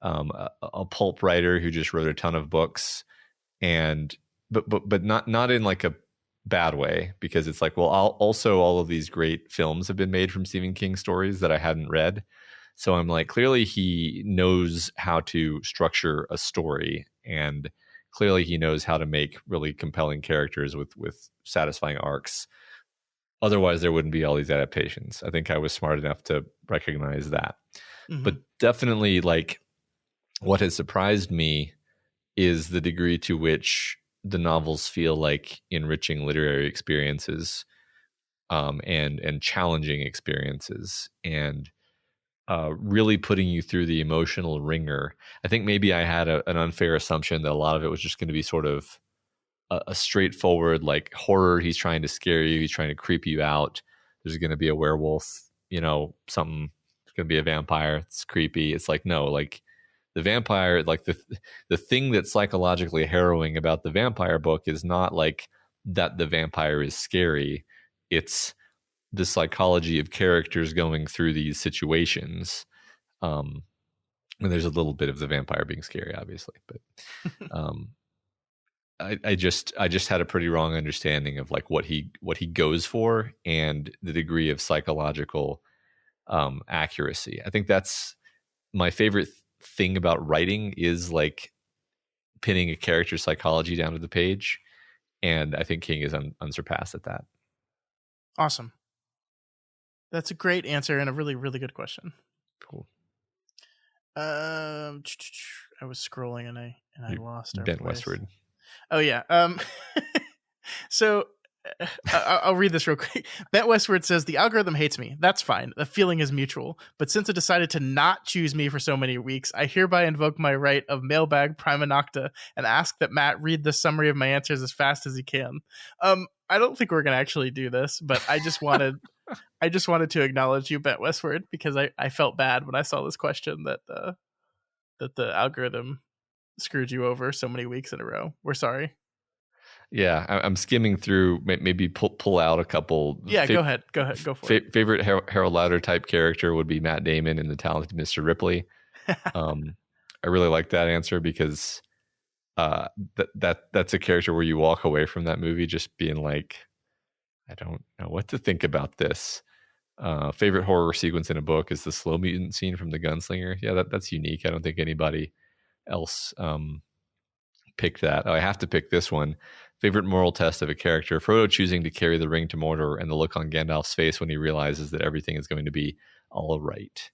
a pulp writer who just wrote a ton of books, but not in like a bad way, because it's like, well, also all of these great films have been made from Stephen King stories that I hadn't read. So I'm like, clearly he knows how to structure a story, and clearly he knows how to make really compelling characters with satisfying arcs. Otherwise, there wouldn't be all these adaptations. I think I was smart enough to recognize that. Mm-hmm. But definitely, like, what has surprised me is the degree to which the novels feel like enriching literary experiences, and challenging experiences, and really putting you through the emotional ringer. I think maybe I had an unfair assumption that a lot of it was just going to be sort of a straightforward like horror. He's trying to scare you. He's trying to creep you out. There's going to be a werewolf, something. It's going to be a vampire. It's creepy. It's like, no, like the vampire, like the thing that's psychologically harrowing about the vampire book is not like that the vampire is scary. It's the psychology of characters going through these situations. And there's a little bit of the vampire being scary, obviously, but I just had a pretty wrong understanding of like what he goes for and the degree of psychological accuracy. I think that's my favorite thing about writing, is like pinning a character's psychology down to the page, and I think King is unsurpassed at that. Awesome. That's a great answer and a really, really good question. Cool. I was scrolling and I lost our Bent place. Westward. Oh yeah. So I'll read this real quick. Bent Westward says, the algorithm hates me. That's fine. The feeling is mutual. But since it decided to not choose me for so many weeks, I hereby invoke my right of Mailbag Prima Nocta and ask that Matt read the summary of my answers as fast as he can. I don't think we're going to actually do this, but I just wanted to acknowledge you, Bent Westward, because I felt bad when I saw this question that the algorithm screwed you over so many weeks in a row. We're sorry. Yeah, I'm skimming through. Maybe pull out a couple. Yeah, go ahead. Go for it. Favorite Harold Lauder type character would be Matt Damon in The Talented Mr. Ripley. I really like that answer because that's a character where you walk away from that movie just being like, I don't know what to think about this. Favorite horror sequence in a book is the slow mutant scene from The Gunslinger. Yeah, that's unique. I don't think anybody else picked that. I have to pick this one. Favorite moral test of a character: Frodo choosing to carry the ring to Mordor, and the look on Gandalf's face when he realizes that everything is going to be all right.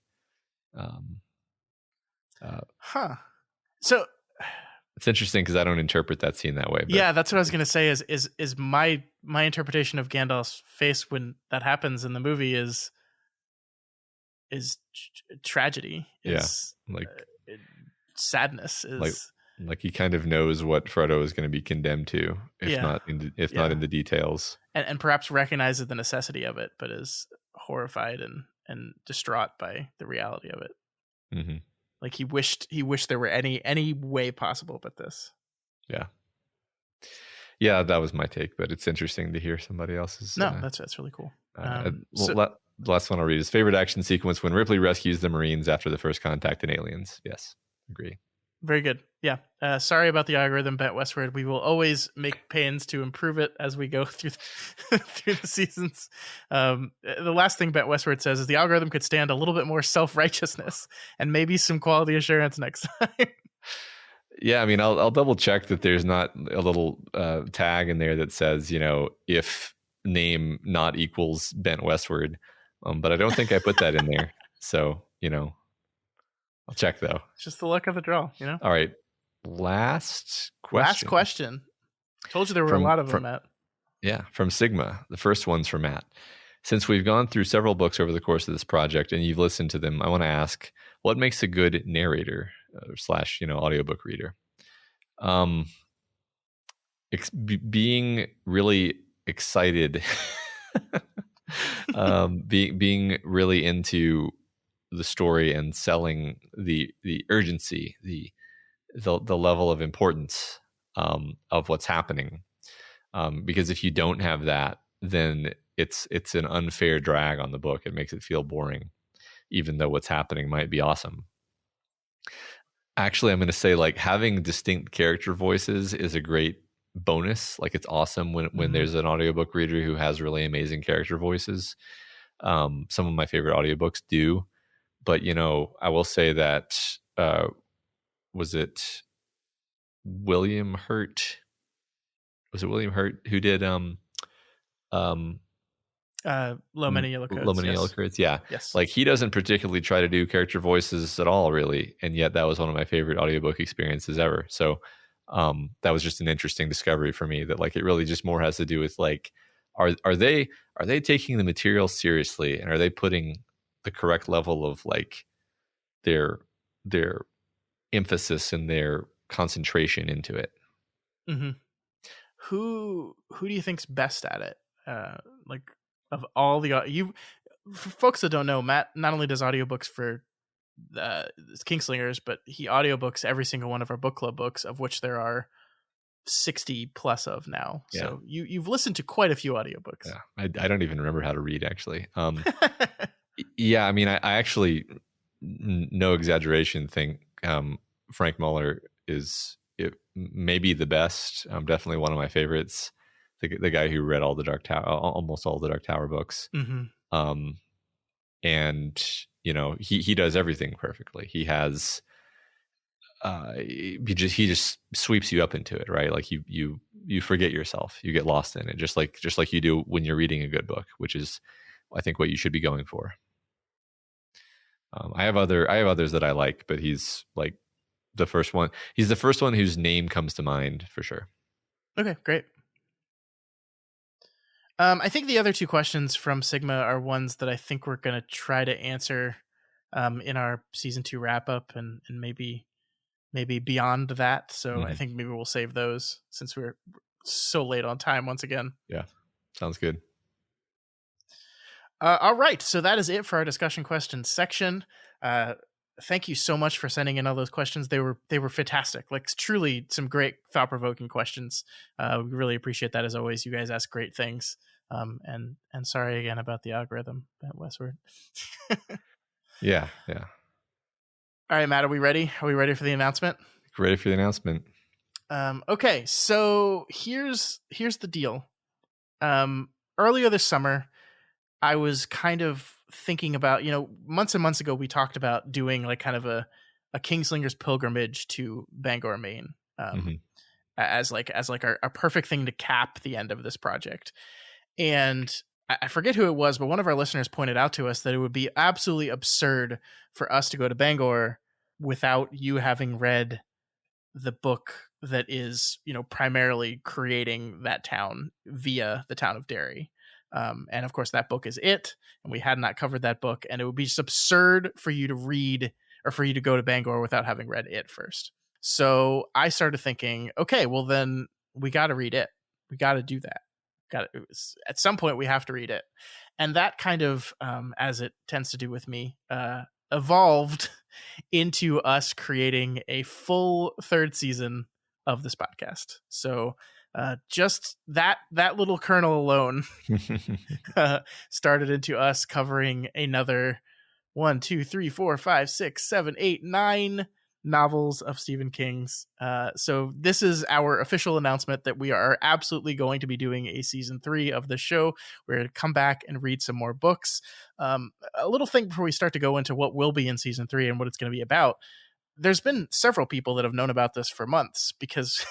So it's interesting because I don't interpret that scene that way. But yeah, that's what I was going to say. Is my interpretation of Gandalf's face when that happens in the movie is tragedy. Is, yeah, like sadness. Is like he kind of knows what Frodo is going to be condemned to, if not in the details, and perhaps recognizes the necessity of it, but is horrified and distraught by the reality of it. Mm-hmm. Like he wished there were any way possible but this. Yeah, that was my take, but it's interesting to hear somebody else's. No, that's really cool. The last one I'll read is favorite action sequence when Ripley rescues the Marines after the first contact in Aliens. Yes, agree. Very good. Yeah. Sorry about the algorithm, Bent Westward. We will always make pains to improve it as we go through through the seasons. The last thing Bent Westward says is the algorithm could stand a little bit more self-righteousness and maybe some quality assurance next time. Yeah, I mean, I'll double check that there's not a little tag in there that says, if name not equals Bent Westward. But I don't think I put that in there. So, I'll check though. It's just the luck of the draw, All right. Last question. Told you there were a lot of them, Matt. Yeah, from Sigma. The first one's for Matt. Since we've gone through several books over the course of this project and you've listened to them, I want to ask, what makes a good narrator / audiobook reader? Being really excited, being really into the story and selling the urgency, the level of importance of what's happening. Because if you don't have that, then it's an unfair drag on the book. It makes it feel boring, even though what's happening might be awesome. Actually, I'm going to say like having distinct character voices is a great bonus. Like it's awesome when Mhm. there's an audiobook reader who has really amazing character voices. Some of my favorite audiobooks do, but I will say that was it William Hurt? Was it William Hurt who did um Low Many Yellow Coats. Lemony Yes. Yellowcurrants? Yeah. Yes. Like he doesn't particularly try to do character voices at all, really, and yet that was one of my favorite audiobook experiences ever. So that was just an interesting discovery for me, that like it really just more has to do with like are they taking the material seriously, and are they putting the correct level of like their emphasis and their concentration into it. Mm-hmm. Who do you think's best at it? Like of all the for folks that don't know, Matt not only does audiobooks for Kingslingers, but he audiobooks every single one of our book club books, of which there are 60 plus of now. Yeah. So you've listened to quite a few audiobooks. Yeah, I don't even remember how to read, actually. Yeah, I mean, I actually, no exaggeration, think Frank Muller is maybe the best. Definitely one of my favorites. The guy who read almost all the Dark Tower books. Mm-hmm. And he does everything perfectly. He has he just sweeps you up into it, right? Like you forget yourself, you get lost in it, just like you do when you're reading a good book, which is I think what you should be going for. I have others that I like, but he's like the first one. He's the first one whose name comes to mind for sure. Okay, great. I think the other two questions from Sigma are ones that I think we're going to try to answer in our season 2 wrap up, and maybe beyond that. So I think maybe we'll save those since we're so late on time once again. Yeah, sounds good. All right, so that is it for our discussion questions section. Thank you so much for sending in all those questions. They were fantastic. Like truly some great thought-provoking questions. We really appreciate that as always. You guys ask great things. And sorry again about the algorithm at Westward. Yeah. All right, Matt, are we ready? Are we ready for the announcement? Ready for the announcement. Okay, so here's the deal. Earlier this summer, I was kind of thinking about, months and months ago, we talked about doing like kind of a Kingslingers pilgrimage to Bangor, Maine, as our perfect thing to cap the end of this project. And I forget who it was, but one of our listeners pointed out to us that it would be absolutely absurd for us to go to Bangor without you having read the book that is, primarily creating that town via the town of Derry. And of course, that book is It, and we had not covered that book, and it would be just absurd for you to read or for you to go to Bangor without having read It first. So I started thinking, okay, well then we got to read It. We got to do that. At some point we have to read It. And that kind of, as it tends to do with me, evolved into us creating a full third season of this podcast. So just that little kernel alone started into us covering another 1, 2, 3, 4, 5, 6, 7, 8, 9 novels of Stephen King's. So this is our official announcement that we are absolutely going to be doing a season 3 of the show. We're going to come back and read some more books. A little thing before we start to go into what will be in season 3 and what it's going to be about. There's been several people that have known about this for months, because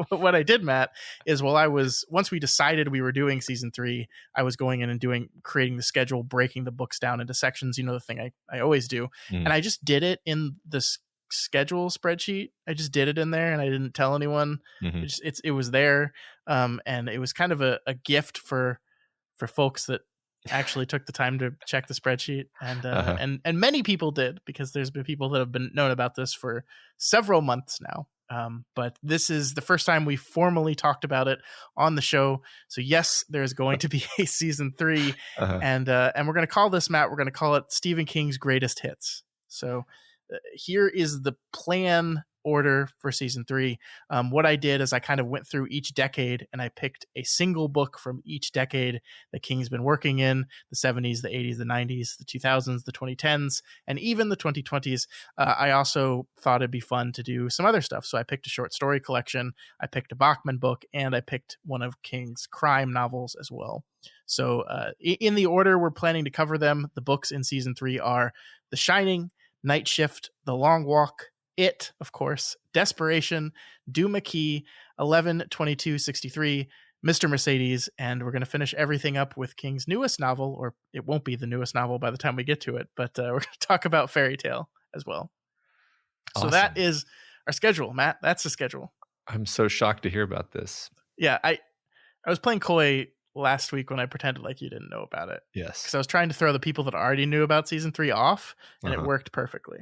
what I did, Matt, is once we decided we were doing season 3, I was going in and creating the schedule, breaking the books down into sections, the thing I always do. And I just did it in this schedule spreadsheet. I just did it in there and I didn't tell anyone. It was there. And it was kind of a gift for folks that actually took the time to check the spreadsheet, and many people did, because there's been people that have been known about this for several months now. But this is the first time we formally talked about it on the show. So yes, there's going to be a season 3, and we're going to call this, Matt, we're going to call it Stephen King's Greatest Hits. So here is the plan order for season 3. What I did is I kind of went through each decade and I picked a single book from each decade that King's been working in: the 70s, the 80s, the 90s, the 2000s, the 2010s, and even the 2020s. I also thought it'd be fun to do some other stuff. So I picked a short story collection, I picked a Bachman book, and I picked one of King's crime novels as well. So in the order we're planning to cover them, the books in season 3 are The Shining, Night Shift, The Long Walk, It, of course, Desperation, Doom McKee, 11/22/63, Mr. Mercedes, and we're going to finish everything up with King's newest novel, or it won't be the newest novel by the time we get to it, but we're going to talk about Fairy Tale as well. Awesome. So that is our schedule, Matt. That's the schedule. I'm so shocked to hear about this. Yeah, I was playing coy last week when I pretended like you didn't know about it. Yes. Because I was trying to throw the people that already knew about season 3 off, and it worked perfectly.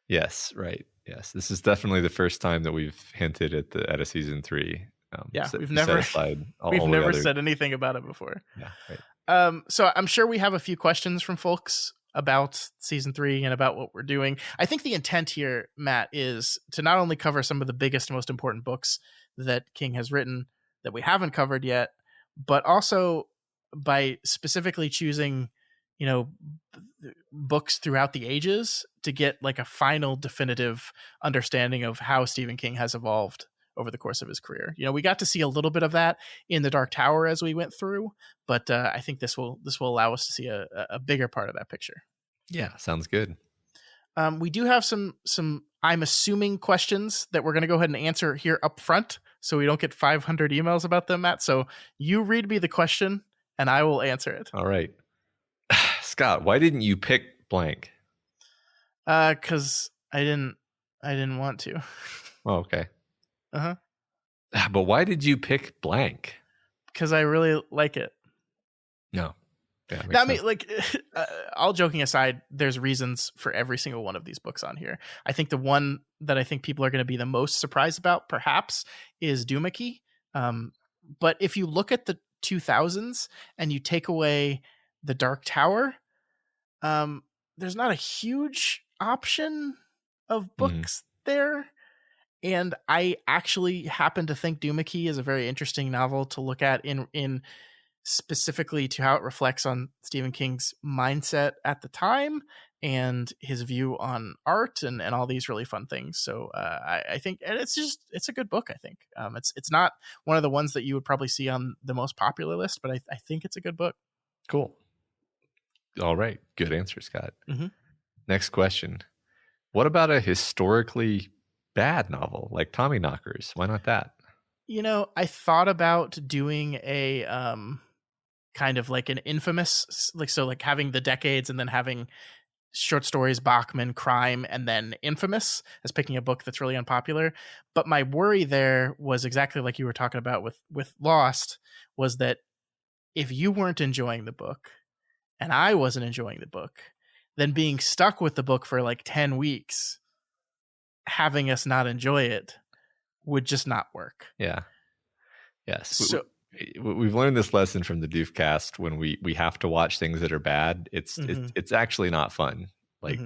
Yes, right. Yes, this is definitely the first time that we've hinted at a season 3. We've never said anything about it before. Yeah, right. So I'm sure we have a few questions from folks about season 3 and about what we're doing. I think the intent here, Matt, is to not only cover some of the biggest, most important books that King has written that we haven't covered yet, but also by specifically choosing, books throughout the ages to get like a final definitive understanding of how Stephen King has evolved over the course of his career. We got to see a little bit of that in The Dark Tower as we went through, but I think this will allow us to see a bigger part of that picture. Yeah, sounds good. We do have some I'm assuming questions that we're going to go ahead and answer here up front, so we don't get 500 emails about them, Matt. So you read me the question and I will answer it. All right. Scott, why didn't you pick blank? Because I didn't want to. Oh, okay. Uh-huh. But why did you pick blank? Because I really like it. No. Yeah, I mean, like, all joking aside, there's reasons for every single one of these books on here. I think the one that I think people are going to be the most surprised about, perhaps, is Doom McKee. But if you look at the 2000s and you take away The Dark Tower, there's not a huge option of books there. And I actually happen to think Doom McKee is a very interesting novel to look at in specifically to how it reflects on Stephen King's mindset at the time and his view on art and all these really fun things. So I think, and it's a good book. I think it's not one of the ones that you would probably see on the most popular list, but I think it's a good book. Cool. All right. Good answer, Scott. Mm-hmm. Next question. What about a historically bad novel like Tommyknockers? Why not that? I thought about doing a kind of like an infamous, like having the decades and then having short stories, Bachman, crime, and then infamous as picking a book that's really unpopular. But my worry there was exactly like you were talking about with Lost, was that if you weren't enjoying the book and I wasn't enjoying the book, then being stuck with the book for like 10 weeks, having us not enjoy it would just not work. Yeah. Yes. So we've learned this lesson from the Doofcast. When we have to watch things that are bad, it's actually not fun. Like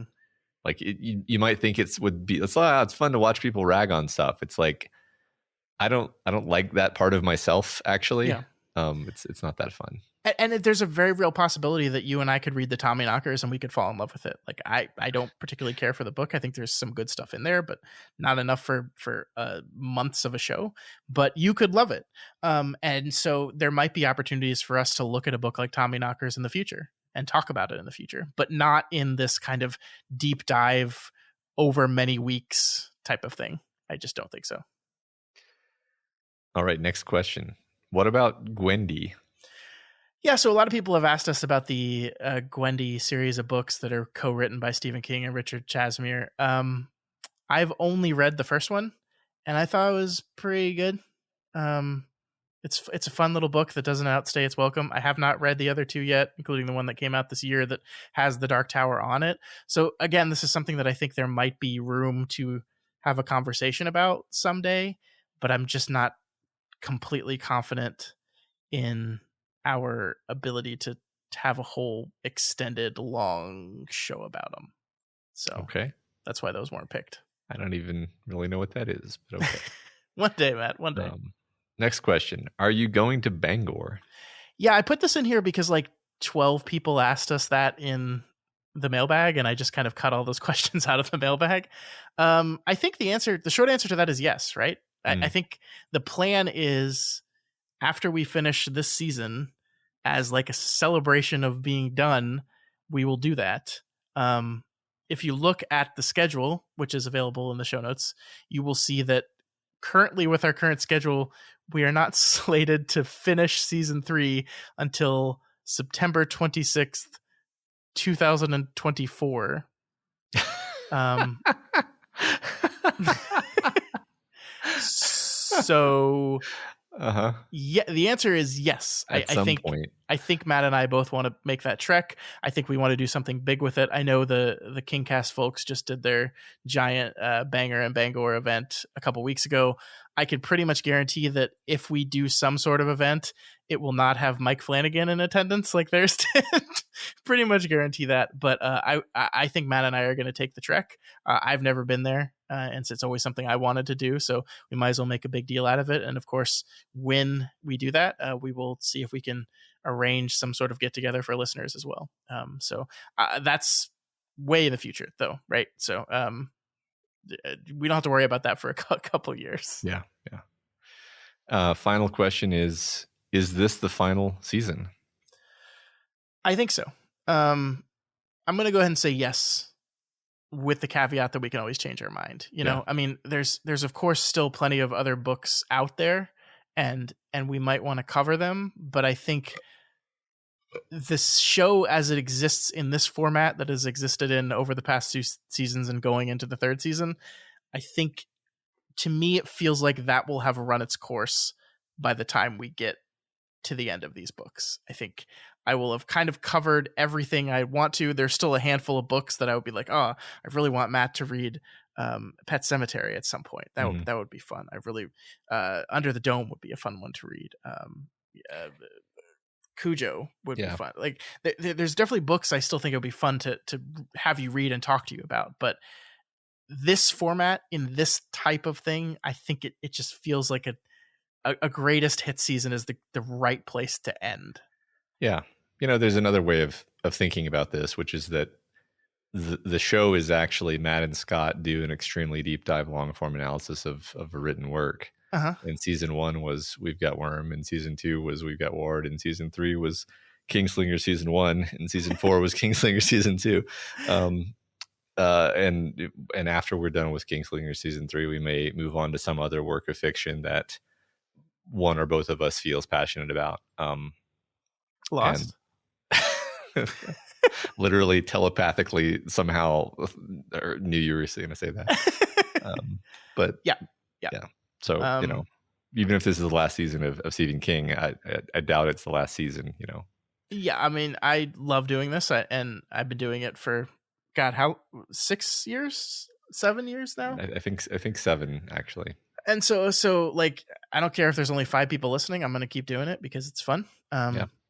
you might think it's fun to watch people rag on stuff. It's like I don't like that part of myself actually. Yeah. It's not that fun. And there's a very real possibility that you and I could read the Tommyknockers and we could fall in love with it. Like I don't particularly care for the book. I think there's some good stuff in there, but not enough for months of a show. But you could love it. And so there might be opportunities for us to look at a book like Tommyknockers in the future and talk about it in the future, but not in this kind of deep dive over many weeks type of thing. I just don't think so. All right, next question. What about Gwendy? Yeah, so a lot of people have asked us about the Gwendy series of books that are co-written by Stephen King and Richard Chasmere. I've only read the first one, and I thought it was pretty good. It's a fun little book that doesn't outstay its welcome. I have not read the other two yet, including the one that came out this year that has The Dark Tower on it. So again, this is something that I think there might be room to have a conversation about someday, but I'm just not completely confident in our ability to have a whole extended long show about them. So okay, that's why those weren't picked. I don't even really know what that is, but okay. One day, Matt, one day. Next question. Are you going to Bangor? Yeah, I put this in here because like 12 people asked us that in the mailbag, and I just kind of cut all those questions out of the mailbag. I think the short answer to that is yes, right? I think the plan is, after we finish this season, as like a celebration of being done, we will do that. If you look at the schedule, which is available in the show notes, you will see that currently, with our current schedule, we are not slated to finish season 3 until September 26th, 2024. So yeah, the answer is yes. At some point. I think Matt and I both want to make that trek. I think we want to do something big with it. I know the KingCast folks just did their giant Banger and Bangor event a couple weeks ago. I could pretty much guarantee that if we do some sort of event, it will not have Mike Flanagan in attendance like theirs did. Pretty much guarantee that. But I think Matt and I are going to take the trek. I've never been there, and so it's always something I wanted to do. So we might as well make a big deal out of it. And of course, when we do that, we will see if we can arrange some sort of get together for listeners as well. So that's way in the future, though, right? So we don't have to worry about that for a couple years. Yeah. Final question is this the final season? I think so. I'm going to go ahead and say yes, with the caveat that we can always change our mind. You know, I mean, there's of course still plenty of other books out there, and we might want to cover them, but I think this show as it exists in this format that has existed in over the past 2 seasons and going into the 3rd season, I think, to me, it feels like that will have run its course by the time we get to the end of these books. I think I will have kind of covered everything I want to. There's still a handful of books that I would be like, oh, I really want Matt to read Pet Sematary at some point. That would be fun. I really Under the Dome would be a fun one to read. Cujo would be fun. Like there's definitely books I still think it would be fun to have you read and talk to you about. But this format in this type of thing, I think it just feels like a greatest hit season is the right place to end. Yeah. You know, there's another way of thinking about this, which is that the show is actually Matt and Scott do an extremely deep dive long form analysis of a written work. And season 1 was We've Got Worm, and season 2 was We've Got Ward, and season 3 was Kingslingers season 1, and season 4 was Kingslingers season 2. And after we're done with Kingslingers season 3, we may move on to some other work of fiction that one or both of us feels passionate about. Lost. Literally telepathically somehow knew you were going to say that. But yeah. So, you know, even if this is the last season of Stephen King, I doubt it's the last season, you know. Yeah, I mean, I love doing this, and I've been doing it for, God, how 6 years, 7 years now? I think 7, actually. And so like, I don't care if there's only 5 people listening. I'm going to keep doing it because it's fun.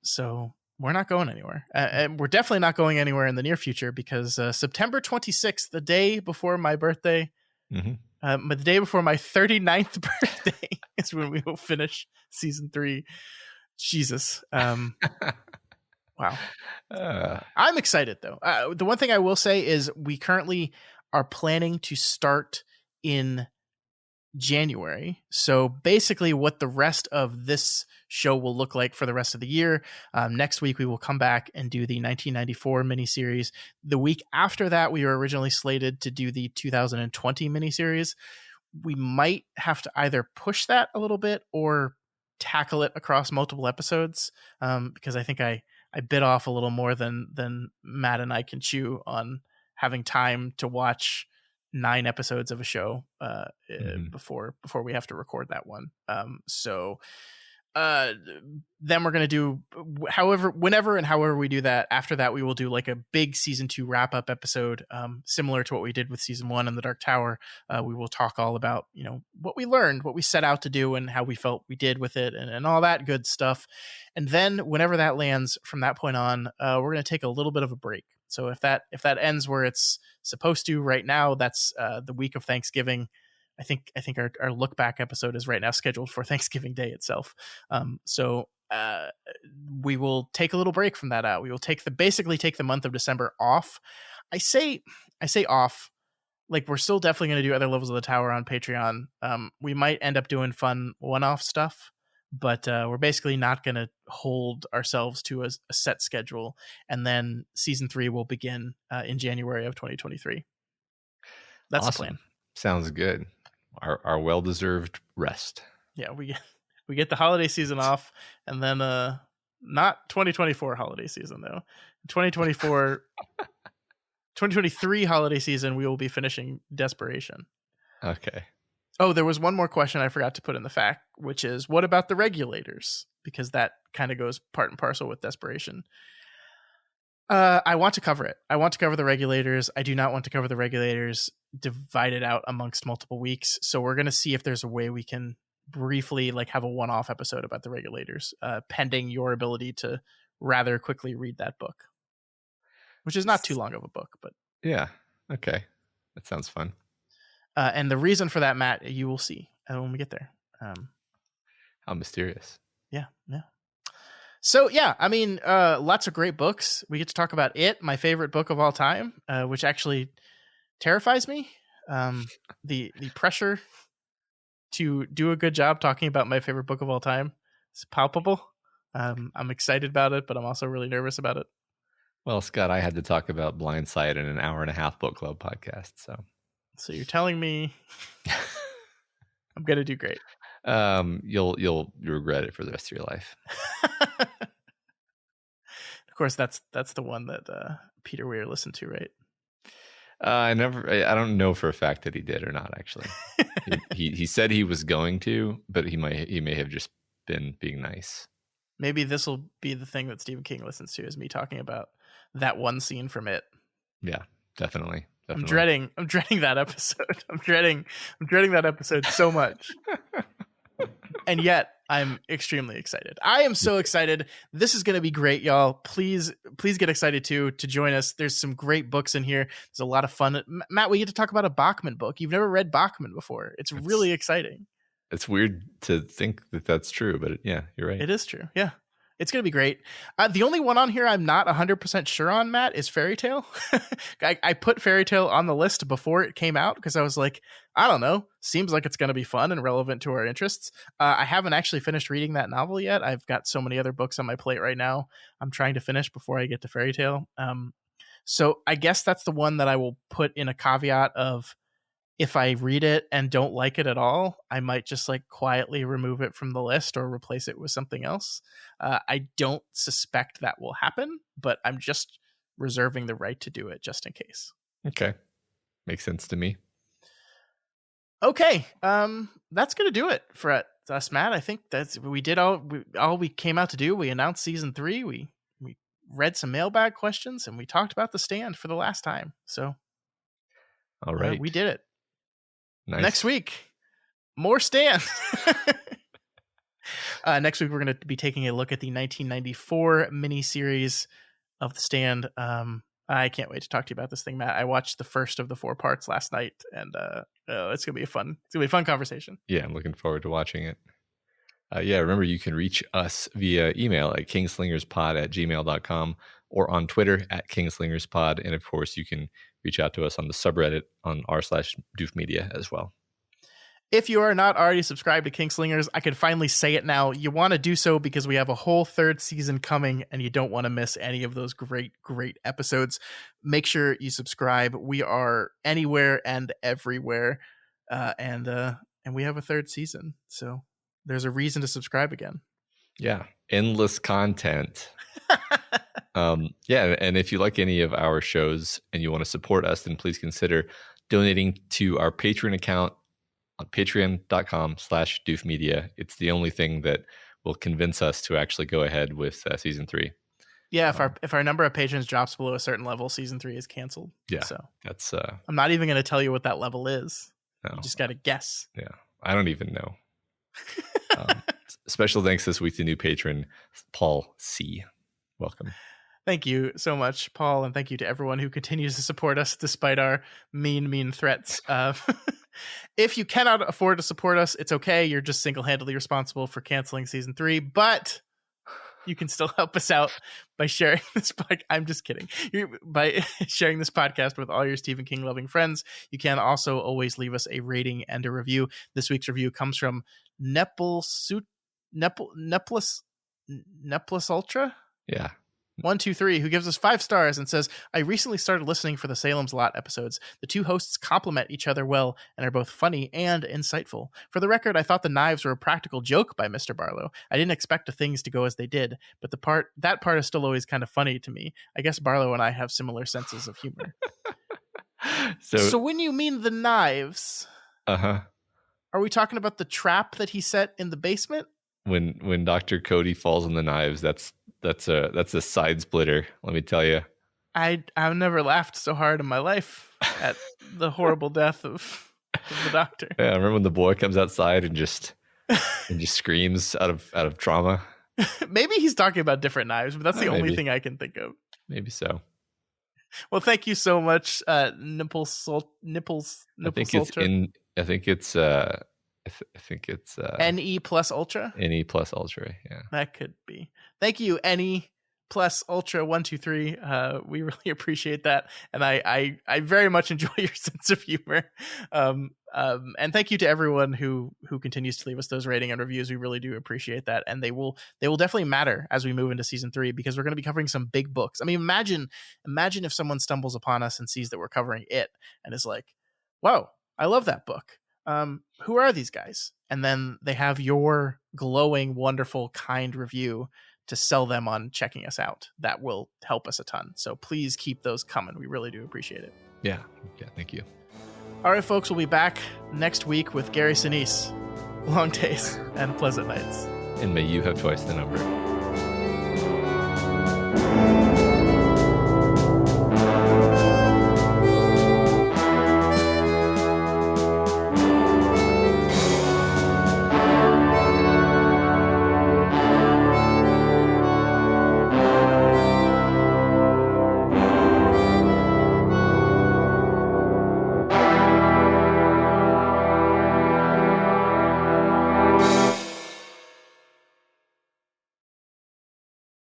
So we're not going anywhere. And we're definitely not going anywhere in the near future, because September 26th, the day before my birthday, the day before my 39th birthday is when we will finish season 3. Jesus. Wow. I'm excited, though. The one thing I will say is we currently are planning to start in January. So basically what the rest of this show will look like for the rest of the year. Next week, we will come back and do the 1994 miniseries. The week after that, we were originally slated to do the 2020 miniseries. We might have to either push that a little bit or tackle it across multiple episodes, because I think I bit off a little more than Matt and I can chew on having time to watch 9 episodes of a show before we have to record that one. So then we're going to do whenever and however we do that. After that, we will do like a big season 2 wrap up episode, similar to what we did with season 1 in the Dark Tower. We will talk all about, you know, what we learned, what we set out to do, and how we felt we did with it, and all that good stuff. And then whenever that lands from that point on, we're going to take a little bit of a break. So if that ends where it's supposed to right now, that's the week of Thanksgiving. I think our look back episode is right now scheduled for Thanksgiving Day itself. So we will take a little break from that out. We will basically take the month of December off. I say off. Like, we're still definitely going to do other levels of the tower on Patreon. We might end up doing fun one-off stuff, but we're basically not going to hold ourselves to a set schedule. And then season 3 will begin in January of 2023. That's awesome. the plan. Sounds good. Our well-deserved rest. Yeah, we get the holiday season off, and then not 2024 holiday season though. 2023 holiday season, we will be finishing Desperation. Okay. Oh, there was one more question I forgot to put in the fact, which is, what about the Regulators? Because that kind of goes part and parcel with Desperation. I want to cover it. I want to cover the Regulators. I do not want to cover the Regulators divided out amongst multiple weeks. So we're going to see if there's a way we can briefly have a one-off episode about the Regulators, pending your ability to rather quickly read that book. Which is not too long of a book, but yeah, okay, that sounds fun. And the reason for that, Matt, you will see when we get there. How mysterious! Yeah. So yeah, I mean, lots of great books. We get to talk about it, my favorite book of all time, which actually terrifies me. The pressure to do a good job talking about my favorite book of all time is palpable. I'm excited about it, but I'm also really nervous about it. Well, Scott, I had to talk about Blindside in an 1.5-hour book club podcast. So you're telling me I'm gonna do great. You'll regret it for the rest of your life. Of course, that's the one that Peter Weir listened to, right? I don't know for a fact that he did or not. Actually, he said he was going to, but he may have just been being nice. Maybe this will be the thing that Stephen King listens to, is me talking about that one scene from it. Yeah, definitely. I'm dreading that episode. I'm dreading that episode so much. And yet I'm extremely excited. I am so excited. This is going to be great, y'all. Please get excited to join us. There's some great books in here. There's a lot of fun. Matt, we get to talk about a Bachman book. You've never read Bachman before. It's really exciting. It's weird to think that that's true, but yeah, you're right. It is true. Yeah. It's going to be great. The only one on here I'm not 100% sure on, Matt, is Fairy Tale. I put Fairy Tale on the list before it came out because I was like, I don't know. Seems like it's going to be fun and relevant to our interests. I haven't actually finished reading that novel yet. I've got so many other books on my plate right now I'm trying to finish before I get to Fairy Tale. So I guess that's the one that I will put in a caveat of, if I read it and don't like it at all, I might just quietly remove it from the list or replace it with something else. I don't suspect that will happen, but I'm just reserving the right to do it just in case. Okay. Makes sense to me. Okay. That's going to do it for us, Matt. I think we did all we came out to do. We announced season 3. We read some mailbag questions and we talked about The Stand for the last time. So all right. We did it. Nice. Next week, more Stand. Next week, we're going to be taking a look at the 1994 miniseries of The Stand. I can't wait to talk to you about this thing, Matt. I watched the first of the 4 parts last night, and it's going to be It's going to be a fun conversation. Yeah, I'm looking forward to watching it. Remember, you can reach us via email at kingslingerspod@gmail.com or on Twitter @kingslingerspod. And of course, you can reach out to us on the subreddit on r/doofmedia as well. If you are not already subscribed to Kingslingers, I can finally say it now. You want to do so because we have a whole 3rd season coming and you don't want to miss any of those great episodes. Make sure you subscribe. We are anywhere and everywhere. And we have a 3rd season. So there's a reason to subscribe again. Yeah. Endless content. And if you like any of our shows and you want to support us, then please consider donating to our Patreon account on patreon.com/doofmedia. It's the only thing that will convince us to actually go ahead with season 3. Yeah, if our number of patrons drops below a certain level, season 3 is canceled. Yeah, so that's. I'm not even going to tell you what that level is. No, you just got to guess. Yeah, I don't even know. Special thanks this week to new patron Paul C. Welcome. Thank you so much, Paul, and thank you to everyone who continues to support us despite our mean threats. If you cannot afford to support us, it's okay. You're just single-handedly responsible for canceling season 3, but you can still help us out by sharing this podcast. I'm just kidding. By sharing this podcast with all your Stephen King loving friends. You can also always leave us a rating and a review. This week's review comes from Neplis Ultra. Yeah. 123, who gives us 5 stars and says, I recently started listening for the Salem's Lot episodes. The two hosts complement each other well and are both funny and insightful. For the record, I thought the knives were a practical joke by Mr. Barlow. I didn't expect the things to go as they did, but that part is still always kind of funny to me. I guess Barlow and I have similar senses of humor. So when you mean the knives, are we talking about the trap that he set in the basement? When Dr. Cody falls on the knives, that's a side splitter, let me tell you. I've never laughed so hard in my life at the horrible death of the doctor. Yeah, I remember when the boy comes outside and just screams out of trauma. Maybe he's talking about different knives, but that's the only thing I can think of. Maybe so. Well, thank you so much, Nipples. I think it's NE plus Ultra. NE plus Ultra, yeah. That could be. Thank you, NE plus Ultra 123. We really appreciate that, and I very much enjoy your sense of humor. And thank you to everyone who continues to leave us those rating and reviews. We really do appreciate that, and they will definitely matter as we move into season 3, because we're going to be covering some big books. I mean, imagine if someone stumbles upon us and sees that we're covering it and is like, "Whoa, I love that book. Who are these guys?" And then they have your glowing, wonderful, kind review to sell them on checking us out. That will help us a ton. So please keep those coming. We really do appreciate it. Yeah, thank you. All right, folks, we'll be back next week with Gary Sinise. Long days and pleasant nights. And may you have twice the number.